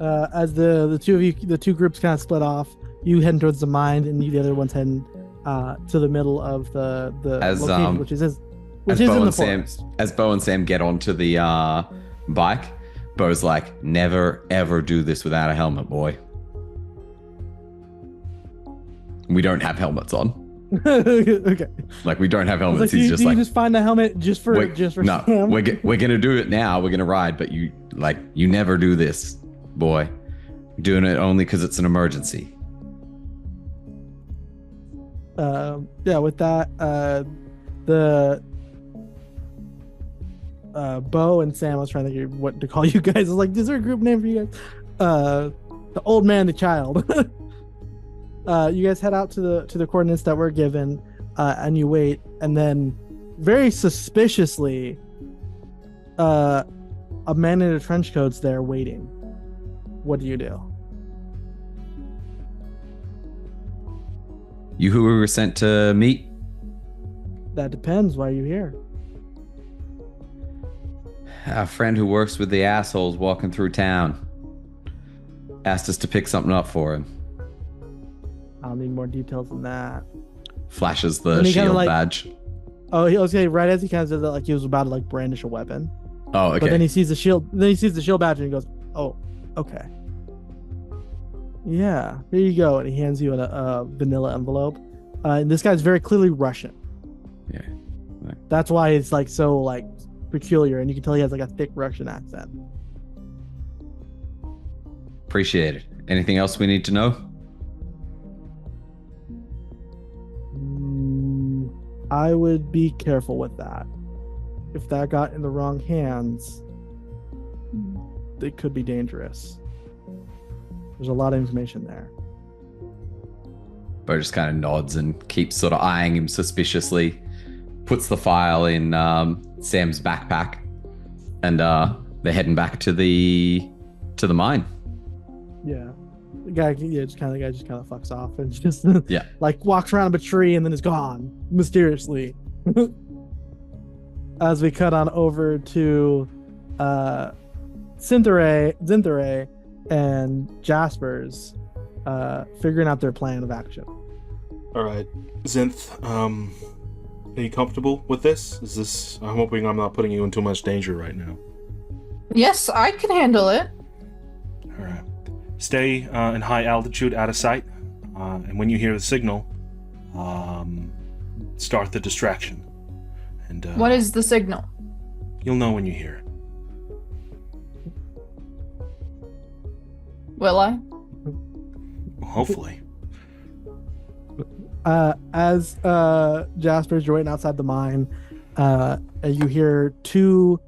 As the two groups kind of split off, you heading towards the mine, and the other one's heading to the middle of the location, which is in the forest. As Bo and Sam get onto the bike, Bo's like, "Never ever do this without a helmet, boy." We don't have helmets on. Okay. Like, we don't have helmets. Like, He's just you like, just find a helmet just for no, Sam? we're gonna do it now. We're gonna ride, but you never do this, boy. You're doing it only because it's an emergency. Yeah. With that, the Bo and Sam, I was trying to think of what to call you guys. I was like, is there a group name for you guys? The old man, the child. You guys head out to the coordinates that were given, and you wait, and then very suspiciously, a man in a trench coat's there waiting. What do you do? You who we were sent to meet? That depends. Why are you here? A friend who works with the assholes walking through town asked us to pick something up for him. I'll need more details than that. Flashes the And he kinda S.H.I.E.L.D. like- badge. Oh, he was right as he kind of said that, like he was about to like brandish a weapon. Oh, okay. But then he sees the shield. Then he sees the shield badge and he goes, "Oh, okay. Yeah, here you go." And he hands you a vanilla envelope. And this guy's very clearly Russian. Yeah. That's why it's like so like peculiar, and you can tell he has like a thick Russian accent. Appreciate it. Anything else we need to know? I would be careful with that. If that got in the wrong hands, it could be dangerous. There's a lot of information there. Bo just kind of nods and keeps sort of eyeing him suspiciously. Puts the file in Sam's backpack, and they're heading back to the mine. Yeah. The guy just kind of fucks off and just Yeah. like walks around up a tree and then is gone mysteriously. as we cut on over to Zinthare and Jasper's figuring out their plan of action. All right, Zinth, are you comfortable with this? I'm hoping I'm not putting you in too much danger right now. Yes, I can handle it. All right. Stay in high altitude, out of sight, and when you hear the signal, start the distraction. And what is the signal? You'll know when you hear it. Will I? Well, hopefully. As Jasper's waiting outside the mine, you hear two,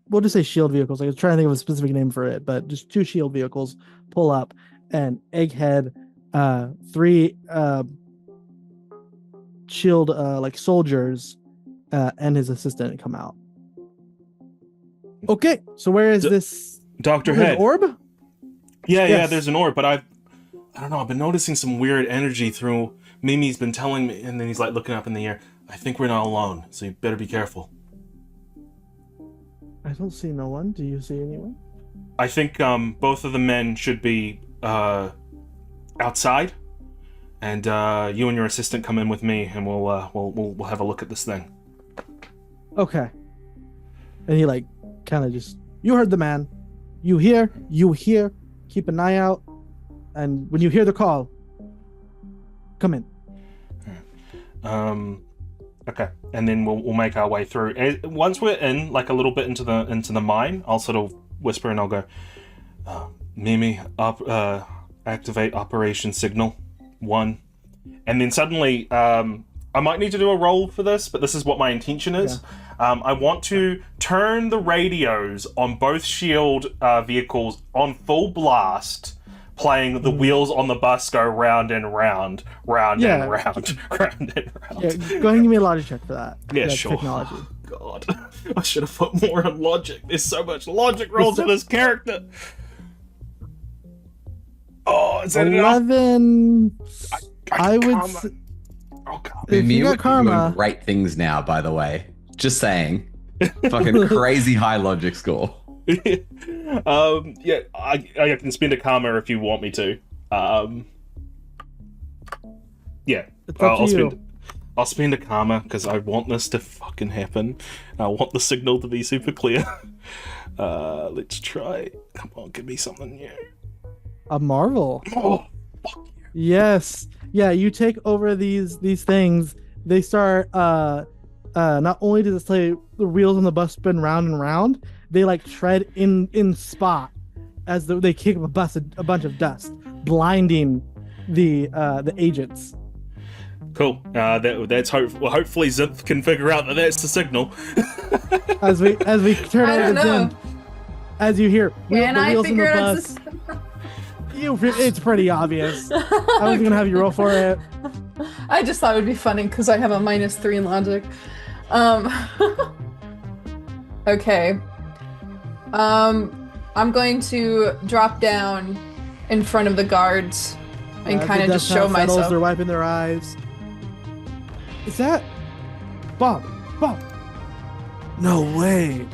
we'll just say shield vehicles. I was trying to think of a specific name for it, but just two shield vehicles pull up, and Egghead, three shield like soldiers, and his assistant come out. Okay, so where is this Dr. Head? Orb? Yeah, there's an orb, but I don't know, I've been noticing some weird energy through. Mimi's been telling me, and then he's like looking up in the air. I think we're not alone, so you better be careful. I don't see no one. Do you see anyone? I think both of the men should be outside, and you and your assistant come in with me, and we'll have a look at this thing. Okay. And he like kind of just, you heard the man. You hear. Keep an eye out, and when you hear the call, come in. Okay, and then we'll make our way through. Once we're in, like a little bit into the mine, I'll sort of whisper and I'll go, Mimi, activate Operation Signal 1, and then suddenly, I might need to do a roll for this, but this is what my intention is. Yeah. I want to turn the radios on both S.H.I.E.L.D. Vehicles on full blast, playing the wheels on the bus go round and round, round and round, round and round. Yeah, go ahead and give me a logic check for that. Yeah, that sure. Technology. Oh, God, I should have put more on logic. There's so much logic rolls in this character. Oh, is that 11? I would. Oh, God. If you got karma, doing great things now. By the way, just saying, fucking crazy high logic score. Yeah, I can spend a karma if you want me to. Yeah, I'll spend a karma because I want this to fucking happen. I want the signal to be super clear. Let's try. Come on, give me something new. A marvel. Oh, fuck you. Yes. Yeah, you take over these things. They start. Not only does it say the wheels on the bus spin round and round, they like tread in spot as they kick up a bunch of dust, blinding the agents. Cool. That's hopefully Zinth can figure out that that's the signal. as we turn over to Zinth, as you hear the wheels on the bus. It's pretty obvious. I was gonna have you roll for it. I just thought it would be funny because I have a -3 in logic. Okay. I'm going to drop down in front of the guards and kind of just show myself. They're wiping their eyes. Is that Bob? No way.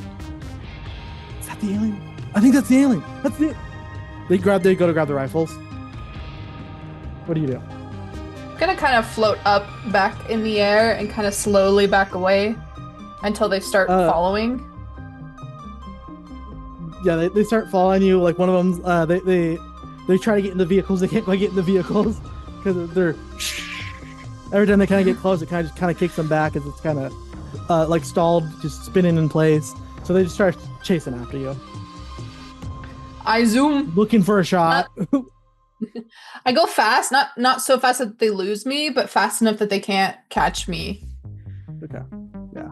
Is that the alien? I think that's the alien. That's it. They go to grab the rifles. What do you do? I'm gonna kind of float up back in the air and kind of slowly back away until they start following. Yeah, they start following you. Like one of them, they try to get in the vehicles. They can't quite get in the vehicles because they're. Every time they kind of get close, it kind of kicks them back as it's kind of like stalled, just spinning in place. So they just start chasing after you. I zoom, looking for a shot. I go fast, not so fast that they lose me, but fast enough that they can't catch me. Okay, yeah.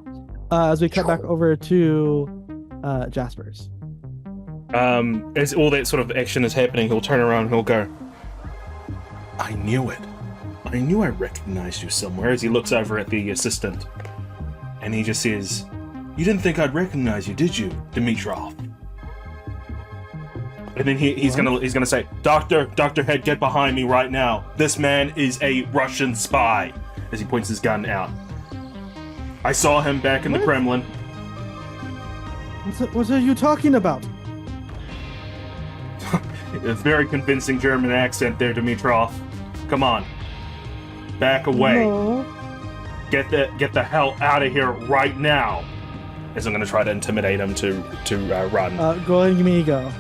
As we cut back over to Jasper's. As all that sort of action is happening, he'll turn around and he'll go, I knew it. I knew I recognized you somewhere, as he looks over at the assistant. And he just says, you didn't think I'd recognize you, did you, Dimitrov? And then he's gonna say, Dr. Head, get behind me right now. This man is a Russian spy, as he points his gun out. I saw him back in the What? Kremlin. What are you talking about? A very convincing German accent there, Dimitrov. Come on. Back away. No. Get the hell out of here right now. As I'm going to try to intimidate him to run. Go ahead and give me ego.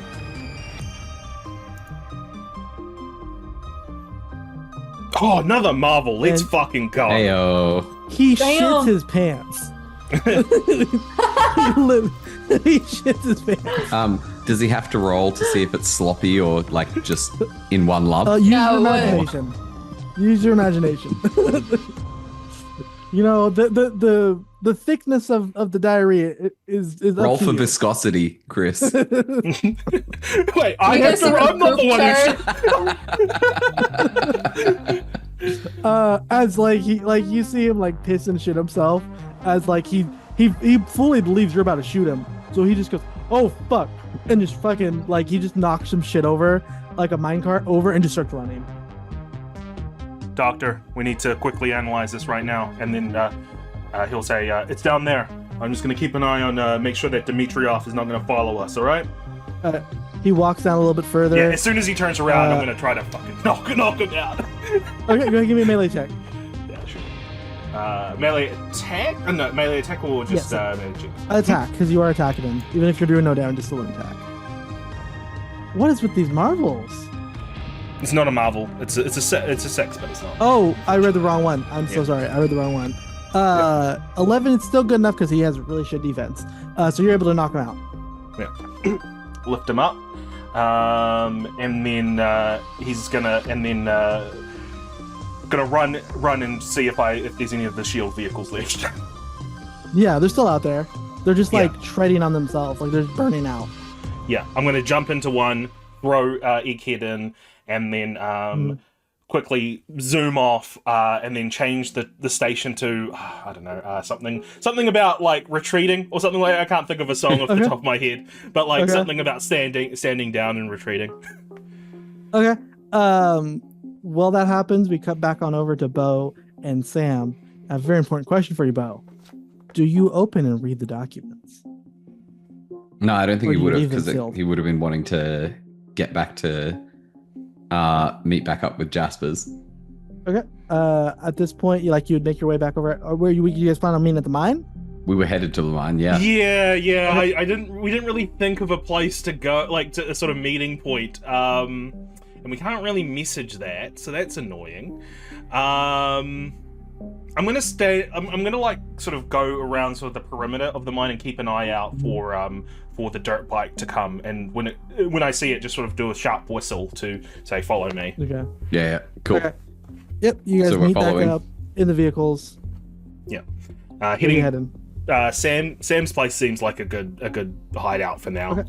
Oh, another Marvel. Let's And- fucking go. Heyo. He Damn. shits his pants. He shits his pants. Does he have to roll to see if it's sloppy or like just in one lump? Use No, your imagination. Use your imagination. You know, the thickness of the diarrhea is roll up to for you. viscosity, Chris. Wait, I You have guys to see run the the poop one. chart? As like you see him like piss and shit himself, as like he fully believes you're about to shoot him, so he just goes, oh fuck, and just fucking like he just knocks some shit over like a minecart over and just starts running. Doctor, we need to quickly analyze this right now. And then he'll say, it's down there. I'm just going to keep an eye on, make sure that Dimitrov is not going to follow us, all right? He walks down a little bit further. Yeah, as soon as he turns around, I'm going to try to fucking knock him out. Okay, go ahead, give me a melee check. Yeah, sure. Melee attack? No, melee attack or just Yes. melee check? Attack, because you are attacking him. Even if you're doing no damage, it's still an attack. What is with these marvels? It's not a Marvel. It's a sex, but it's not. Oh, I read the wrong one. I'm so Yeah. sorry. I read the wrong one. 11 is still good enough because he has really shit defense. So you're able to knock him out. Yeah. Lift him up. And then he's gonna run and see if there's any of the shield vehicles left. Yeah, they're still out there. They're just Yeah. like treading on themselves, like they're just burning out. Yeah, I'm gonna jump into one, throw Egghead in, and then quickly zoom off, and then change the station to I don't know, something about like retreating or something like. I can't think of a song off the Okay. top of my head, but like Okay. something about standing down and retreating. Okay. While that happens, we cut back on over to Bo and Sam. I have a very important question for you, Bo. Do you open and read the documents? No, I don't think Or he you would have leave it because sealed? he would have been wanting to get back to meet back up with Jaspers. Okay. At this point, you would make your way back over. Or where you guys plan on meeting at the mine? We were headed to the mine, yeah. Yeah. We didn't really think of a place to go, like to a sort of meeting point. And we can't really message that, so that's annoying. I'm gonna like sort of go around sort of the perimeter of the mine and keep an eye out for the dirt bike to come, and when I see it, just sort of do a sharp whistle to say follow me. Okay. Yeah, cool. Okay. Yep. You guys So we're meet back following? up in the vehicles. Yeah. Where are you Hitting heading? Sam's place seems like a good hideout for now. Okay.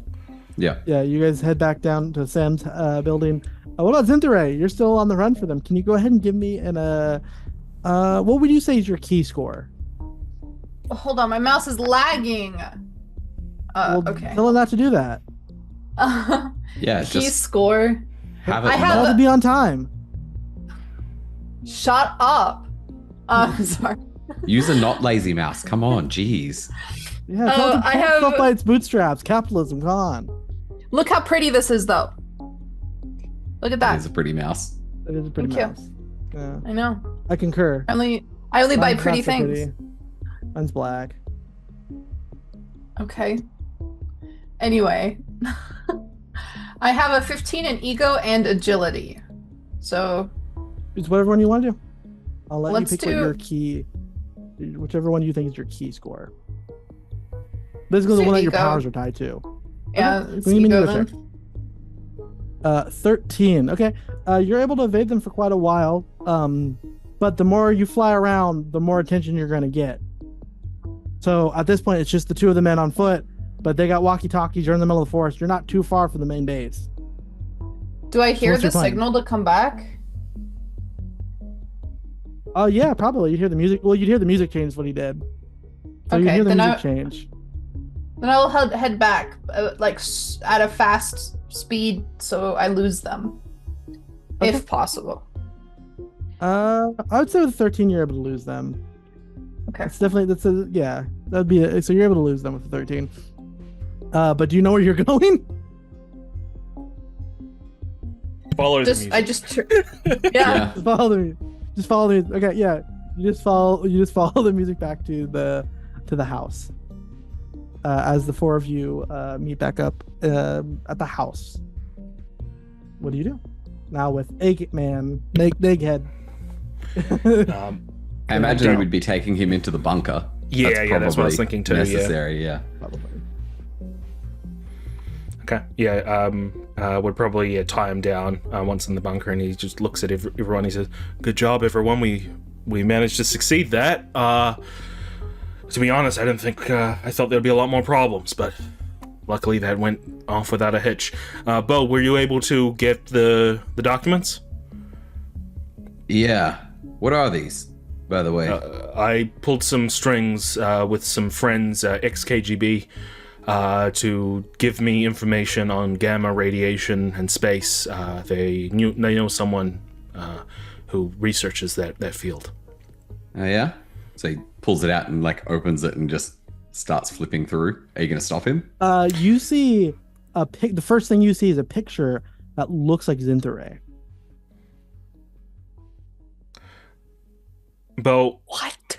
Yeah. Yeah, you guys head back down to Sam's building. What about Zinthare? You're still on the run for them. Can you go ahead and give me what would you say is your key score? Hold on, my mouse is lagging. Well, Okay. tell him not to do that. Yeah, Key just score. have it I You have not. have to be on time. Shut up. Sorry. Use a not lazy mouse. Come on, jeez. Yeah, tell them to I pull have- stuff by its bootstraps. Capitalism, come on. Look how pretty this is, though. Look at That that. is a pretty mouse. It is a pretty Thank you. mouse. Yeah, I know. I concur. I only buy Mine's pretty not so things. pretty. Mine's black. Okay. Anyway, I have a 15 in ego and agility. So It's whatever one you want to do. I'll let Let's you pick what do- your key, whichever one you think is your key score. Basically, the Say one that your ego. powers are tied to. yeah, Okay, it's give me an ego ego then. check. 13. Okay. You're able to evade them for quite a while. But the more you fly around, the more attention you're going to get. So at this point, it's just the two of the men on foot, but they got walkie-talkies. You're in the middle of the forest. You're not too far from the main base. Do I hear what's the your plan? signal to come back? Oh yeah, probably. You'd hear the music. Well, you'd hear the music change what he did. So you'd Okay, hear the then music I- change. Then I'll head back, at a fast speed, so I lose them, Okay. if possible. I would say with 13, you're able to lose them. Okay. It's definitely that'd be so you're able to lose them with the 13. But do you know where you're going? Follow the Just music. I just yeah. Just follow the okay, yeah. You just follow the music back to the house. As the four of you meet back up at the house. What do you do? Now with Egghead. I imagine we'd be taking him into the bunker. That's what I was thinking too. Necessary, yeah. Okay. Yeah. We'd probably tie him down once in the bunker, and he just looks at everyone. He says, "Good job, everyone. We managed to succeed that. To be honest, I didn't think I thought there'd be a lot more problems, but luckily that went off without a hitch. Bo, were you able to get the documents? Yeah. What are these, by the way? I pulled some strings with some friends, ex-KGB, to give me information on gamma radiation and space. They know someone who researches that field. Oh, yeah? So he pulls it out and like opens it and just starts flipping through. Are you going to stop him? You see the first thing you see is a picture that looks like Zinthare. Bo, What?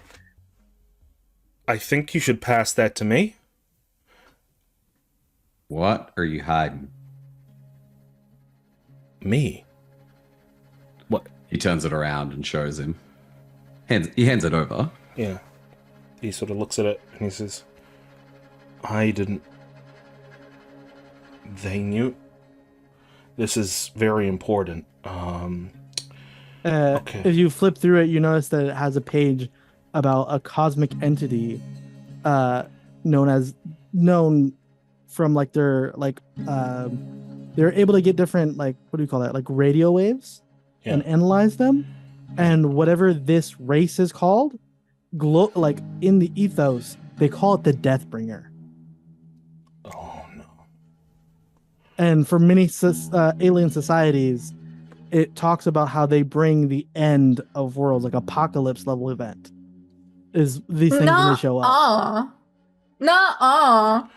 I think you should pass that to me. What are you hiding? Me? What? He turns it around and shows him. He hands it over. Yeah. He sort of looks at it and he says, I didn't. They knew. This is very important. Okay. If you flip through it, you notice that it has a page about a cosmic entity known from like they're able to get different, like, what do you call that, like radio waves, and analyze them, and whatever this race is called, like in the ethos they call it the Deathbringer. Oh no. And for many alien societies, it talks about how they bring the end of worlds, like apocalypse level event is these things when they show up. Nuh-uh.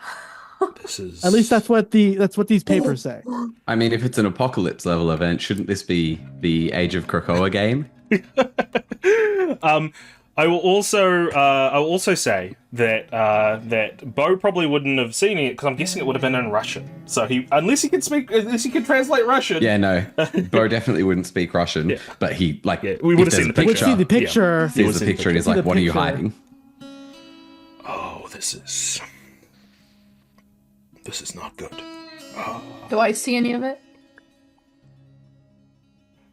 This is... At least that's what these papers say. I mean, if it's an apocalypse level event, shouldn't this be the Age of Krakoa game? I will also say that that Bo probably wouldn't have seen it because I'm guessing it would have been in Russian. So unless he could translate Russian. Yeah, no. Bo definitely wouldn't speak Russian, but he we would have seen the picture. We'd see the picture. Sees the picture and he's like, "What are you hiding?" Oh, this is not good. Do I see any of it?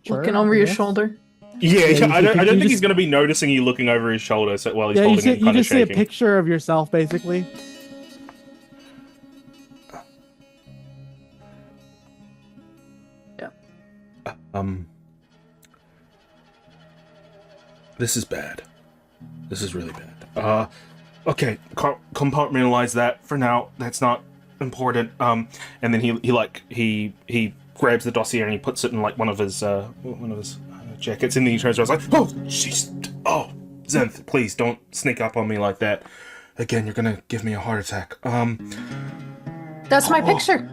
Sure, Looking over your yes. shoulder. Yeah, I don't think he's going to be noticing you looking over his shoulder while he's holding it, you kind of just see a shaking. picture of yourself, basically. Yeah. This is bad. This is really bad. Okay, compartmentalize that for now. That's not important. And then he grabs the dossier and he puts it in like one of his jackets, and then he turns around and is like, "Oh, jeez, oh, Zenth, please don't sneak up on me like that. Again, you're gonna give me a heart attack." That's my picture.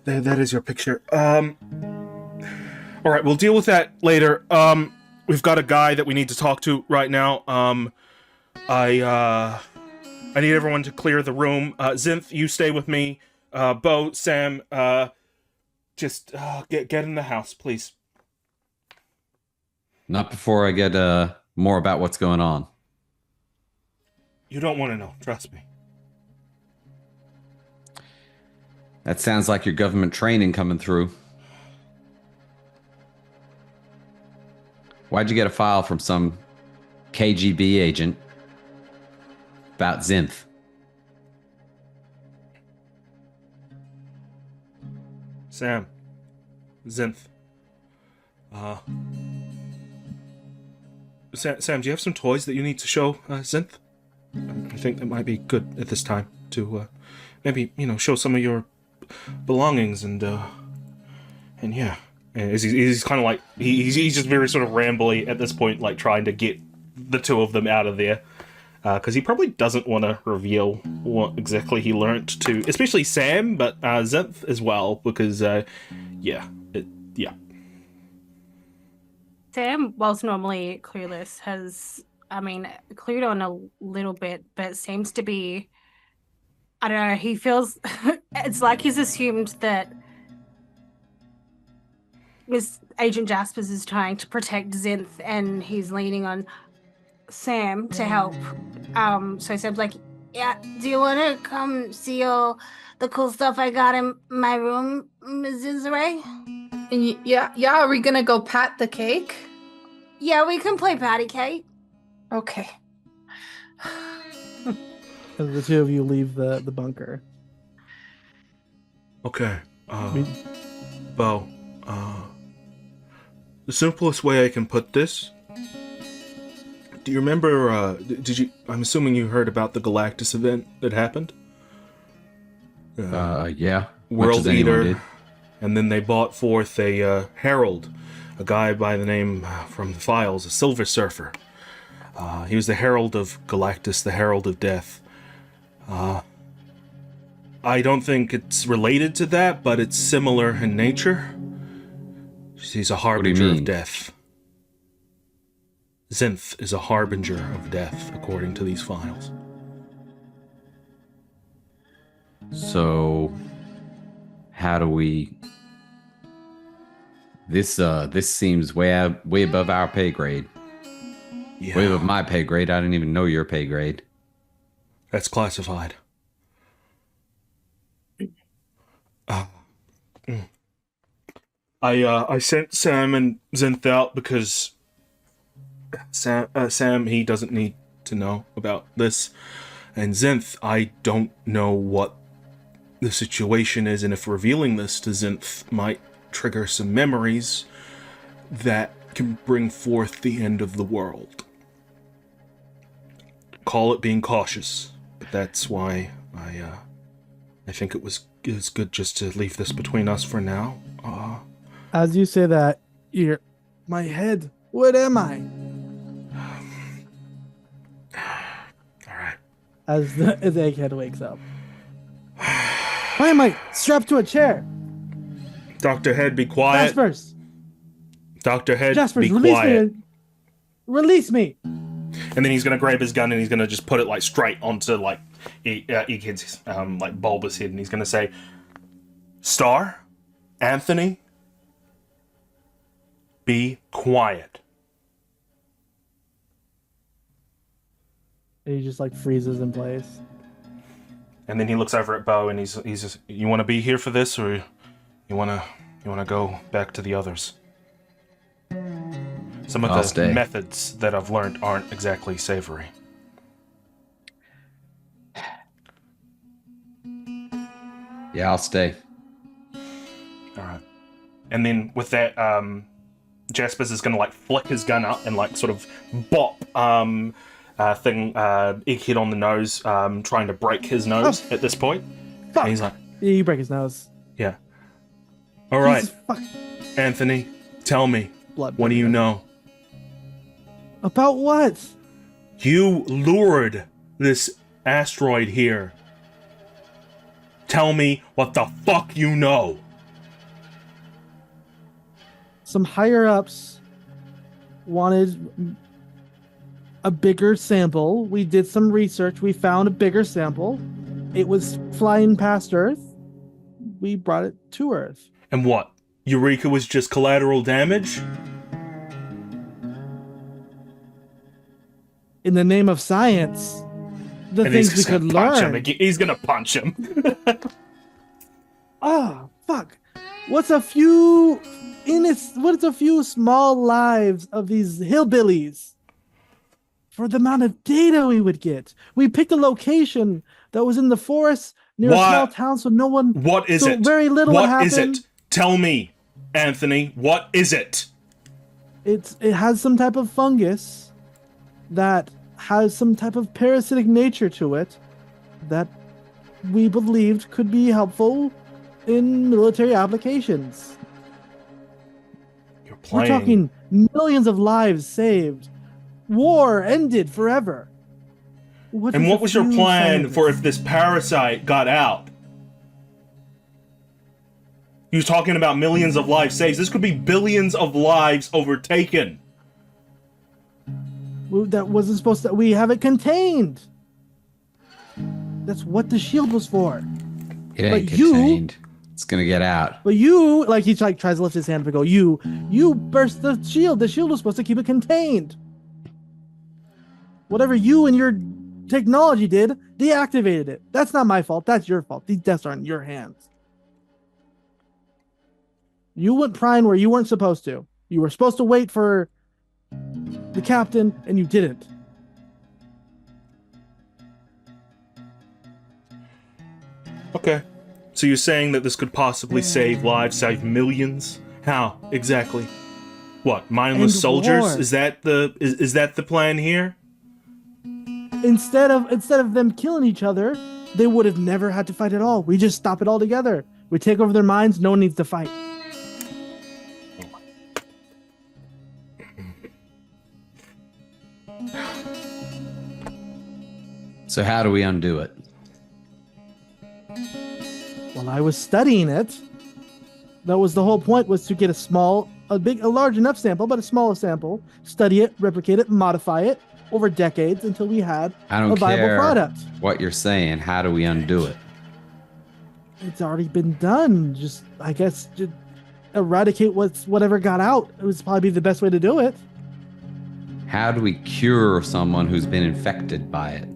That is your picture. All right, we'll deal with that later. We've got a guy that we need to talk to right now. I need everyone to clear the room. Zinth, you stay with me. Bo, Sam, just get in the house, please. Not before I get more about what's going on. You don't want to know, trust me. That sounds like your government training coming through. Why'd you get a file from some KGB agent about Zinth? Sam, Zinth. Sam, do you have some toys that you need to show Zinth? I think that might be good at this time to maybe, show some of your belongings and yeah. And he's kind of like he's just very sort of rambly at this point, like trying to get the two of them out of there. Because he probably doesn't want to reveal what exactly he learnt to, especially Sam, but Zinth as well, because, yeah. Sam, whilst normally clueless, has, clued on a little bit, but seems to be, I don't know, he feels, it's like he's assumed that Miss Agent Jaspers is trying to protect Zinth, and he's leaning on Sam to help. So Sam's like, yeah, do you want to come see all the cool stuff I got in my room, Mrs. Ray? Yeah, are we gonna go pat the cake? Yeah, we can play patty cake. Okay. And the two of you leave the bunker. Okay. Bo, the simplest way I can put this. Do you remember, I'm assuming you heard about the Galactus event that happened? Yeah. World Eater. Did. And then they brought forth a Herald, a guy by the name from the files, a Silver Surfer. He was the Herald of Galactus, the Herald of Death. I don't think it's related to that, but it's similar in nature. He's a harbinger of death. Zinth is a harbinger of death, according to these files. So, how do we... This seems way above our pay grade. Yeah. Way above my pay grade. I didn't even know your pay grade. That's classified. I sent Sam and Zinth out because Sam, he doesn't need to know about this. And Zinth, I don't know what the situation is, and if revealing this to Zinth might trigger some memories that can bring forth the end of the world. Call it being cautious, but that's why I think it was good just to leave this between us for now. As you say that, my head, what am I? Alright. As the egghead wakes up. Why am I strapped to a chair? Dr. Head, be quiet. Jaspers! Dr. Head, Jaspers, be release quiet. me! Release me! And then he's gonna grab his gun and he's gonna just put it like straight onto like Egghead's like bulbous head, and he's gonna say, "Star, Anthony, be quiet." And he just like freezes in place. And then he looks over at Bo and he's just, "You want to be here for this, or you want to go back to the others?" Some of the methods that I've learned aren't exactly savory. Yeah, I'll stay. All right. And then with that, Jaspers is gonna like flick his gun up and like sort of bop Egghead on the nose, trying to break his nose at this point. Fuck. And he's like, Yeah, you break his nose. yeah. All right, Jesus fuck. Anthony, tell me, Blood. what do you know? About what? You lured this asteroid here. Tell me what the fuck you know. Some higher ups wanted a bigger sample. We did some research. We found a bigger sample. It was flying past Earth. We brought it to Earth. And what? Eureka was just collateral damage? In the name of science, the And things he's we could gonna punch learn. him. He's gonna punch him. Fuck. What's a few small lives of these hillbillies for the amount of data we would get? We picked a location that was in the forest near a small town, so no one. What is so it? Very little would What is happen. it? Tell me, Anthony. What is it? It has some type of fungus that has some type of parasitic nature to it that we believed could be helpful in military applications. You're We're playing. talking millions of lives saved. war ended forever. And what was your plan for if this parasite got out? You're talking about millions of lives saved. This could be billions of lives overtaken. That wasn't supposed to. We have it contained. That's what the shield was for. It ain't contained. It's gonna get out. But you, like, he tries to lift his hand to go. You burst the shield. The shield was supposed to keep it contained. Whatever you and your technology did, deactivated it. That's not my fault. That's your fault. These deaths are in your hands. You went prying where you weren't supposed to. You were supposed to wait for the captain, and you didn't. Okay. So you're saying that this could possibly save lives, save millions? How exactly? What, mindless End soldiers? war. Is that the plan here? Instead of them killing each other, they would have never had to fight at all. We just stop it all together. We take over their minds. No one needs to fight. So how do we undo it? While I was studying it, that was the whole point, was to get a large enough sample, but a smaller sample, study it, replicate it, modify it over decades until we had a viable product. What you're saying, how do we undo it? It's already been done. Just, I guess, just eradicate whatever got out. It was probably the best way to do it. How do we cure someone who's been infected by it?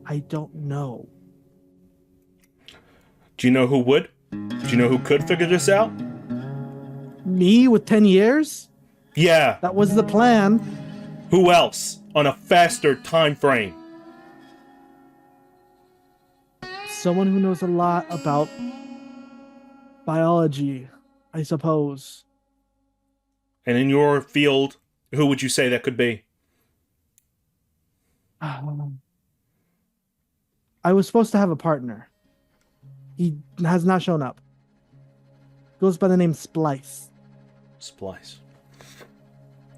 I don't know. Do you know who would? Do you know who could figure this out? Me with 10 years? Yeah. That was the plan. Who else on a faster time frame? Someone who knows a lot about biology, I suppose. And in your field, who would you say that could be? I was supposed to have a partner. He has not shown up. Goes by the name Splice. Splice.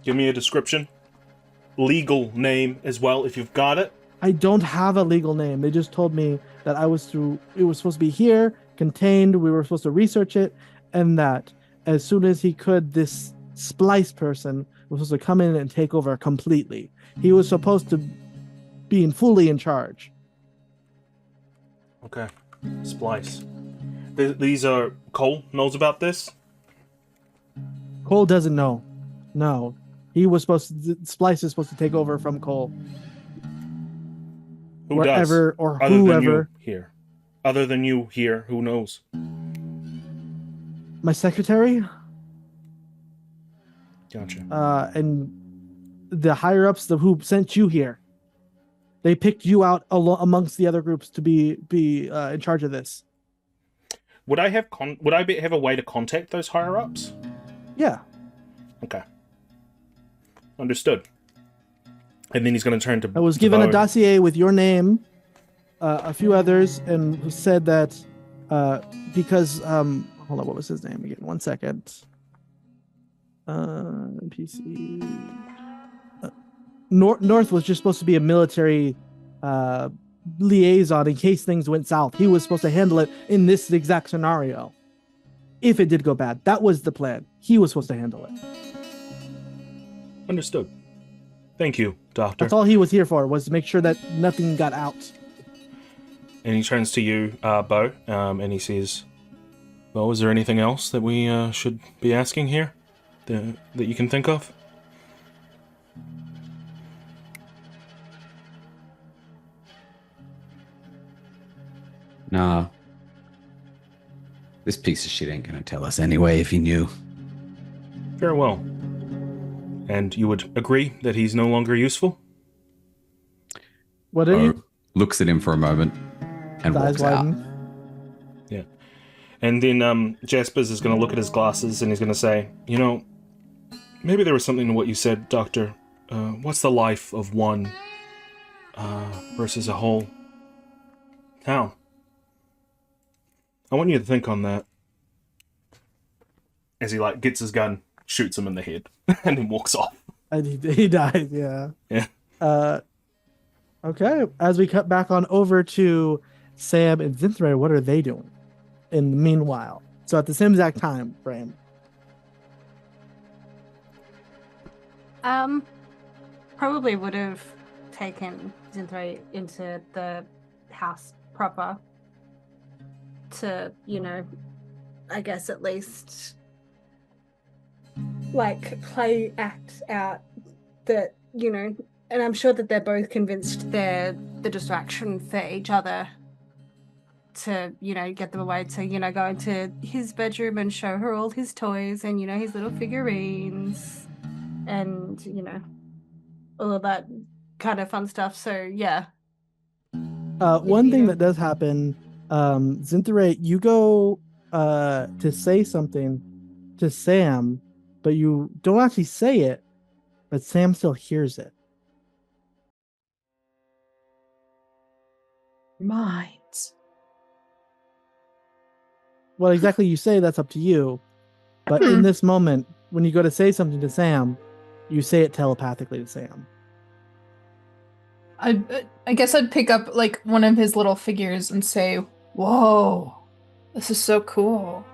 Give me a description. Legal name as well, if you've got it. I don't have a legal name. They just told me that it was supposed to be here, contained, we were supposed to research it, and that as soon as he could, this Splice person was supposed to come in and take over completely. He was supposed to be fully in charge. Okay. Splice. These are... Cole knows about this? Cole doesn't know. No. He was Splice is supposed to take over from Cole. Who wherever does? Or Other whoever. than you here. Other than you here, who knows? My secretary? Gotcha. And the higher-ups who sent you here. They picked you out amongst the other groups to be in charge of this. Would I have have a way to contact those higher ups? Yeah. Okay. Understood. And then he's going to turn to. I was given a dossier with your name, a few others, and said that because hold on, what was his name again? 1 second. NPC. North was just supposed to be a military liaison in case things went south. He was supposed to handle it in this exact scenario. If it did go bad, that was the plan. He was supposed to handle it. Understood. Thank you, Doctor. That's all he was here for, was to make sure that nothing got out. And he turns to you, Bo, and he says, "Well, is there anything else that we should be asking here that you can think of?" Nah. This piece of shit ain't gonna tell us anyway if he knew. Very well. And you would agree that he's no longer useful? What are you? Looks at him for a moment and walks out. Yeah. And then Jaspers is going to look at his glasses and he's going to say, "You know, maybe there was something to what you said, Doctor. What's the life of one versus a whole? How? I want you to think on that." As he gets his gun, shoots him in the head, and then walks off. And he died, yeah. Yeah. Okay. As we cut back on over to Sam and Zinthray, what are they doing in the meanwhile? So at the same exact time frame. Probably would have taken Zinthray into the house proper to, I guess at least like act out that, and I'm sure that they're both convinced they're the distraction for each other to, get them away to, go into his bedroom and show her all his toys and, his little figurines and, all of that kind of fun stuff. So, yeah. One thing that does happen, Zinthray, you go to say something to Sam, but you don't actually say it, but Sam still hears it. Minds. What exactly you say, that's up to you. But in this moment, when you go to say something to Sam, you say it telepathically to Sam. I guess I'd pick up like one of his little figures and say, "Whoa, this is so cool."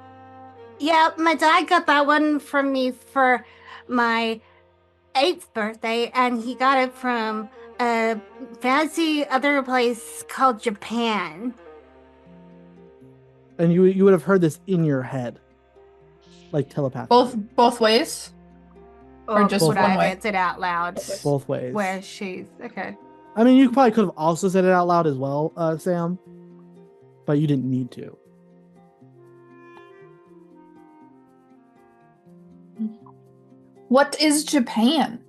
Yeah, my dad got that one from me for my 8th birthday, and he got it from a fancy other place called Japan. And you would have heard this in your head, like telepathically. Both ways, or just would one I way? have answered out loud Both ways. where she's okay. I mean, you probably could have also said it out loud as well, Sam, but you didn't need to. What is Japan?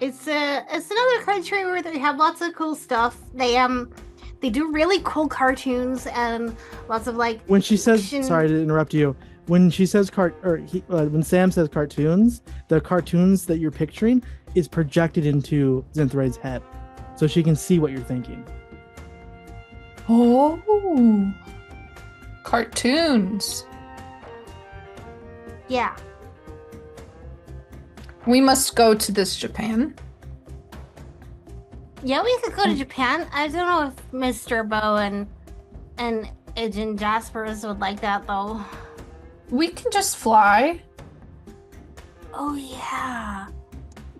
It's another country where they have lots of cool stuff. They do really cool cartoons and lots of like. When she says, action- sorry to interrupt you. When she says when Sam says cartoons, the cartoons that you're picturing is projected into Zinthray's head, so she can see what you're thinking. Oh, cartoons. Yeah. We must go to this Japan. Yeah, we could go to Japan. I don't know if Mr. Bow and Agent Jaspers would like that though. We can just fly. Oh yeah.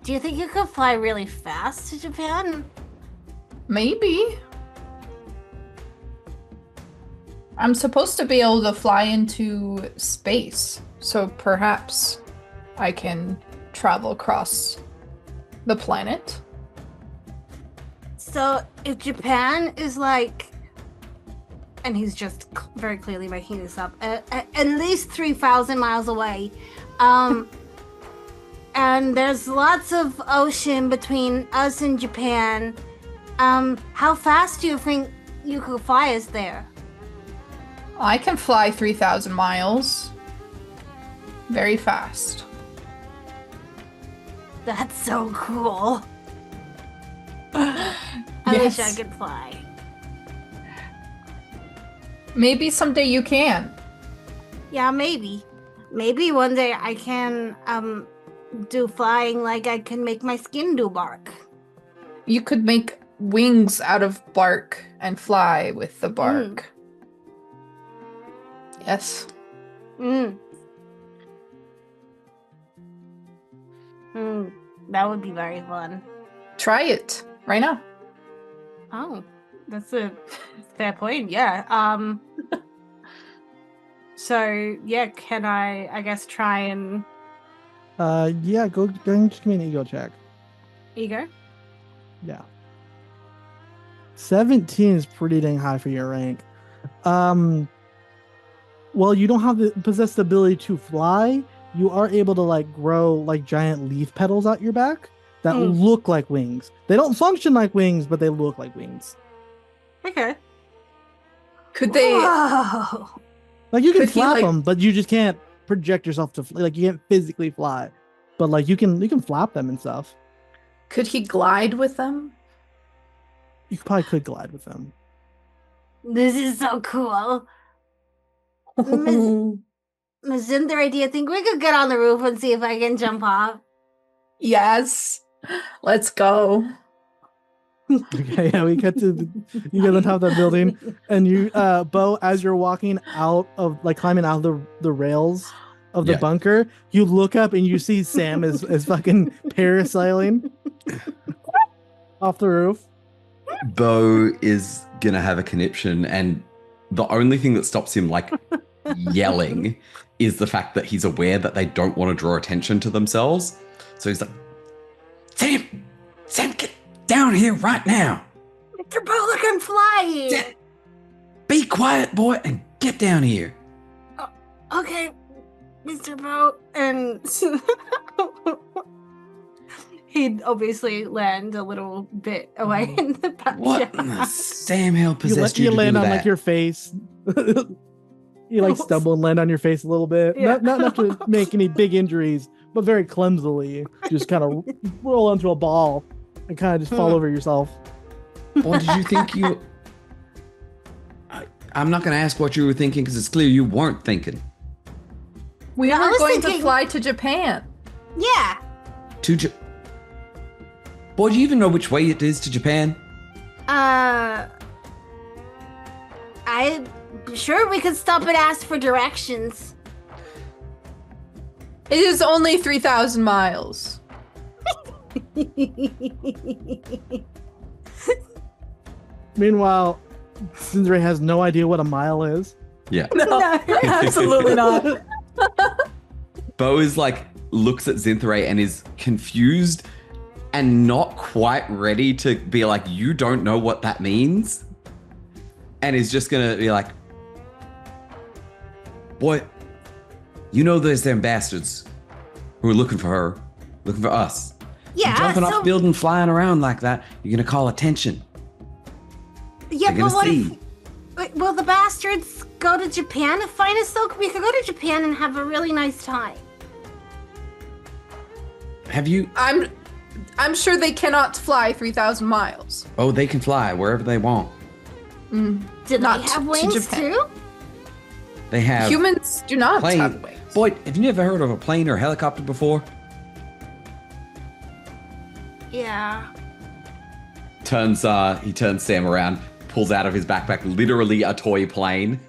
Do you think you could fly really fast to Japan? Maybe. I'm supposed to be able to fly into space, so perhaps I can travel across the planet. So if Japan is like, and he's just very clearly making this up, at least 3,000 miles away, and there's lots of ocean between us and Japan, how fast do you think you could fly us there? I can fly 3,000 miles. Very fast. That's so cool. I wish I could fly. Maybe someday you can. Yeah, maybe. Maybe one day I can do flying like I can make my skin do bark. You could make wings out of bark and fly with the bark. Yes. That would be very fun. Try it right now. Oh, that's a fair point. Yeah. So yeah, can I guess try and Yeah, go and just give me an ego check. ego? Yeah. 17 is pretty dang high for your rank. Well, you don't possess the ability to fly. You are able to like grow like giant leaf petals out your back that look like wings. They don't function like wings, but they look like wings. Okay. Could they? Whoa. Like you can Could he, flap like- them, but you just can't project yourself to like you can't physically fly. But like you can flap them and stuff. Could he glide with them? You probably could glide with them. This is so cool. Miss Zinthray, do you think we could get on the roof and see if I can jump off? Yes. Let's go. Okay, yeah, we get to you get on top of that building, and you, Bo, as you're walking out of climbing out of the rails of the Yeah. bunker, you look up and you see Sam is fucking parasailing off the roof. Bo is gonna have a conniption, and the only thing that stops him yelling is the fact that he's aware that they don't want to draw attention to themselves. So he's like, Sam, get down here right now. Mr. Bo, look, I'm flying. Be quiet, boy, and get down here. Okay, Mr. Bo. And he'd obviously land a little bit away in the back. What in the Sam hell possessed you to land do on that? your face. You stumble and land on your face a little bit. Yeah. Not enough to make any big injuries, but very clumsily, just kind of roll onto a ball and kind of just fall over yourself. Or did you think you... I'm not going to ask what you were thinking because it's clear you weren't thinking. We I were was going to thinking- fly to Japan. Yeah. Boy, do you even know which way it is to Japan? I'm sure we could stop and ask for directions. It is only 3,000 miles. Meanwhile, Cinderay has no idea what a mile is. Yeah. No, absolutely not. Bo is looks at Zinthray and is confused and not quite ready to be like, you don't know what that means? And is just gonna be like, boy, you know there's them bastards who are looking for her, looking for us. Yeah, You're jumping so, off the building, flying around like that, you're gonna call attention. yeah, They're but gonna what see. if, will the bastards go to Japan to find us though? We could go to Japan and have a really nice time. Have you? I'm sure they cannot fly 3,000 miles. Oh, they can fly wherever they want. Did Not they have to wings Japan. too? They have Humans do not plane. have wings. Boy, have you never heard of a plane or a helicopter before? Yeah. He turns Sam around, pulls out of his backpack literally a toy plane.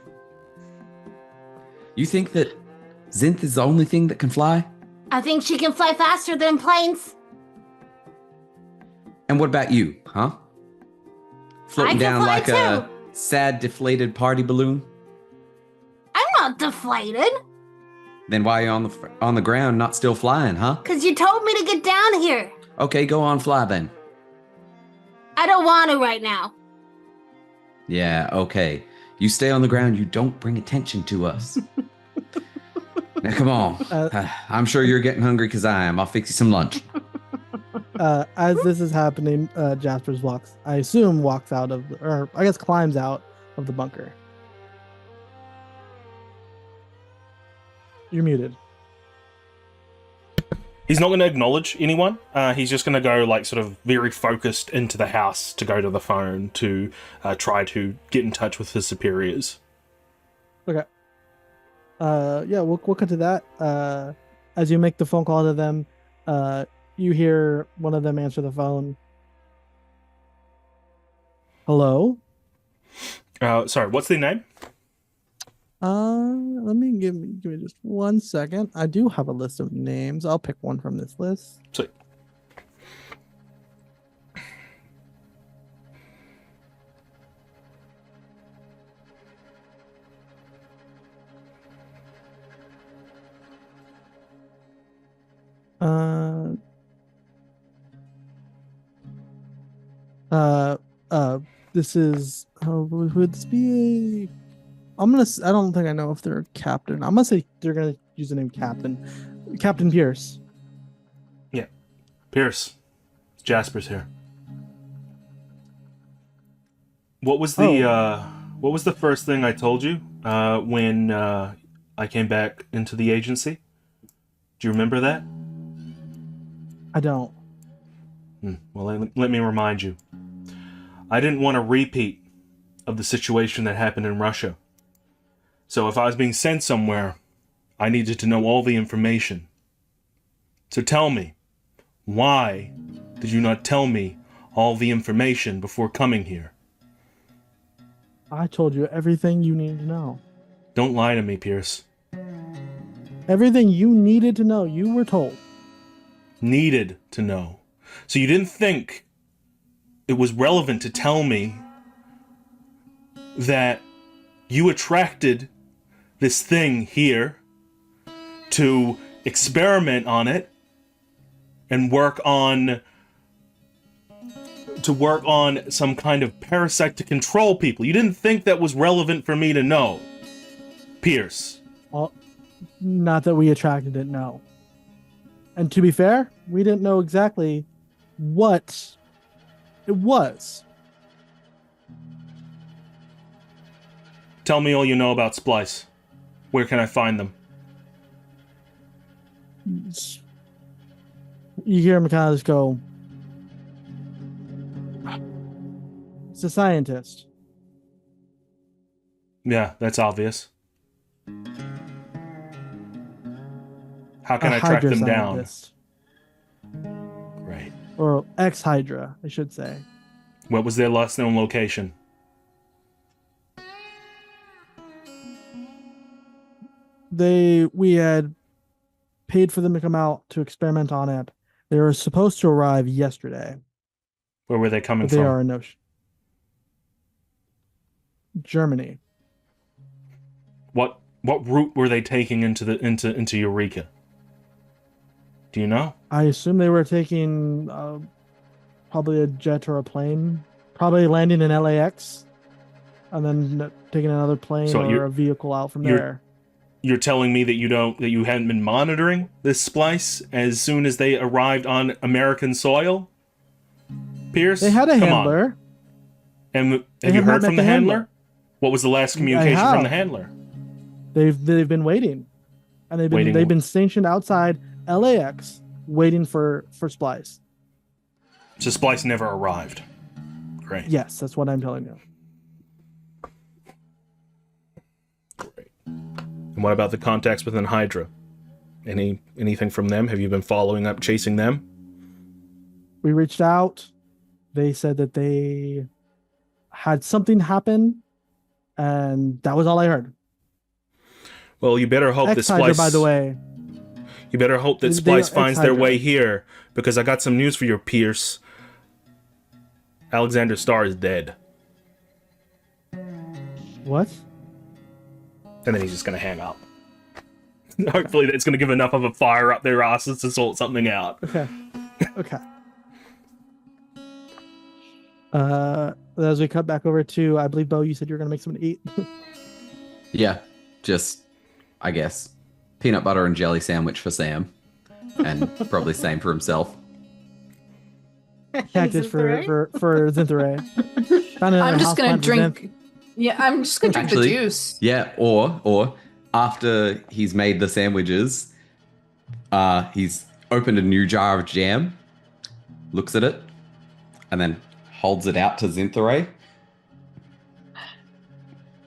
You think that Zinth is the only thing that can fly? I think she can fly faster than planes. And what about you, huh? Floating I can down fly like a too. sad, deflated party balloon? I'm not deflated. Then why are you on the ground, not still flying, huh? Because you told me to get down here. Okay, go on, fly then. I don't want to right now. Yeah, okay. You stay on the ground, you don't bring attention to us. Now, come on. I'm sure you're getting hungry because I am. I'll fix you some lunch. As this is happening, Jaspers walks out of, or I guess climbs out of the bunker. You're muted. He's not going to acknowledge anyone. He's just going to go sort of very focused into the house to go to the phone to try to get in touch with his superiors. Okay. Yeah, we'll cut to that. As you make the phone call to them, you hear one of them answer the phone. Hello? Sorry, what's their name? Let me give me just 1 second. I do have a list of names. I'll pick one from this list. Sweet. This is, would this be I don't think I know if they're a captain. I'm gonna say they're gonna use the name Captain Pierce. Yeah, Pierce. Jasper's here. What was the first thing I told you when I came back into the agency? Do you remember that? I don't. Well, let me remind you. I didn't want a repeat of the situation that happened in Russia. So if I was being sent somewhere, I needed to know all the information. So tell me, Why did you not tell me all the information before coming here? I told you everything you needed to know. Don't lie to me, Pierce. Everything you needed to know, you were told. Needed to know. So you didn't think it was relevant to tell me that you attracted this thing here to experiment on it and work on some kind of parasite to control people. You didn't think that was relevant for me to know, Pierce. Well, not that we attracted it, no. And to be fair, we didn't know exactly what it was. Tell me all you know about Splice. Where can I find them? You hear him kind of just go, it's a scientist. Yeah, that's obvious. How can A I track Hydra them down? scientist. Right. Or ex-Hydra, I should say. What was their last known location? We had paid for them to come out to experiment on it. They were supposed to arrive yesterday, Where were they coming but they from? are in Germany. What route were they taking into Eureka? Do you know? I assume they were taking probably a jet or a plane, probably landing in LAX, and then taking another plane So or a vehicle out from there. You're telling me that you hadn't been monitoring this splice as soon as they arrived on American soil? Pierce? They had a Come handler. on. And They have you have not heard met from the the handler? handler. What was the last communication from have. the handler? They've been waiting, and Waiting. they've been stationed outside LAX waiting for Splice. So Splice never arrived. Great. Yes, that's what I'm telling you. Great. And what about the contacts within Hydra? Anything from them? Have you been following up, chasing them? We reached out. They said that they had something happen, and that was all I heard. Well, you better hope that Ex-Hydra, Splice... by the way. You better hope that They Splice are finds their ex-Hydra. way here, because I got some news for you, Pierce. Alexander Starr is dead. What? And then he's just going to hang up. Hopefully that's going to give enough of a fire up their asses to sort something out. Okay. Okay. As we cut back over to, I believe, Bo, you said you were going to make something to eat. Yeah, just, I guess, peanut butter and jelly sandwich for Sam. And probably same for himself. Cactus for Zinthray. I'm just gonna drink. Yeah, I'm just gonna drink Actually, the juice. Yeah, or after he's made the sandwiches, he's opened a new jar of jam, looks at it, and then holds it out to Zinthray.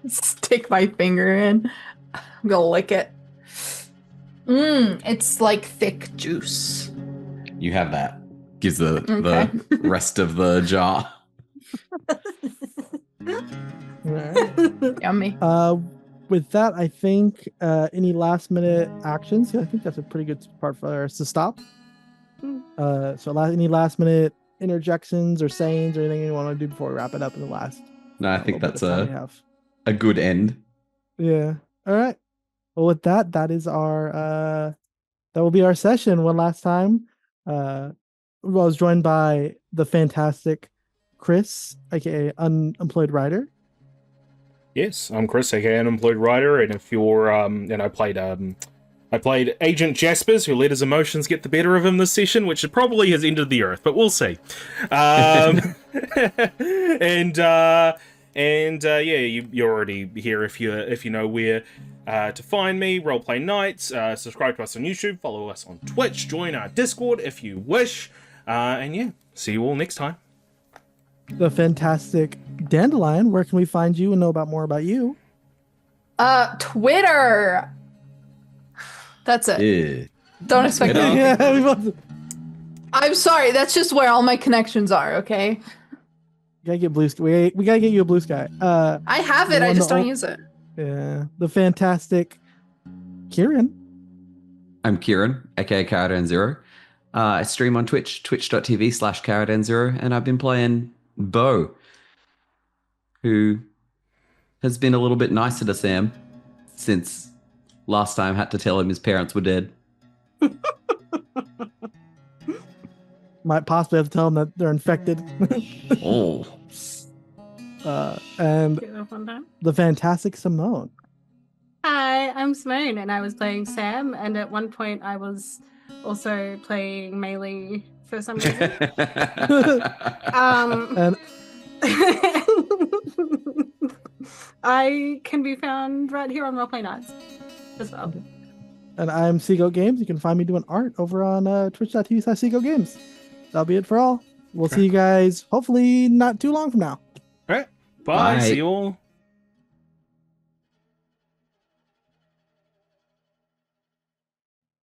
Stick my finger in. I'm gonna lick it. It's like thick juice. You have that. Gives the Okay. rest of the jar. Yummy. With that, I think any last minute actions. Yeah, I think that's a pretty good part for us to stop. Any last minute interjections or sayings or anything you want to do before we wrap it up in the last? No, I think little bit that's of time we have. a good end. Yeah. All right. Well, with that, that is our that will be our session one last time. I was joined by the fantastic Chris, aka Unemployed Writer. Yes, I'm Chris, aka Unemployed Writer, and if you're and I played Agent Jaspers, who let his emotions get the better of him this session, which probably has ended the Earth, but we'll see. You're already here if you know where to find me. Roleplay Nights. Subscribe to us on YouTube. Follow us on Twitch. Join our Discord if you wish. See you all next time. The fantastic Dandelion. Where can we find you and know about more about you? Twitter. That's it. Yeah. Don't expect Twitter. anything. Yeah, we both. I'm sorry. That's just where all my connections are. Okay. We gotta get blue sky. We gotta get you a blue sky. I have it. I just don't use it. Yeah, the fantastic Kieran. I'm Kieran, aka Caradan0. I stream on Twitch, twitch.tv/Caradan0, and I've been playing Bo, who has been a little bit nicer to Sam since last time had to tell him his parents were dead. Might possibly have to tell them that they're infected. Oh. And Get that one time. the fantastic Simone. Hi, I'm Simone, and I was playing Sam, and at one point I was also playing melee for some reason. And I can be found right here on Roleplay Nights as well. and I'm SeaGoatGames. You can find me doing art over on twitch.tv/SeaGoatGames. That'll be it for all. We'll see you guys hopefully not too long from now. All right. Bye. Bye. See you all.